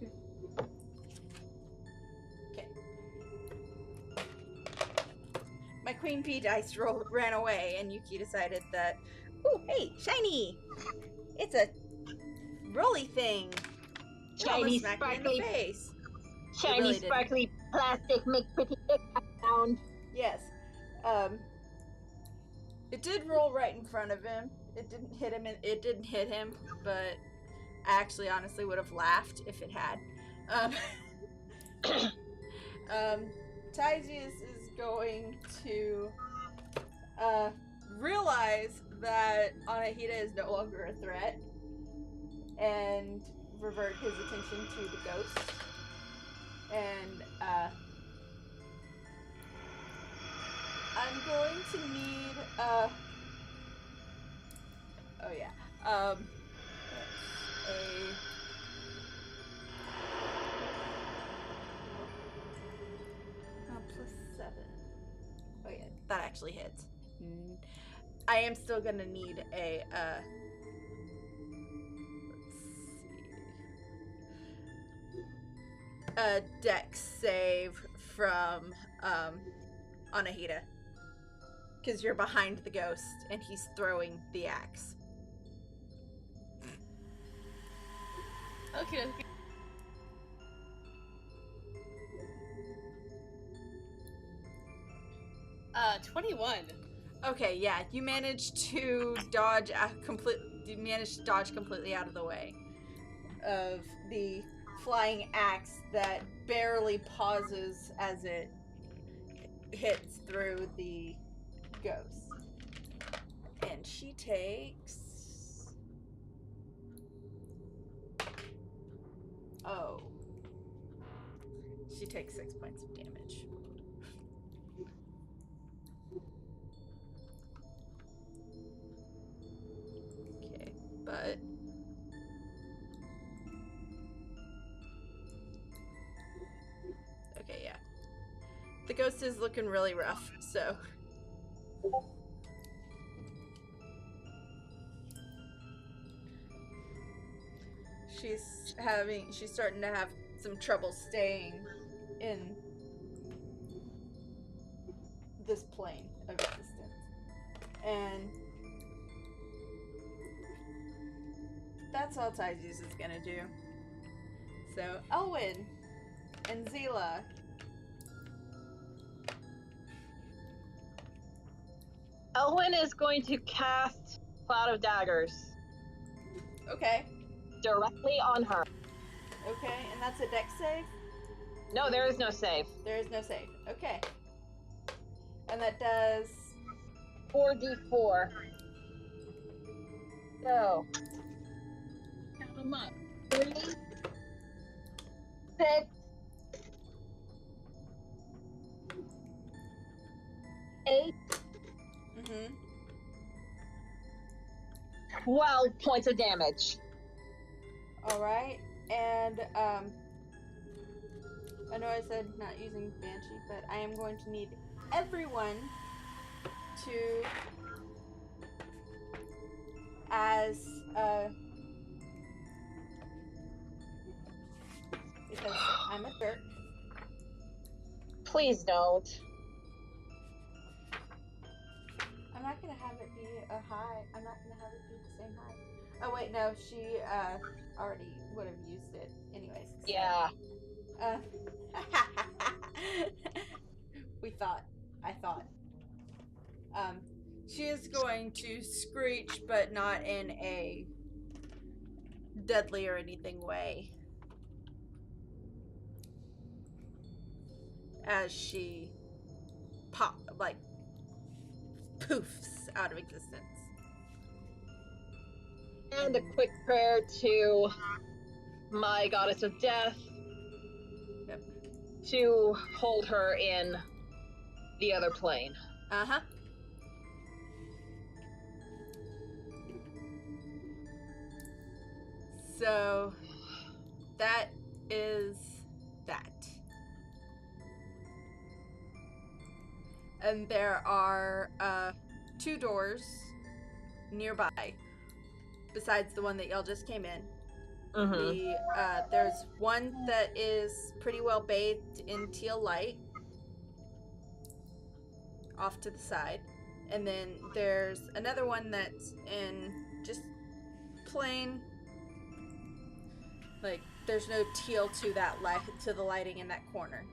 S1: My queen bee dice ran away, and Yuki decided that, oh, hey, shiny! It's a rolly thing.
S2: Shiny,
S1: smack me in
S2: sparkly,
S1: the face.
S2: shiny,
S1: really
S2: sparkly plastic make pretty big sound.
S1: Yes. It did roll right in front of him. It didn't hit him. It didn't hit him, but I actually, honestly, would have laughed if it had. Tyzius is going to realize that Anahita is no longer a threat and revert his attention to the ghost. And I'm going to need oh yeah. That's +7. Oh yeah, that actually hits. I am still gonna need a a dex save from Anahita. Because you're behind the ghost and he's throwing the axe.
S6: Okay. 21.
S1: Okay, yeah, you managed to dodge completely out of the way of the flying axe that barely pauses as it hits through the ghost. And she takes... Oh. She takes 6 points of damage. Okay, but... Okay, yeah. The ghost is looking really rough, so... She's starting to have some trouble staying in this plane of existence. And that's all Tyzius is gonna do. So, Elwyn and Zila.
S2: Elwyn is going to cast Cloud of Daggers
S1: Okay.
S2: directly on her.
S1: Okay, and that's a dex save?
S2: No, there is no save.
S1: There is no save. Okay. and that does
S2: 4d4. So, count them up. 3, 6, 8, 12 points of damage.
S1: All right, and I know I said not using Banshee, but I am going to need everyone to, as because I'm a jerk.
S2: Please don't.
S1: I'm not gonna have it be a high. I'm not gonna have it be the same high. Oh wait, no, she already would have used it anyways. So,
S2: Yeah.
S1: I thought. She is going to screech, but not in a deadly or anything way. As she poofs out of existence.
S2: And a quick prayer to my goddess of death.
S1: Yep.
S2: To hold her in the other plane.
S1: Uh-huh. So that is that. And there are 2 doors nearby, besides the one that y'all just came in.
S2: Mm-hmm.
S1: There's one that is pretty well bathed in teal light, off to the side, and then there's another one that's in just plain, like there's no teal to that light, to the lighting in that corner.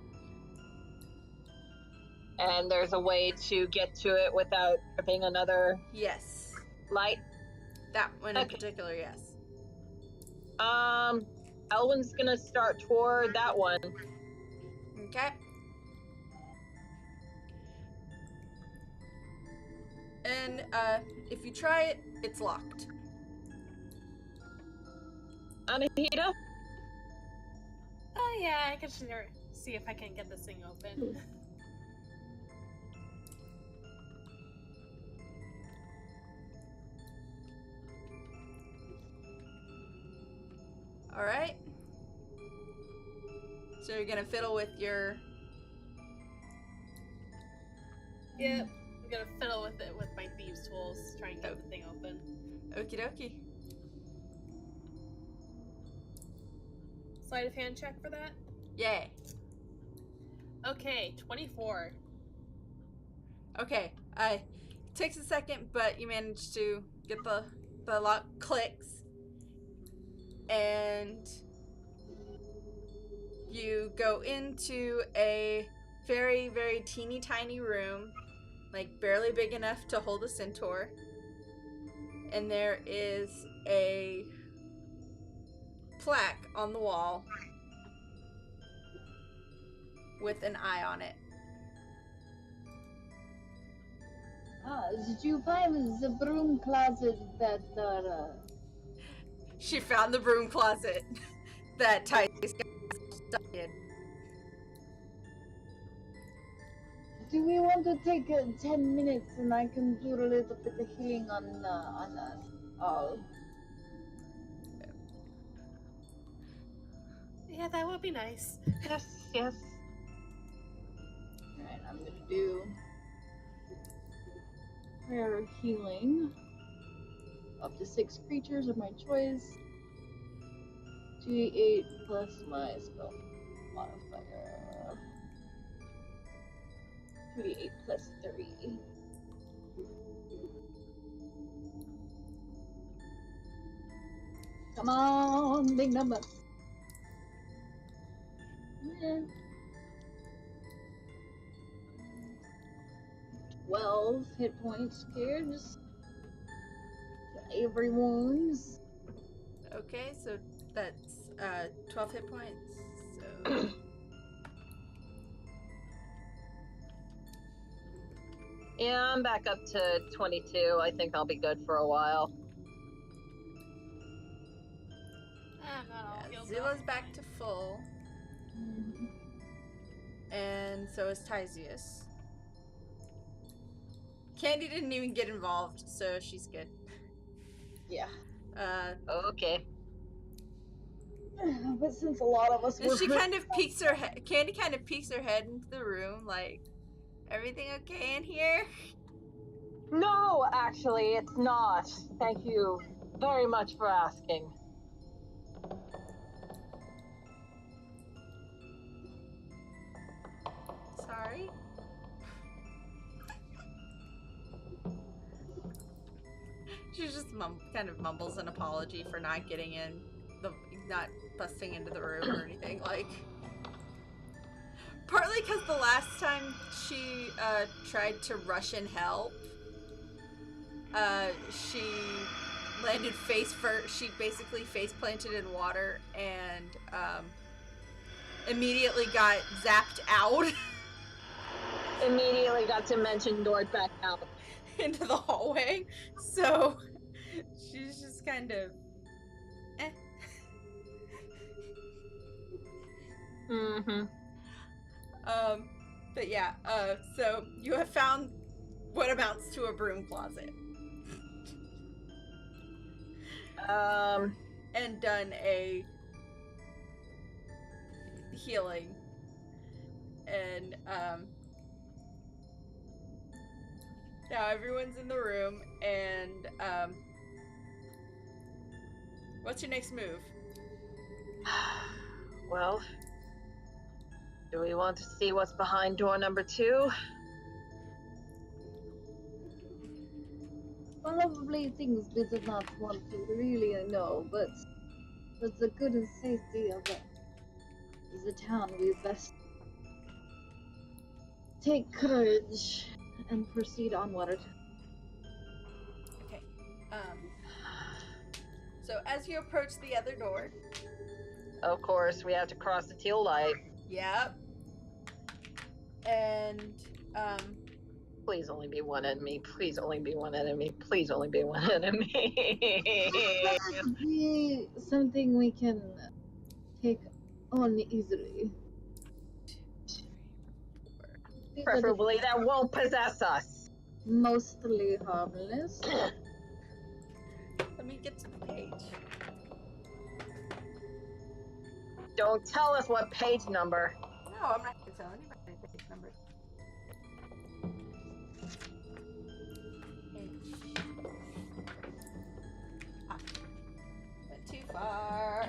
S2: And there's a way to get to it without tripping another
S1: Yes.
S2: light.
S1: That one in
S2: Okay.
S1: particular, yes.
S2: Elwyn's gonna start toward that one.
S1: Okay. And if you try it, it's locked.
S2: Anahita?
S6: Oh yeah, I can see if I can get this thing open.
S1: All right. So you're gonna fiddle with your.
S6: Yep. I'm gonna fiddle with it with my thieves' tools, try and get the thing open.
S1: Okie dokie.
S6: Sleight of hand check for that?
S1: Yay.
S6: Okay, 24.
S1: Okay. It takes a second, but you manage to get the lock clicks, and you go into a very, very teeny tiny room, like barely big enough to hold a centaur. And there is a plaque on the wall with an eye on it.
S4: Did you find the broom closet that
S1: She found the broom closet that Titus got stuck in.
S4: do we want to take 10 minutes and I can do a little bit of healing on us all?
S6: Yeah, that would be nice.
S2: Yes, yes.
S4: Alright, I'm gonna do prayer healing. Up to 6 creatures of my choice. 2d8 plus my spell modifier. 2d8 plus 3. Come on, big number. Yeah. 12 hit points scared. Just every wounds.
S1: Okay, so that's 12 hit points. So
S2: Yeah, I'm back up to 22. I think I'll be good for a while.
S6: I'm not all healed though.
S1: Zilla's back to full. And so is Tyzius. Candy didn't even get involved, so she's good.
S2: Yeah. Okay.
S4: But since a lot of us
S1: And
S4: were
S1: she kind of peeks her head. Candy kind of peeks her head into the room, like, everything okay in here?
S2: No, actually, it's not. Thank you very much for asking.
S1: Sorry. She just kind of mumbles an apology for not getting in, not busting into the room or anything. Like, partly because the last time she tried to rush in help, she landed face first. She basically face planted in water and immediately got zapped out
S2: Immediately got dimension doored back out.
S1: into the hallway. So she's just kind of eh.
S2: Mm-hmm.
S1: But yeah, so you have found what amounts to a broom closet. And done a healing. And, now everyone's in the room, and, what's your next move?
S2: Well, do we want to see what's behind door number 2?
S4: probably things we did not want to really know, but for the good and safety of the town, we best take courage and proceed onward.
S1: Okay. So as you approach the other door.
S2: Of course, we have to cross the teal light.
S1: Yep. And,
S2: Please only be one enemy. Please only be one enemy. Please only be one enemy.
S4: Be something we can take on easily.
S2: Preferably that won't possess us.
S4: Mostly harmless.
S1: let me get to the page.
S2: Don't tell us what page number.
S1: No, I'm not going to tell anybody page numbers. Went too far.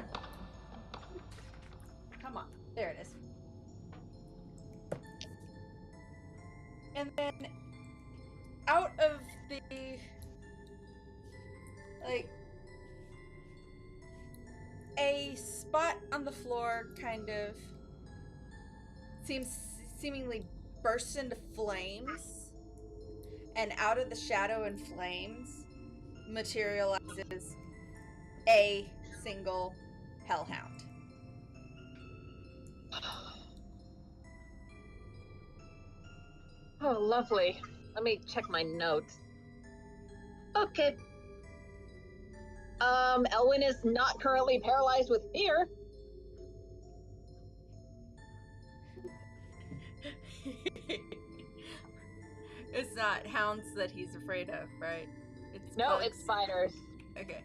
S1: Come on. There it is. And then out of the, like, a spot on the floor kind of seemingly bursts into flames, and out of the shadow and flames materializes a single hellhound.
S2: Oh, lovely. Let me check my notes. Okay. Elwyn is not currently paralyzed with fear.
S1: It's not hounds that he's afraid of, right? It's
S2: No,
S1: bugs.
S2: it's spiders.
S1: Okay.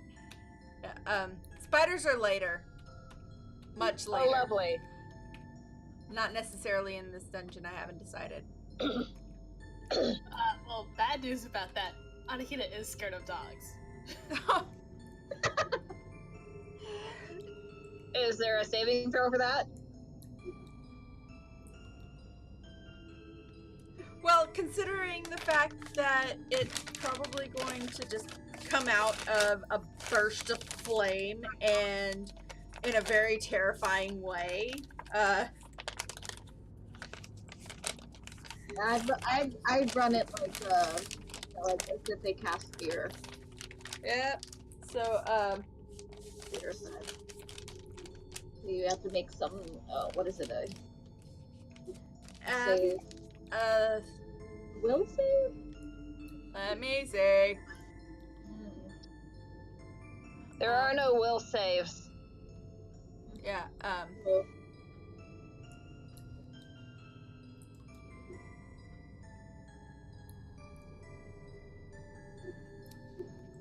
S1: Yeah, spiders are later. Much later.
S2: Oh, lovely.
S1: Not necessarily in this dungeon, I haven't decided.
S6: Well, bad news about that. Anahita is scared of dogs.
S2: Is there a saving throw for that?
S1: Well, considering the fact that it's probably going to just come out of a burst of flame and in a very terrifying way,
S4: I run it like as if they cast fear.
S1: Yep. So,
S4: Fear side. You have to make some. What is it? Save. Will save?
S1: Let me see.
S2: There are no will saves.
S1: Yeah,
S4: Well,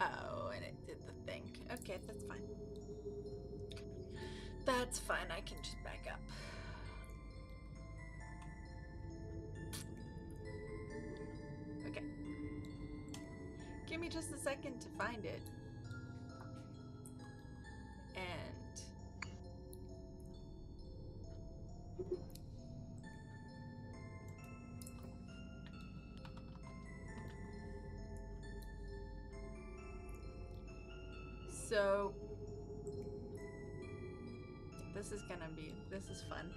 S1: oh, and it did the thing. Okay, that's fine. That's fine, I can just back up. Okay. Give me just a second to find it. And... So... This is fun.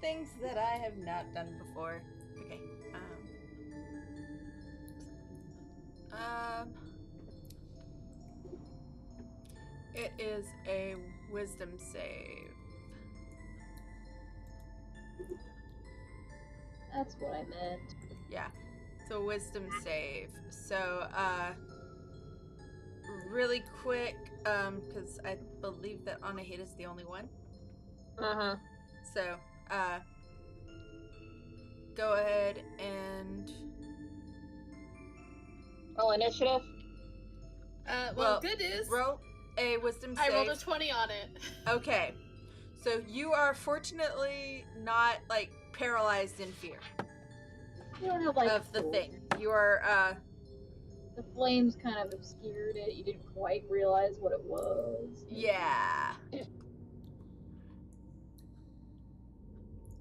S1: Things that I have not done before. Okay, it is a wisdom save.
S4: that's what I meant.
S1: Yeah, it's a wisdom save. So, really quick, because I believe that Anahit is the only one.
S2: Uh-huh.
S1: So, go ahead and...
S2: Roll initiative.
S6: Well, good news.
S1: Roll a wisdom save.
S6: I rolled a 20 on it.
S1: Okay. So you are fortunately not, like, paralyzed in fear
S4: You don't have like
S1: of the thing. You are,
S4: the flames kind of obscured it. You didn't quite realize what it was.
S1: yeah.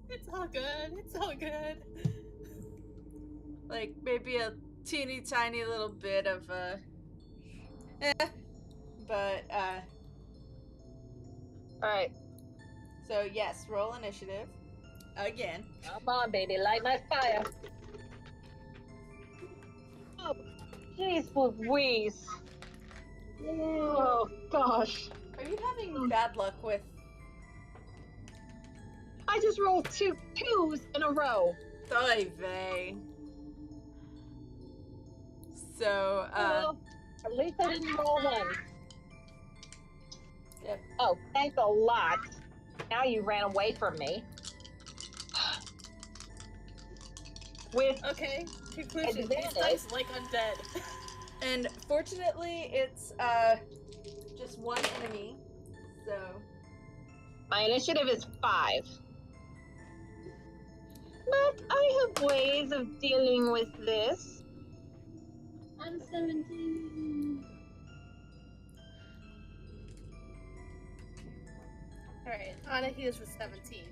S6: It's all good. It's all good.
S1: Like, maybe a teeny tiny little bit of, but,
S2: Alright.
S1: so yes, roll initiative. Again.
S2: Come on, baby. Light my fire. Oh, jeez Louise. Oh, gosh.
S1: Are you having bad luck with...
S2: I just rolled 2 2s in a row.
S1: Oy vey. So,
S2: Well, at least I didn't roll 1.
S1: Yep.
S2: Oh, thanks a lot. Now you ran away from me. With
S6: Okay, conclusion.
S2: Advantage.
S6: These things like undead.
S1: and fortunately, it's, just one enemy, so...
S2: my initiative is 5. But I have ways of dealing with this.
S4: I'm 17.
S6: Alright, Anahita's was 17.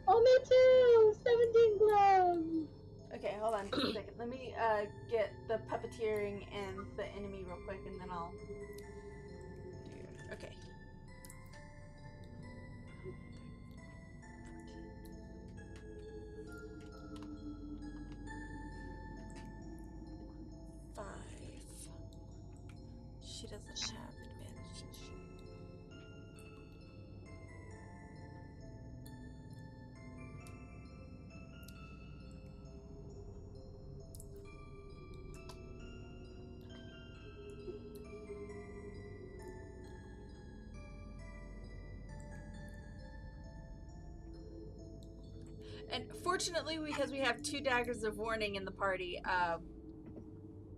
S4: Oh, me too! 17 gloves!
S1: Okay, hold on just a second. Let me, get the puppeteering and the enemy real quick, and then I'll... Okay. She doesn't have advantage. And fortunately, because we have 2 daggers of warning in the party,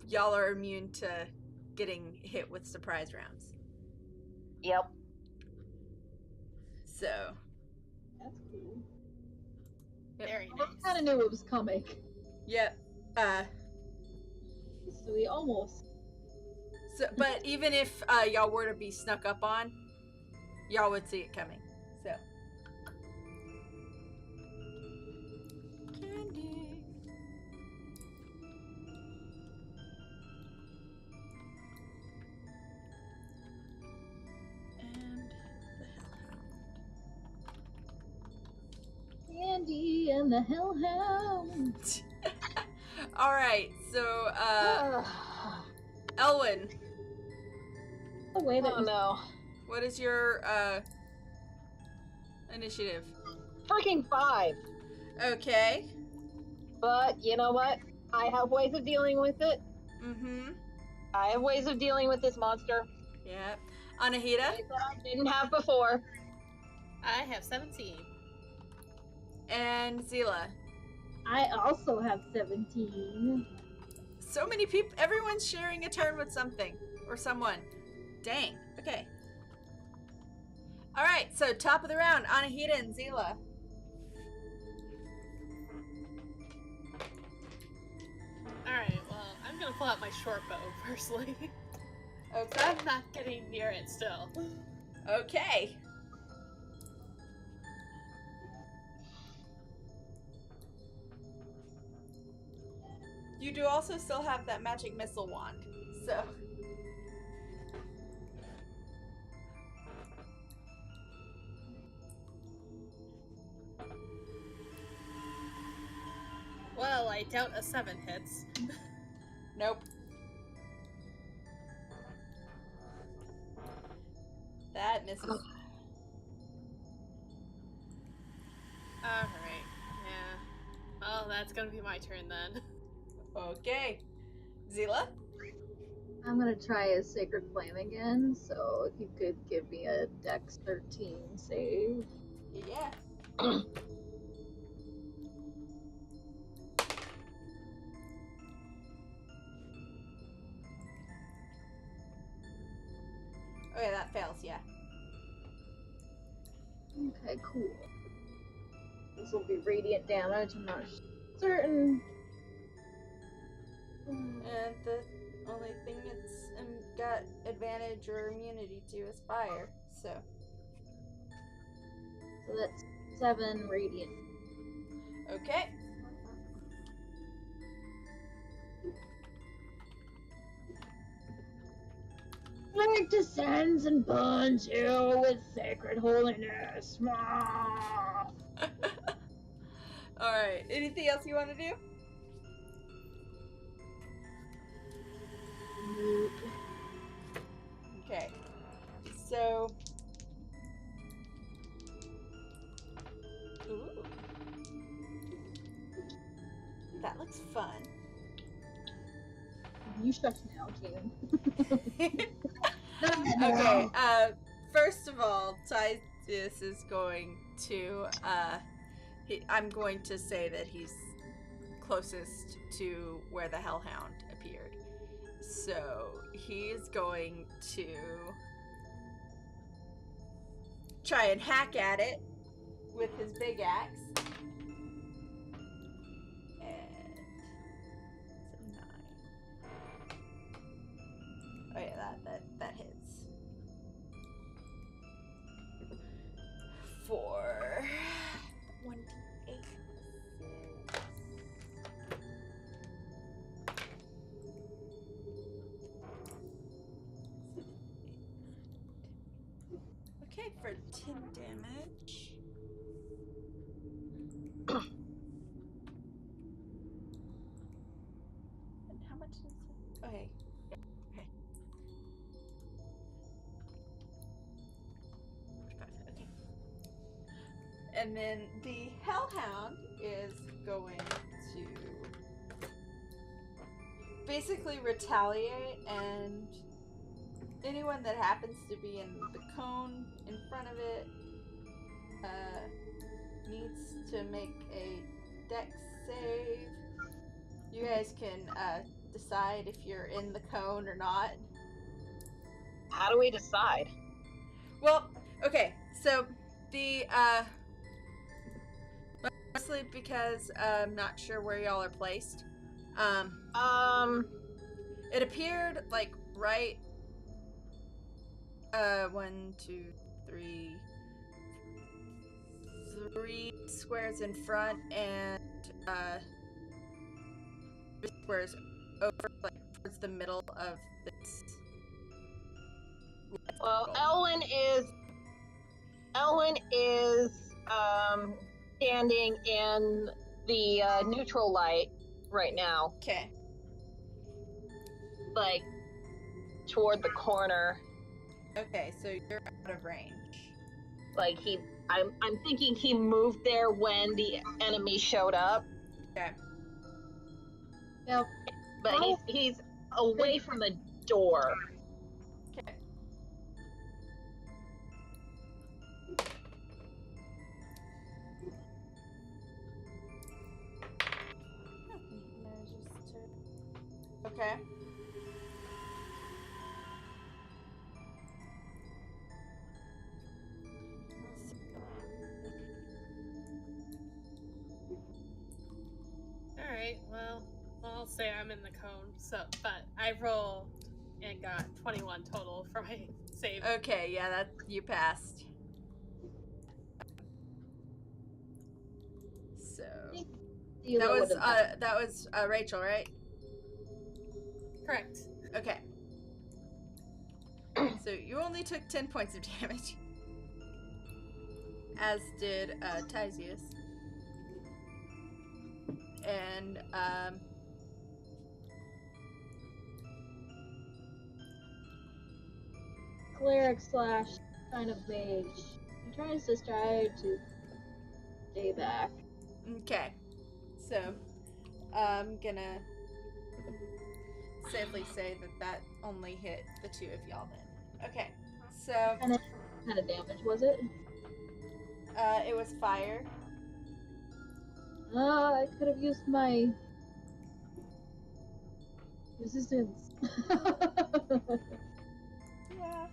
S1: y'all are immune to getting hit with surprise rounds.
S2: Yep.
S1: So,
S4: That's cool.
S1: Yep.
S6: Very
S4: I
S6: nice.
S4: kind of knew it was coming.
S1: yep.
S4: So we almost.
S1: So, but even if y'all were to be snuck up on, y'all would see it coming. So. Candy. And the hellhound.
S4: Andy and the Hellhound.
S1: All right, so Elwyn,
S4: The way that
S2: Oh no.
S1: what is your initiative?
S2: Freaking 5.
S1: Okay.
S2: But you know what? I have ways of dealing with it.
S1: Mm-hmm.
S2: I have ways of dealing with this monster.
S1: Yep. Anahita?
S2: Ways that I didn't have before.
S6: I have 17.
S1: And Zila.
S4: I also have 17.
S1: So many people. Everyone's sharing a turn with something. Or someone. Dang. Okay. Alright, so top of the round, Anahita and Zila.
S6: Alright, well, I'm gonna pull out my short bow, personally.
S1: Okay.
S6: I'm not getting near it still.
S1: Okay. You do also still have that magic missile wand, so.
S6: Well, I doubt a 7 hits.
S1: Nope. That misses.
S6: Alright, yeah. Well, that's gonna be my turn then.
S1: Okay. Zila?
S4: I'm gonna try a Sacred Flame again, so if you could give me a Dex 13 save.
S1: Yeah. Okay, that fails, yeah.
S4: Okay, cool. This will be radiant damage, I'm not certain.
S1: And the only thing it's got advantage or immunity to is fire, so.
S4: So that's 7 radiant.
S1: Okay.
S4: Flame descends and burns you with sacred holiness.
S1: Alright, anything else you want to do? Okay. So. Ooh. That looks fun.
S4: You shut now, Kim.
S1: Okay, first of all, Titus is going to, I'm going to say that he's closest to where the Hellhound appeared. So, he's going to try and hack at it with his big axe. And it's a 9. Oh yeah, that hits. For 1d8. Okay, for 10 damage. And how much is it? Okay. Yeah, okay. 45, okay. And then the Hellhound is going to basically retaliate, and anyone that happens to be in the cone in front of it needs to make a dex save. You guys can decide if you're in the cone or not.
S2: How do we decide?
S1: Well, okay, so the mostly because I'm not sure where y'all are placed. It appeared like right 1, 2, 3 squares in front and 3 squares over, like towards the middle of this.
S2: Well, Elwyn is standing in the neutral light right now,
S1: Okay.
S2: like toward the corner.
S1: Okay, so you're out of range.
S2: Like I'm thinking he moved there when the enemy showed up.
S1: Okay.
S4: Yep.
S2: But he's away from the door.
S1: Okay. Okay.
S6: Alright, well, I'll say I'm in the cone, so, but I rolled and got 21 total for my save.
S1: Okay, yeah, that you passed. So that was Rachel, right?
S6: Correct.
S1: Okay. So you only took 10 points of damage. As did Tysius. And
S4: cleric slash kind of mage. He tries to strive to stay back.
S1: okay. So I'm gonna safely say that only hit the two of y'all then. Okay. So
S4: And what kind of damage was it?
S1: it was fire.
S4: I could have used my resistance.
S1: Yeah.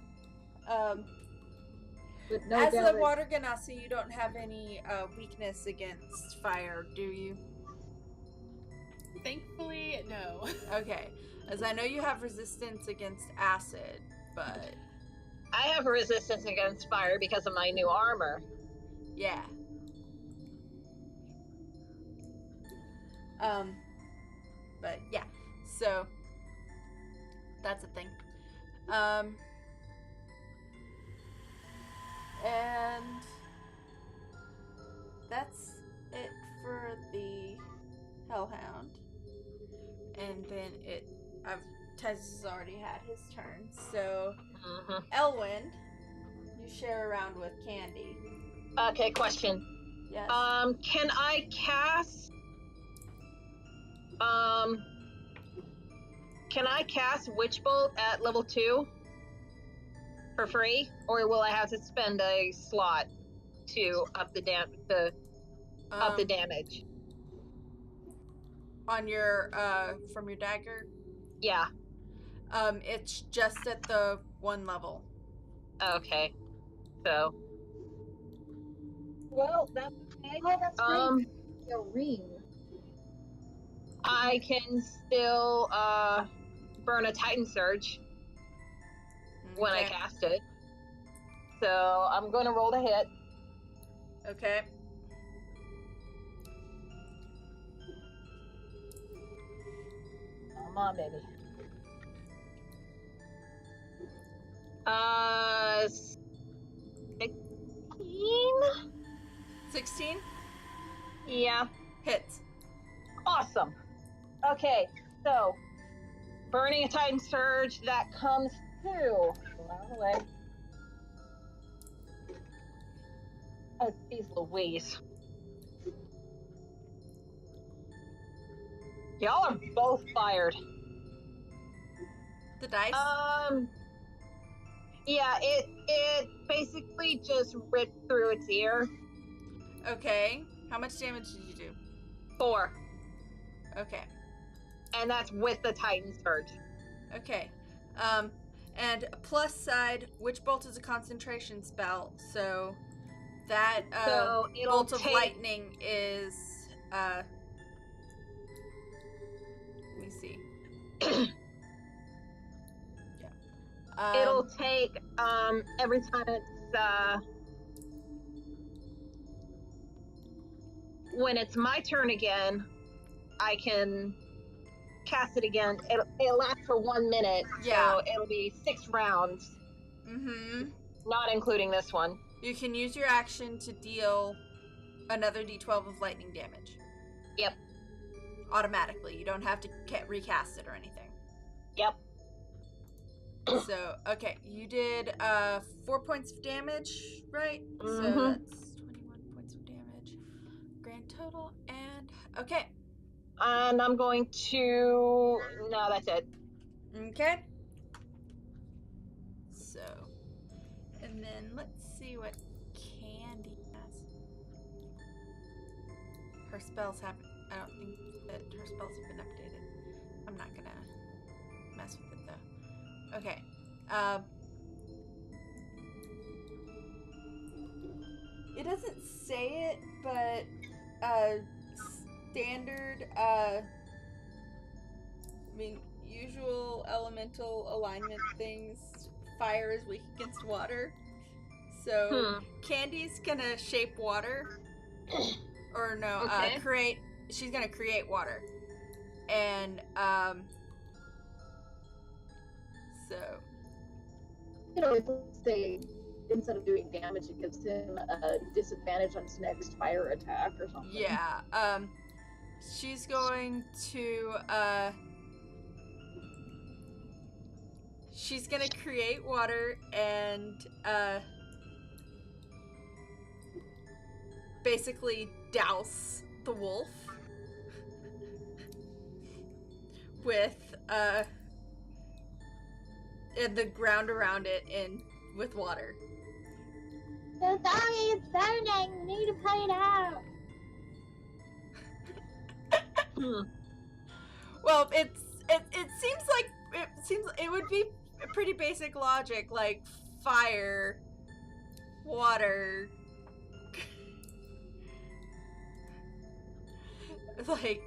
S4: With no
S1: As
S4: damage.
S1: a water ganassi, you don't have any weakness against fire, do you?
S6: Thankfully, no.
S1: Okay. As I know you have resistance against acid, but
S2: I have resistance against fire because of my new armor.
S1: yeah. But yeah. So that's a thing. And that's it for the Hellhound. And then Tez has already had his turn. So Elwyn, you share around with Candy.
S2: Okay, question.
S1: Yes.
S2: Can I cast Witch Bolt at level 2 for free, or will I have to spend a slot to up the damage?
S1: On your from your dagger?
S2: Yeah.
S1: It's just at the 1 level.
S2: Okay. So.
S4: Well, that's okay. Oh, that's great. A ring.
S2: I can still burn a Titan Surge when I cast it. So I'm going to roll to hit.
S1: Okay.
S2: Come on, baby.
S1: 16?
S2: Yeah.
S1: Hits.
S2: Awesome. Okay, so burning a Titan Surge, that comes to out of the way. Oh, geez Louise. Y'all are both fired.
S1: The dice?
S2: Yeah, it basically just ripped through its ear.
S1: Okay. How much damage did you do?
S2: 4.
S1: Okay.
S2: And that's with the Titan Surge.
S1: Okay. And plus side, Witch Bolt is a concentration spell, so that
S2: So
S1: bolt of lightning is let me see. Yeah.
S2: It'll take every time it's when it's my turn again, I can cast it again. It'll last for 1 minute.
S1: Yeah.
S2: So it'll be 6 rounds.
S1: Mm-hmm.
S2: Not including this one.
S1: You can use your action to deal another d12 of lightning damage.
S2: Yep.
S1: Automatically. You don't have to recast it or anything.
S2: Yep.
S1: So, okay. You did 4 points of damage, right?
S2: Mm-hmm.
S1: So that's 21 points of damage. Grand total. And, okay.
S2: And I'm going to. No, that's it.
S1: Okay. So, and then let's see what Candy has. Her spells haven't. I don't think that her spells have been updated. I'm not gonna mess with it though. Okay. It doesn't say it, but standard. Usual elemental alignment things. Fire is weak against water. So Candy's gonna shape water, or no,
S2: Okay.
S1: create. She's gonna create water, and so
S4: You know, if say instead of doing damage, it gives him a disadvantage on his next fire attack or something.
S1: yeah, she's going to she's gonna create water and basically douse the wolf with and the ground around it with water.
S4: The dog is burning. We need to put it out.
S1: Well, it seems like it would be pretty basic logic, like fire, water, like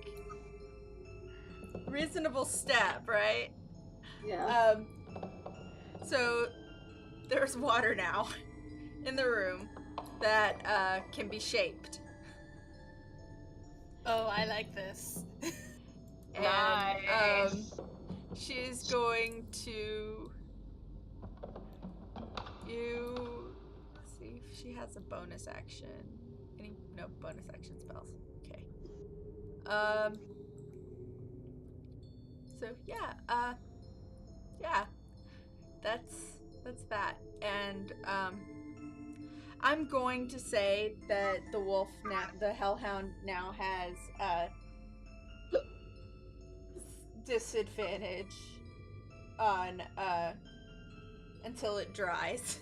S1: reasonable step, right?
S4: Yeah.
S1: So there's water now in the room that can be shaped.
S6: Oh, I like this.
S1: And
S2: Nice.
S1: she's going to see if she has a bonus action. No bonus action spells. Okay. So yeah, that's that. And I'm going to say that the wolf now, the hellhound now has disadvantage on until it dries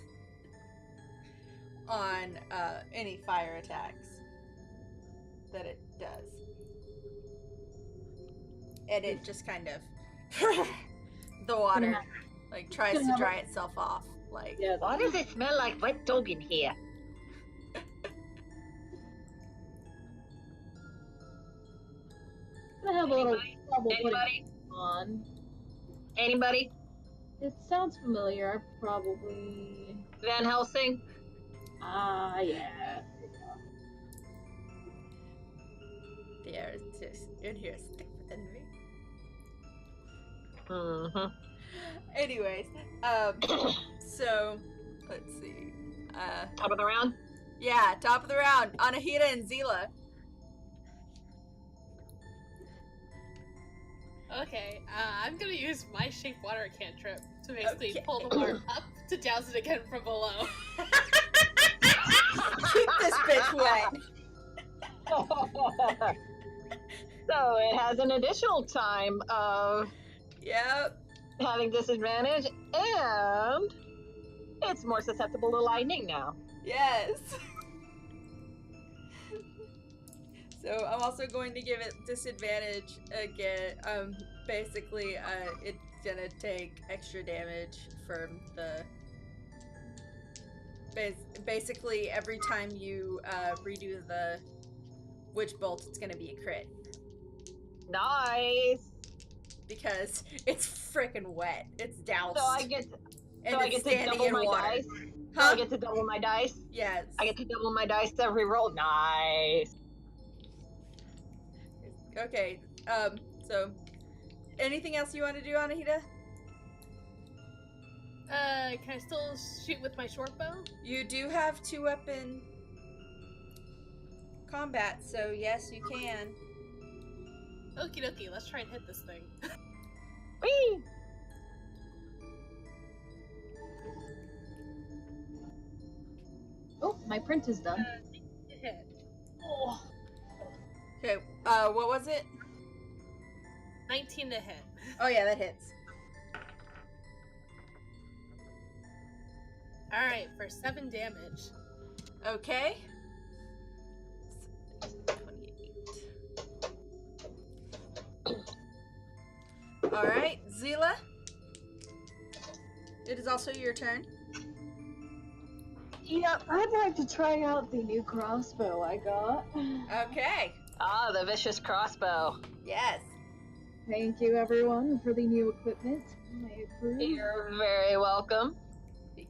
S1: on any fire attacks that it does. And it just kind of the water like tries to dry itself off. Like,
S4: Yeah.
S2: Why does it smell like wet dog in here?
S4: I have a little trouble putting
S2: Anybody?
S4: it on.
S2: Anybody?
S4: It sounds familiar. I probably.
S2: Van Helsing?
S4: Yeah.
S1: they're just in here stiffer than me.
S2: Mm-hmm.
S1: Anyways, so let's see.
S2: Top of the round?
S1: Yeah, top of the round, Anahita and Zila.
S6: Okay, I'm gonna use my shape water cantrip to basically
S1: Okay.
S6: pull the water up to douse it again from below.
S1: Keep this bitch wet.
S2: So it has an additional time of
S1: Yep.
S2: having disadvantage, and it's more susceptible to lightning now.
S1: Yes. So I'm also going to give it disadvantage again. Basically, it's gonna take extra damage from the. Basically, every time you redo the witch bolt, it's gonna be a crit
S2: Nice.
S1: because it's freaking wet. It's doused.
S2: So I get
S1: and
S2: so I
S1: it's
S2: get to
S1: standing
S2: double
S1: in
S2: my
S1: water.
S2: dice. So
S1: Huh?
S2: I get to double my dice.
S1: Yes.
S2: I get to double my dice every roll. Nice.
S1: Okay. So, anything else you want to do, Anahita?
S6: Can I still shoot with my short bow?
S1: You do have 2-weapon combat, so yes, you can.
S6: Okie dokie, let's try and hit this thing.
S2: Whee!
S4: Oh, my print is done.
S6: Hit.
S4: Oh.
S1: Okay. What was it?
S6: 19 to hit.
S1: Oh yeah, that hits.
S6: Alright, for 7 damage.
S1: Okay. 28. Alright, Zila. It is also your turn.
S4: Yeah, I'd like to try out the new crossbow I got.
S1: Okay.
S2: Ah, the vicious crossbow.
S1: Yes.
S4: Thank you, everyone, for the new equipment. I approve.
S2: You're very welcome.
S4: See,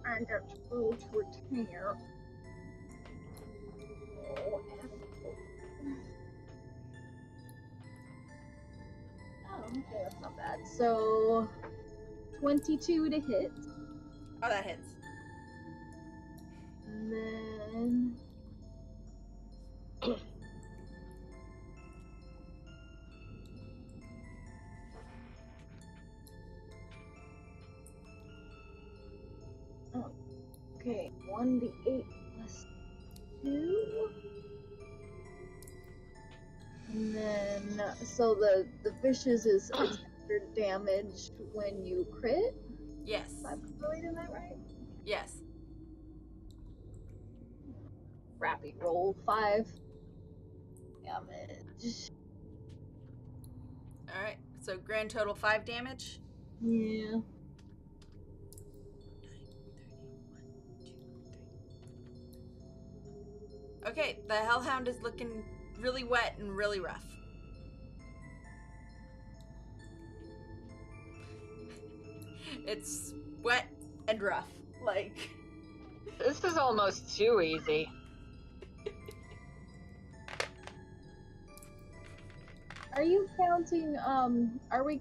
S4: I got to go to repair. Oh, okay, that's not bad. So, 22 to hit.
S1: Oh, that hits.
S4: And then... oh, okay, 1d8 plus 2. And then, so the vicious is extra damage when you crit?
S1: Yes.
S4: Am I reading that right?
S1: Yes.
S4: Crappy roll. 5 damage.
S1: Alright, so grand total 5 damage.
S4: Yeah.
S1: Okay, the Hellhound is looking really wet and really rough. It's wet and rough. Like,
S2: This is almost too easy.
S4: Are you counting, are we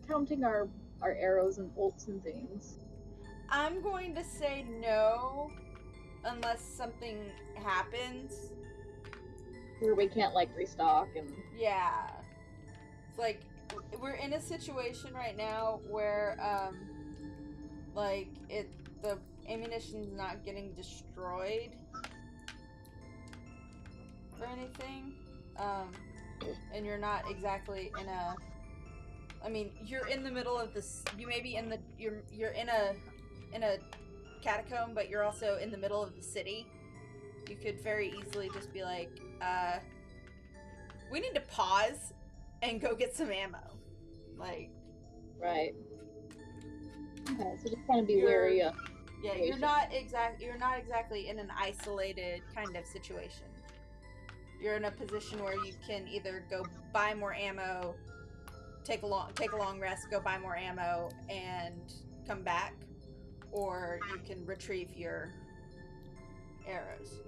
S4: counting our arrows and bolts and things?
S1: I'm going to say no, unless something happens.
S4: Where we can't, like, restock and...
S1: Yeah. It's like, we're in a situation right now where, like, the ammunition's not getting destroyed or anything. And you're not exactly in a... I mean, you're in the middle of this... You may be in the... You're in a catacomb, but you're also in the middle of the city. You could very easily just be like, we need to pause and go get some ammo. Like...
S4: Right. Okay, so just kind of be wary of...
S1: Yeah, you're not exactly in an isolated kind of situation. You're in a position where you can either go buy more ammo, take a long rest, go buy more ammo, and come back, or you can retrieve your arrows.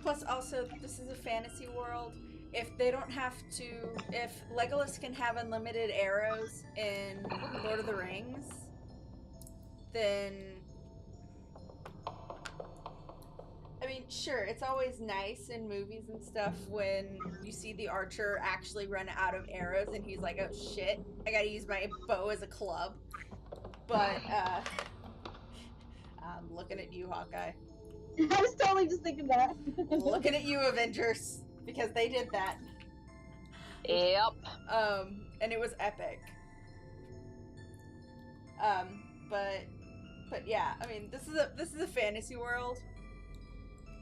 S1: Plus, also, this is a fantasy world. If Legolas can have unlimited arrows in Lord of the Rings, then, I mean, sure, it's always nice in movies and stuff when you see the archer actually run out of arrows and he's like, oh shit, I gotta use my bow as a club. But, I'm looking at you, Hawkeye.
S4: I was totally just thinking that.
S1: Looking at you, Avengers, because they did that.
S2: Yep.
S1: And it was epic. But yeah, I mean, this is a fantasy world.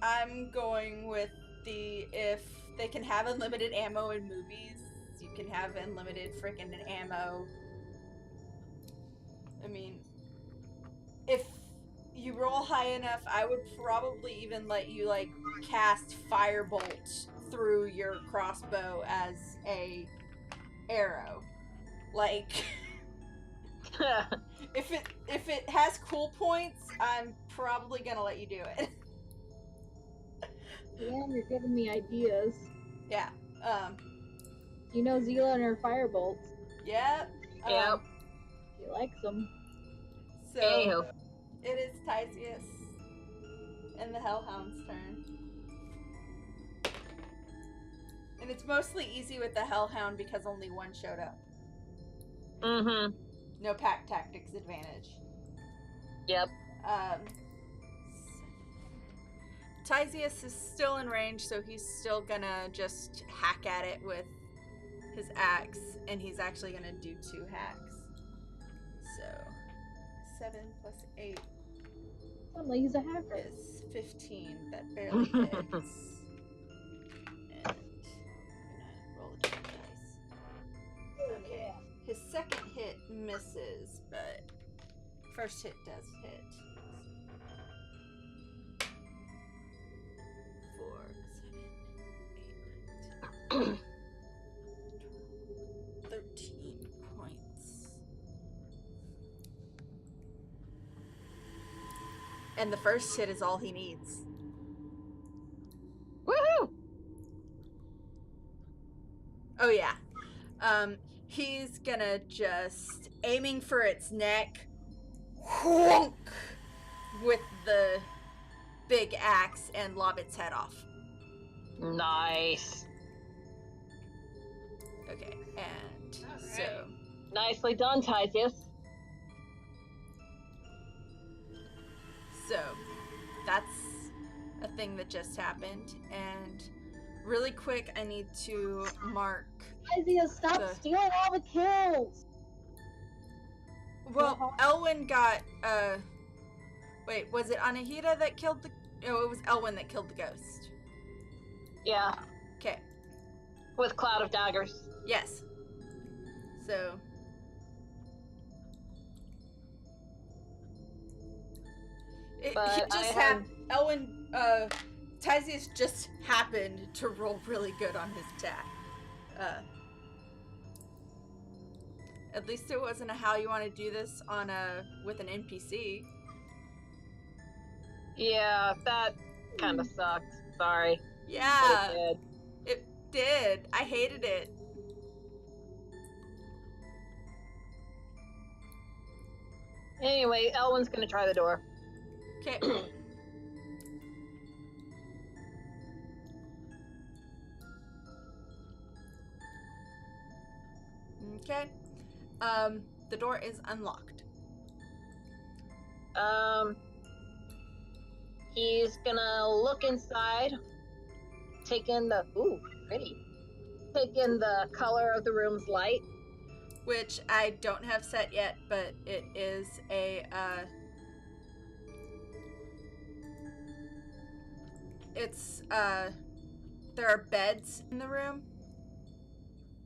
S1: I'm going with if they can have unlimited ammo in movies, you can have unlimited freaking ammo. I mean, if you roll high enough, I would probably even let you, like, cast firebolt through your crossbow as a arrow. Like, if it has cool points, I'm probably gonna let you do it.
S4: Yeah, you're giving me ideas.
S1: Yeah.
S4: You know Zila and her firebolts.
S1: Yep.
S2: Yep.
S4: She likes them.
S1: So,
S2: Anywho.
S1: it is Tysius and the Hellhound's turn. And it's mostly easy with the Hellhound because only one showed up.
S2: Mm-hmm.
S1: No pack tactics advantage.
S2: Yep.
S1: Tysius is still in range, so he's still gonna just hack at it with his axe, and he's actually gonna do 2 hacks. So 7 plus 8
S4: Sounds like he's a hacker.
S1: is 15. That barely hits. And I'm gonna roll a 2 dice. Okay. His second hit misses, but first hit does hit. 4, 7, 8, 13 points. And the first hit is all he needs.
S2: Woohoo!
S1: Oh yeah. He's gonna just aiming for its neck, whonk, with the big axe and lob its head off.
S2: Nice.
S1: Okay, and
S6: Alright.
S1: so
S2: Nicely done, Tysius.
S1: So that's a thing that just happened, and really quick I need to mark.
S4: Isaiah, stop
S1: The-
S4: stealing all the kills!
S1: Well, Elwyn got wait, was it Anahita that killed the no, it was Elwyn that killed the ghost.
S2: Yeah,
S1: Okay.
S2: with Cloud of Daggers.
S1: Yes. So he
S2: But
S1: just Elwyn Tysius just happened to roll really good on his attack. At least it wasn't a how you want to do this on with an NPC.
S2: Yeah, that kind of sucked. Sorry. But
S1: Yeah,
S2: it did.
S1: it did. I hated it.
S2: Anyway, Elwyn's gonna try the door.
S1: Okay. Okay. The door is unlocked.
S2: He's gonna look inside, take in the pretty. Take in the color of the room's light.
S1: Which I don't have set yet, but it is a there are beds in the room.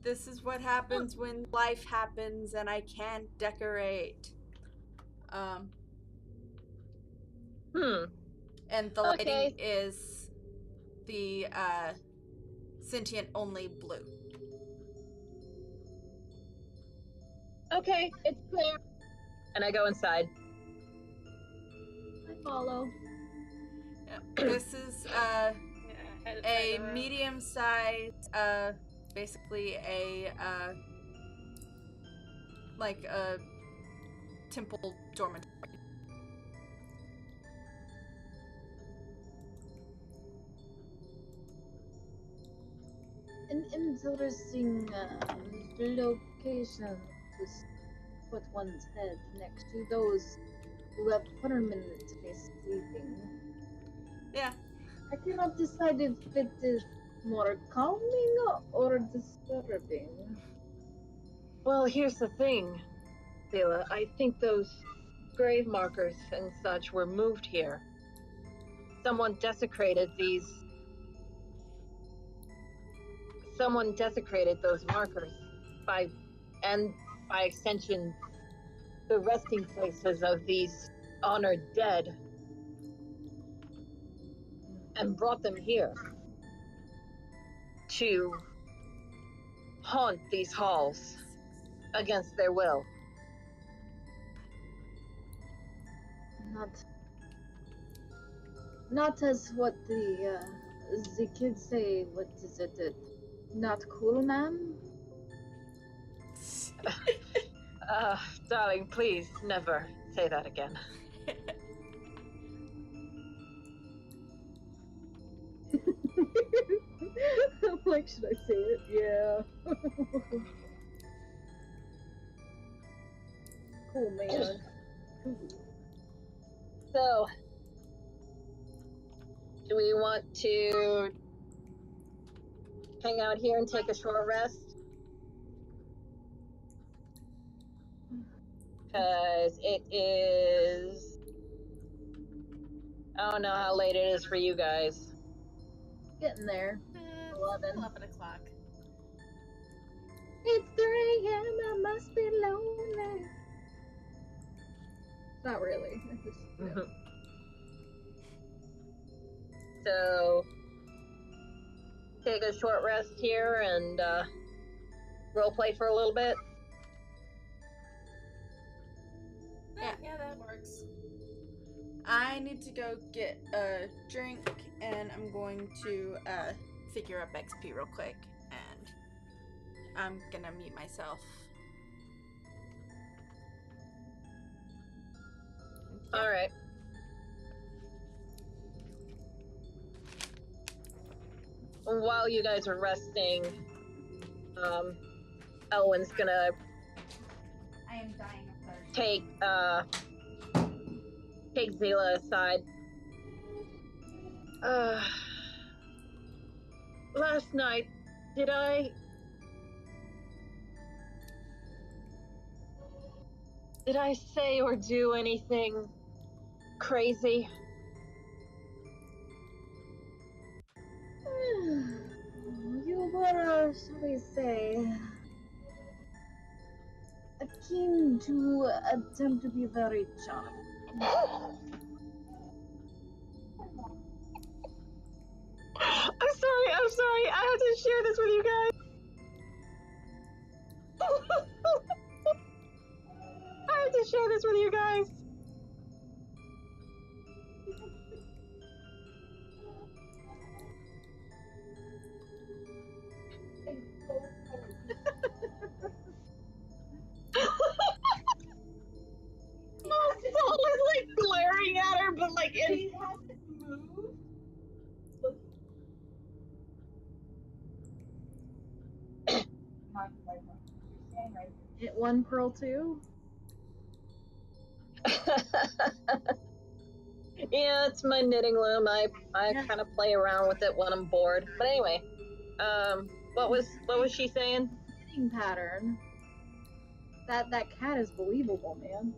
S1: This is what happens when life happens and I can't decorate. And the lighting
S2: Okay.
S1: is the sentient only blue.
S2: Okay, it's clear. And I go inside.
S4: I follow.
S1: This is
S6: Yeah, head inside
S1: a
S6: the room.
S1: medium size, basically a like a temple dormitory.
S4: An interesting location to put one's head next to those who have permanently sleeping.
S1: Yeah.
S4: I cannot decide if it is more calming or disturbing.
S2: Well, here's the thing, Sela. I think those grave markers and such were moved here. Someone desecrated those markers by extension, the resting places of these honored dead, and brought them here to haunt these halls against their will.
S4: Not as what the kids say. What is it? Not cool, ma'am.
S2: Darling, please never say that again.
S4: I'm like, should I say it? Yeah. Cool, man. Cool.
S2: So, do we want to hang out here and take a short rest? Because it is... I don't know how late it is for you guys.
S4: Getting there. 11.
S6: 11 o'clock.
S4: It's 3 a.m. I must be lonely. Not really. I just, yeah.
S2: So, take a short rest here and roleplay for a little bit.
S6: Yeah, that works.
S1: I need to go get a drink, and I'm going to figure up XP real quick, and I'm gonna mute myself. Yeah.
S2: All right. While you guys are resting, Elwyn's gonna
S1: I am dying of thirst.
S2: take Zila aside. Last night, did I say or do anything crazy?
S4: You were, shall we say, keen to attempt to be very charming.
S2: I'm sorry, I have to share this with you guys. I have to share this with you guys. Paul is like glaring at her, but like in...
S4: Hit 1 pearl too?
S2: Yeah, it's my knitting loom. I kind of play around with it when I'm bored. But anyway, what was she saying?
S4: Knitting pattern. That cat is believable, man.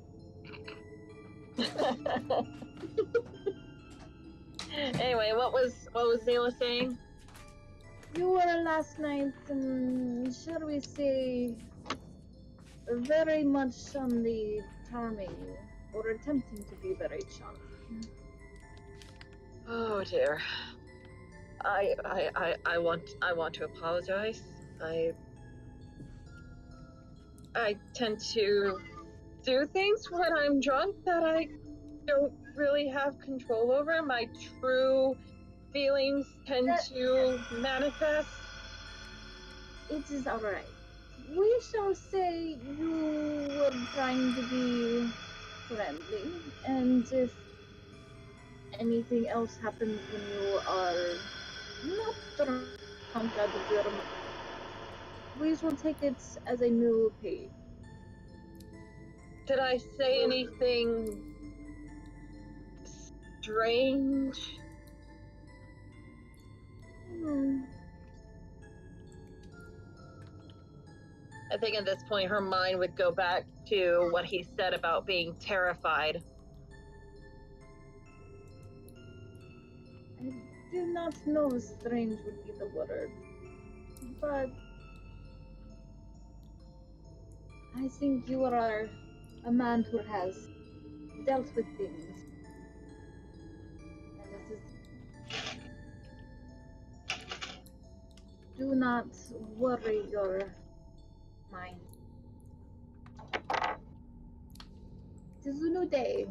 S2: Anyway, what was Zayla saying?
S4: You were last night, shall we say, very much on the charming, or attempting to be very charming.
S2: Oh dear. I want to apologize. I tend to do things when I'm drunk that I don't really have control over. My true feelings tend to manifest.
S4: It is alright. We shall say you were trying to be friendly, and if anything else happens when you are not drunk out of your mind, we shall take it as a new page.
S2: Did I say anything strange? I think at this point her mind would go back to what he said about being terrified.
S4: I do not know if strange would be the word, but I think you are a man who has dealt with things. And this is... Do not worry your mind. It is a new day.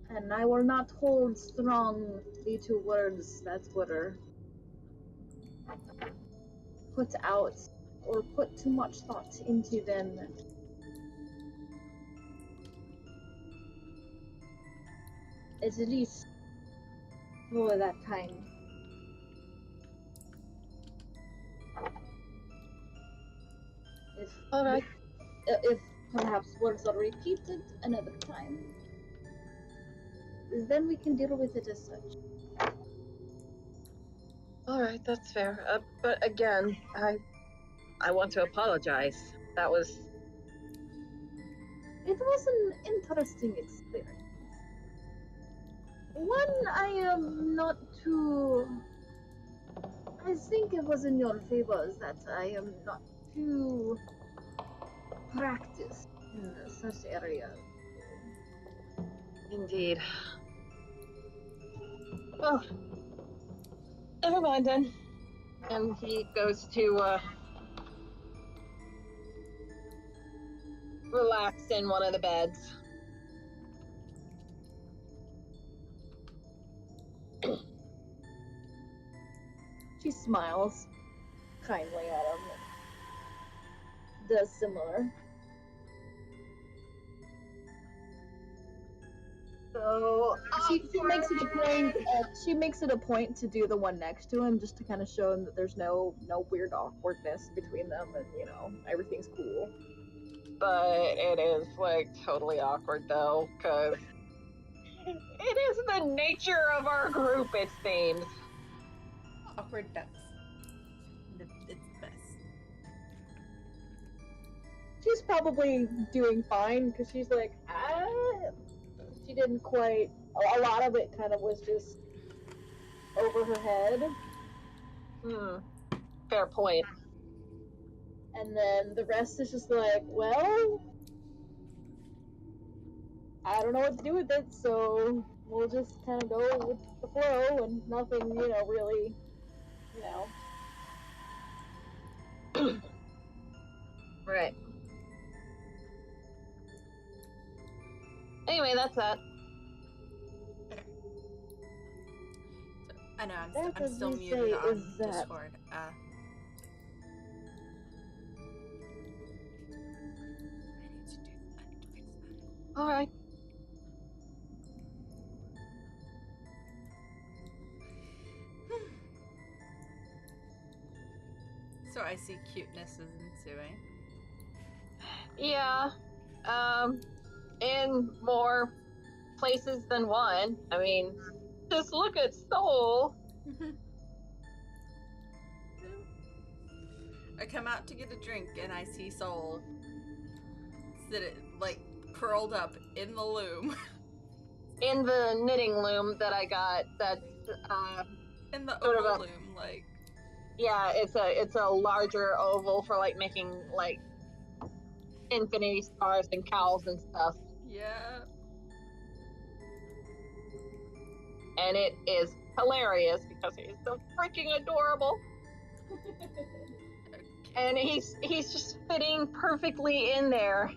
S4: And I will not hold strong the 2 words that were put out or put too much thought into them. At least for that time. If perhaps words are repeated another time, then we can deal with it as such.
S2: All right, that's fair. But again, I want to apologize. That was
S4: It was an interesting experience. One I am not too. I think it was in your favor that I am not too practiced in such areas.
S2: indeed. Well, never mind then. And he goes to relax in one of the beds.
S4: She smiles kindly at him and does similar.
S2: So
S4: She makes it a point. She makes it a point to do the one next to him, just to kind of show him that there's no weird awkwardness between them, and everything's cool.
S2: But it is like totally awkward though, because it is the nature of our group, it seems.
S1: Awkward ducks. It's the best.
S4: She's probably doing fine because she's like, she didn't quite. A lot of it kind of was just over her head.
S2: Fair point.
S4: And then the rest is just like, well, I don't know what to do with it, so we'll just kind of go with the flow and nothing, really,
S2: Right. Anyway, that's that.
S1: Okay. So, I know
S4: That,
S1: I'm
S4: as
S1: still
S4: we
S1: muted
S4: say,
S1: on
S4: is that.
S1: Discord. I need to fix that.
S2: All right.
S1: So I see cuteness is ensuing.
S2: Yeah. In more places than one. I mean, just look at Soul.
S1: I come out to get a drink and I see Soul sit curled up in the loom.
S2: In the knitting loom that I got, that's
S1: In the
S2: sort of
S1: oval
S2: a-
S1: loom,
S2: yeah, it's a larger oval for making infinity stars and cows and stuff.
S1: yeah.
S2: And it is hilarious because he's so freaking adorable. And he's just fitting perfectly in there.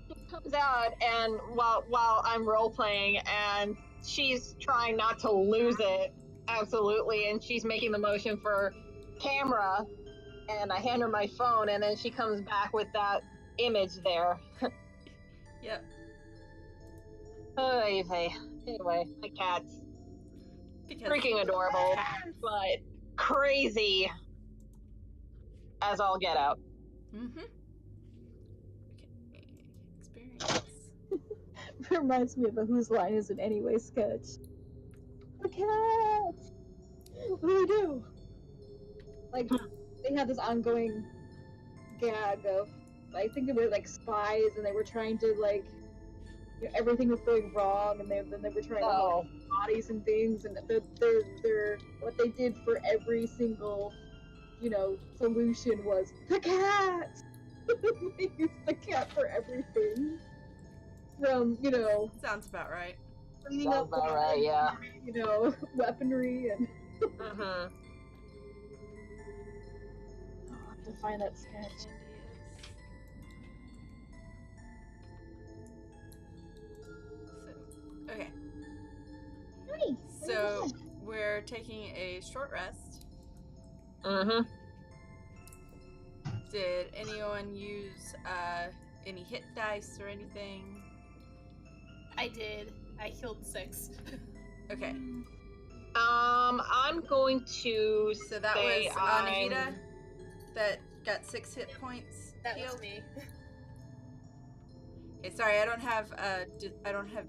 S2: He comes out, and while I'm role playing, and she's trying not to lose it, absolutely, and she's making the motion for camera, and I hand her my phone, and then she comes back with that image there.
S1: Yep.
S2: Anyway, my cat's
S1: Because
S2: freaking adorable, but crazy as all get out.
S1: Okay. Experience.
S4: Reminds me of a Whose Line Is It Anyway sketch. The cat! What do we do? They had this ongoing gag of, I think they were spies, and they were trying to everything was going wrong, and then they were trying to
S2: Oh,
S4: bodies and things, and their what they did for every single solution was the cat. They used the cat for everything, from
S1: Sounds about right.
S4: cleaning
S2: sounds
S4: up
S2: about right, yeah.
S4: weaponry and
S2: Mm-hmm.
S4: I'll have to find that sketch.
S1: Okay.
S4: Nice.
S1: So we're taking a short rest.
S2: Mm-hmm.
S1: Did anyone use any hit dice or anything?
S6: I did. I healed 6.
S1: Okay.
S2: I'm going to
S1: So that
S2: say
S1: was Anahita that got 6 hit points.
S6: That
S1: healed.
S6: was me.
S1: Okay, sorry, I don't have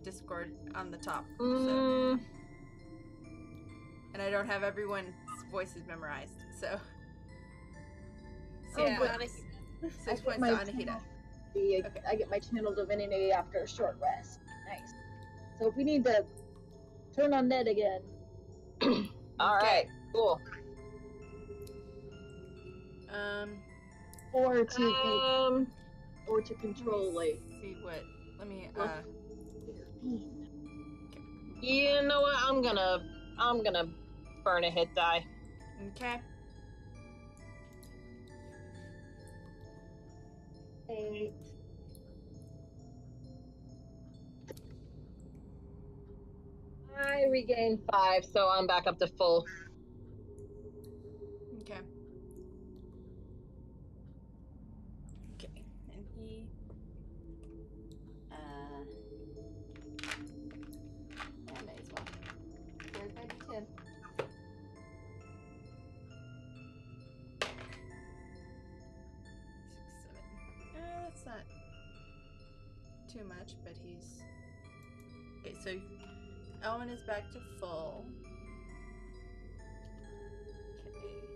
S1: Discord on the top, so and I don't have everyone's voices memorized, so.
S6: Yeah,
S4: but-
S6: Anahita.
S1: 6 points to
S4: my
S1: Anahita.
S4: I get my channel divinity after a short rest. Nice. So if we need to turn on Ned again,
S2: All right, cool.
S4: or to control like.
S1: See what? Let me.
S2: You know what? I'm gonna burn a hit die.
S1: Okay.
S4: 8.
S2: I regained 5, so I'm back up to full.
S1: Okay. Okay, and he. I may as well. Where's my D10? 6, 7. That's not too much, but he's. Okay, so Owen is back to full. Okay.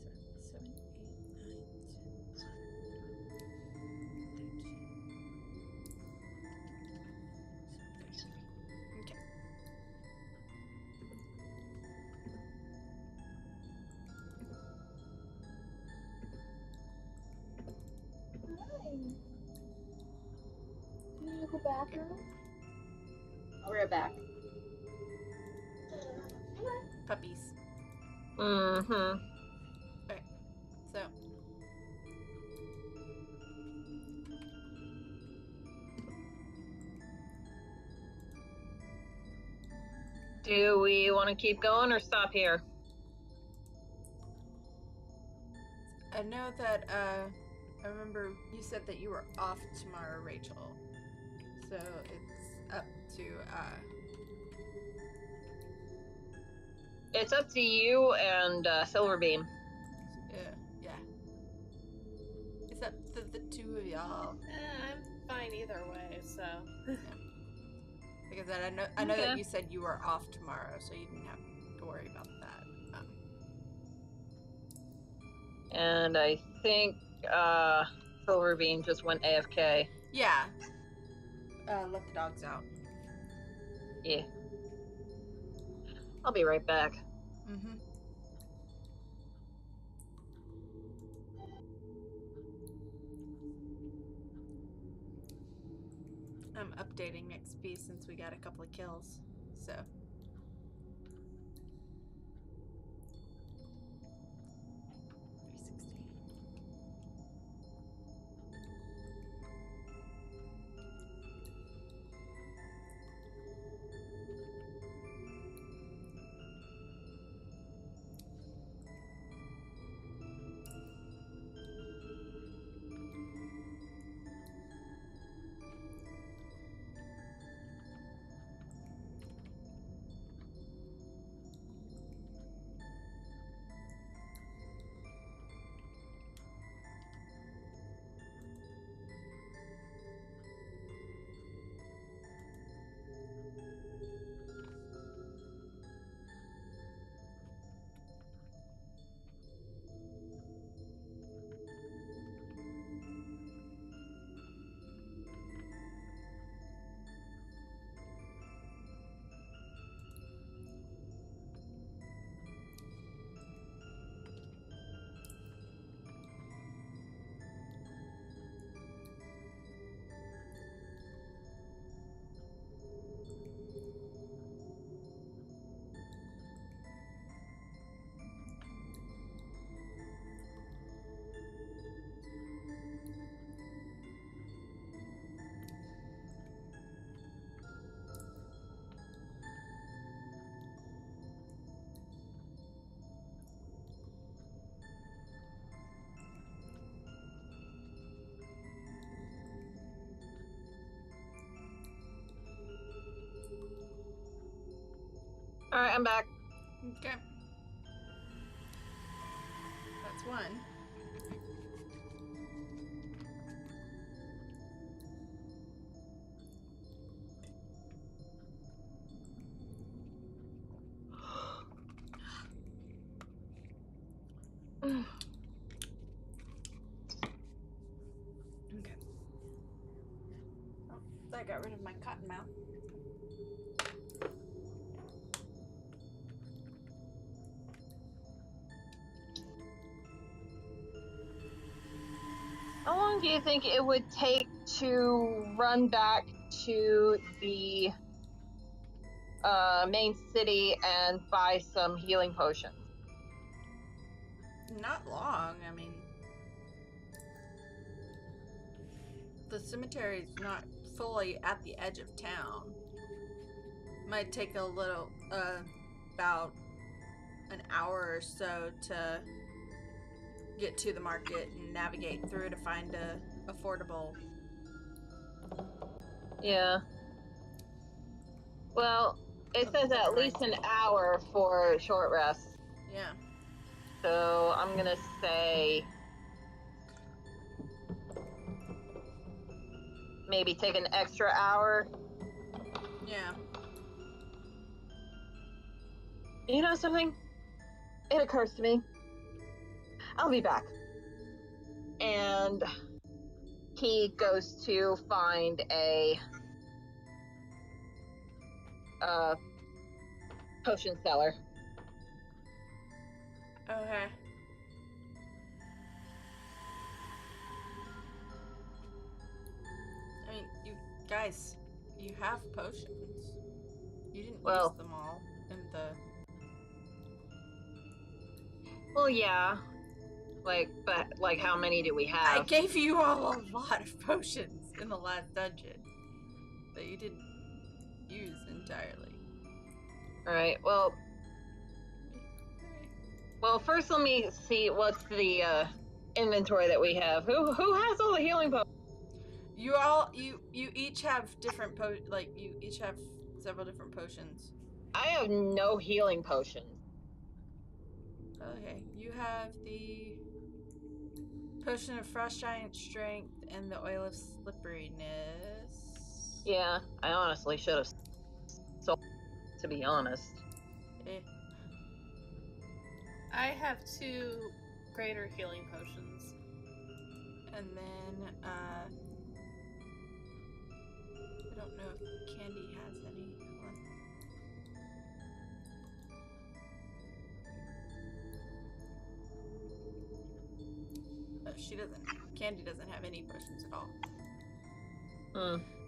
S1: 6, 7, 8, 9, 10. Okay.
S4: Can you go bathroom? I'll be right back.
S1: Puppies.
S2: Mm-hmm.
S1: Okay. So.
S2: Do we want to keep going or stop here?
S1: I know that, I remember you said that you were off tomorrow, Rachel. So it's up to,
S2: It's up to you and Silverbeam.
S1: yeah. It's up to the two of y'all.
S6: I'm fine either way, so.
S1: Because I know
S2: Okay.
S1: that you said you were off tomorrow, so you didn't have to worry about that.
S2: And I think Silverbeam just went AFK.
S1: Yeah. Let the dogs out.
S2: Yeah. I'll be right back.
S1: Mm-hmm. I'm updating XP since we got a couple of kills, so.
S2: Alright, I'm back.
S1: Okay. That's one. Okay. Oh, I got rid of my cotton mount.
S2: How long do you think it would take to run back to the main city and buy some healing potions?
S1: Not long. I mean, the cemetery's not fully at the edge of town. Might take a little, about an hour or so to get to the market and navigate through to find a affordable.
S2: Yeah. Well, it says at least an hour for short rest.
S1: Yeah.
S2: So I'm gonna say maybe take an extra hour.
S1: Yeah.
S2: You know something? It occurs to me. I'll be back. And he goes to find a potion seller.
S1: Okay. I mean, you guys, you have potions. You didn't use them all in the.
S2: Well, yeah. But how many do we have?
S1: I gave you all a lot of potions in the last dungeon that you didn't use entirely.
S2: Alright, well, first let me see what's the inventory that we have. Who has all the healing potions?
S1: You each have different you each have several different potions.
S2: I have no healing potions.
S1: Okay, you have the potion of frost giant strength and the oil of slipperiness.
S2: Yeah, I honestly should have sold, to be honest.
S1: Eh.
S6: I have 2 greater healing potions.
S1: And then I don't know if Candy has any. She doesn't. Candy doesn't have any potions at all.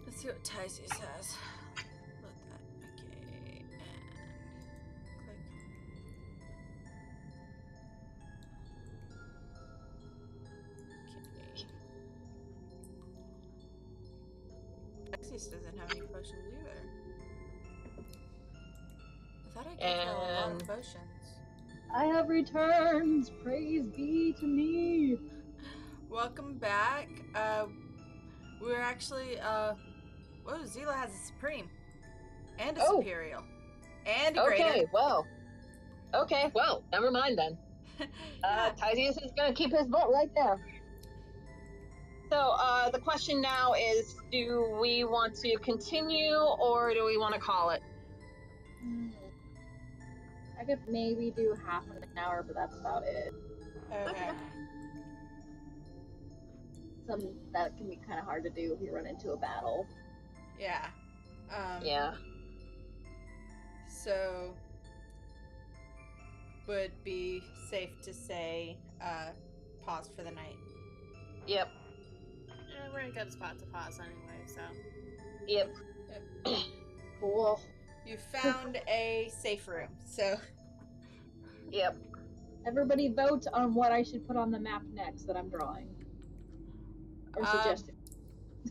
S1: Let's see what Tyson says. Look that. Okay, and click. Okay. Tyson doesn't have any potions either. I thought I gave her a lot of potions.
S4: I have returned. Praise be to me.
S1: Welcome back. We're actually Zila has a Supreme. And a Superior. And a Greater.
S2: Okay, well, never mind then. Tisius is gonna keep his butt right there. So, the question now is, do we want to continue, or do we want to call it?
S4: I could maybe do half an hour, but that's about it.
S1: Okay.
S4: That can be kind of hard to do if you run into a battle.
S1: Yeah.
S2: Yeah.
S1: So, would be safe to say, pause for the night.
S2: Yep.
S6: Yeah, we're in a good spot to pause anyway, so.
S2: Yep.
S4: Cool.
S1: You found a safe room, so.
S2: Yep.
S4: Everybody vote on what I should put on the map next that I'm drawing. Or suggested.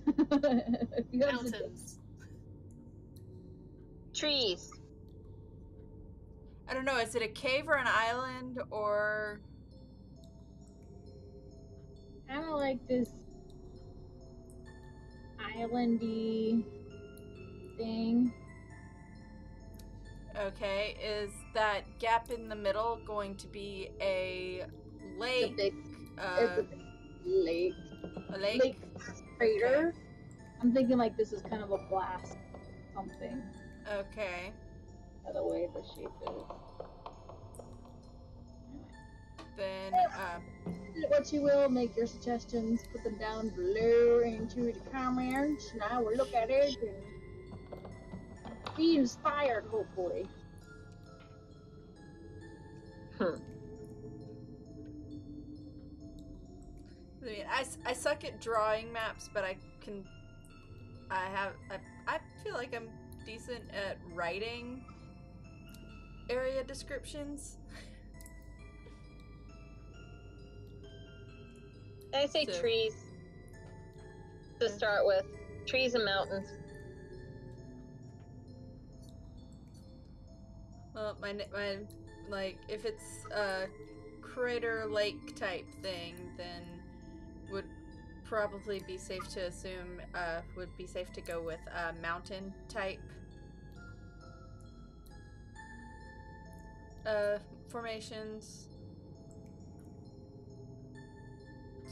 S4: If you have
S6: Mountains.
S2: Trees.
S1: I don't know, is it a cave or an island or?
S4: Kind of like this islandy thing.
S1: Okay, is that gap in the middle going to be a lake?
S4: It's a big lake.
S1: A lake?
S4: Lake crater. I'm thinking like this is kind of a blast, something.
S1: Okay.
S4: By the way the shape is.
S1: Then,
S4: Do what you will, make your suggestions, put them down below into the comments, and I will look at it and be inspired, hopefully.
S1: I mean, I suck at drawing maps, but I feel like I'm decent at writing area descriptions.
S2: I say
S1: So-
S2: trees to start with. Trees and mountains.
S1: Well, my like, if it's a crater lake type thing, then would probably be safe to assume, would be safe to go with mountain type formations,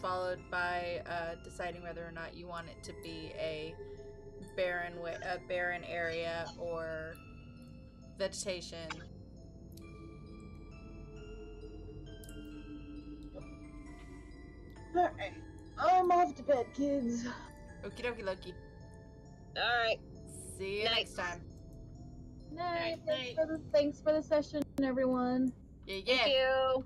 S1: followed by deciding whether or not you want it to be a barren area or vegetation.
S4: Alright. I'm off to bed, kids.
S1: Okie dokie Loki.
S2: Alright.
S1: See you
S2: Night.
S1: next time.
S4: Night.
S6: Night.
S4: Thanks for the session, everyone.
S1: Yeah,
S2: Thank
S1: yeah.
S2: you.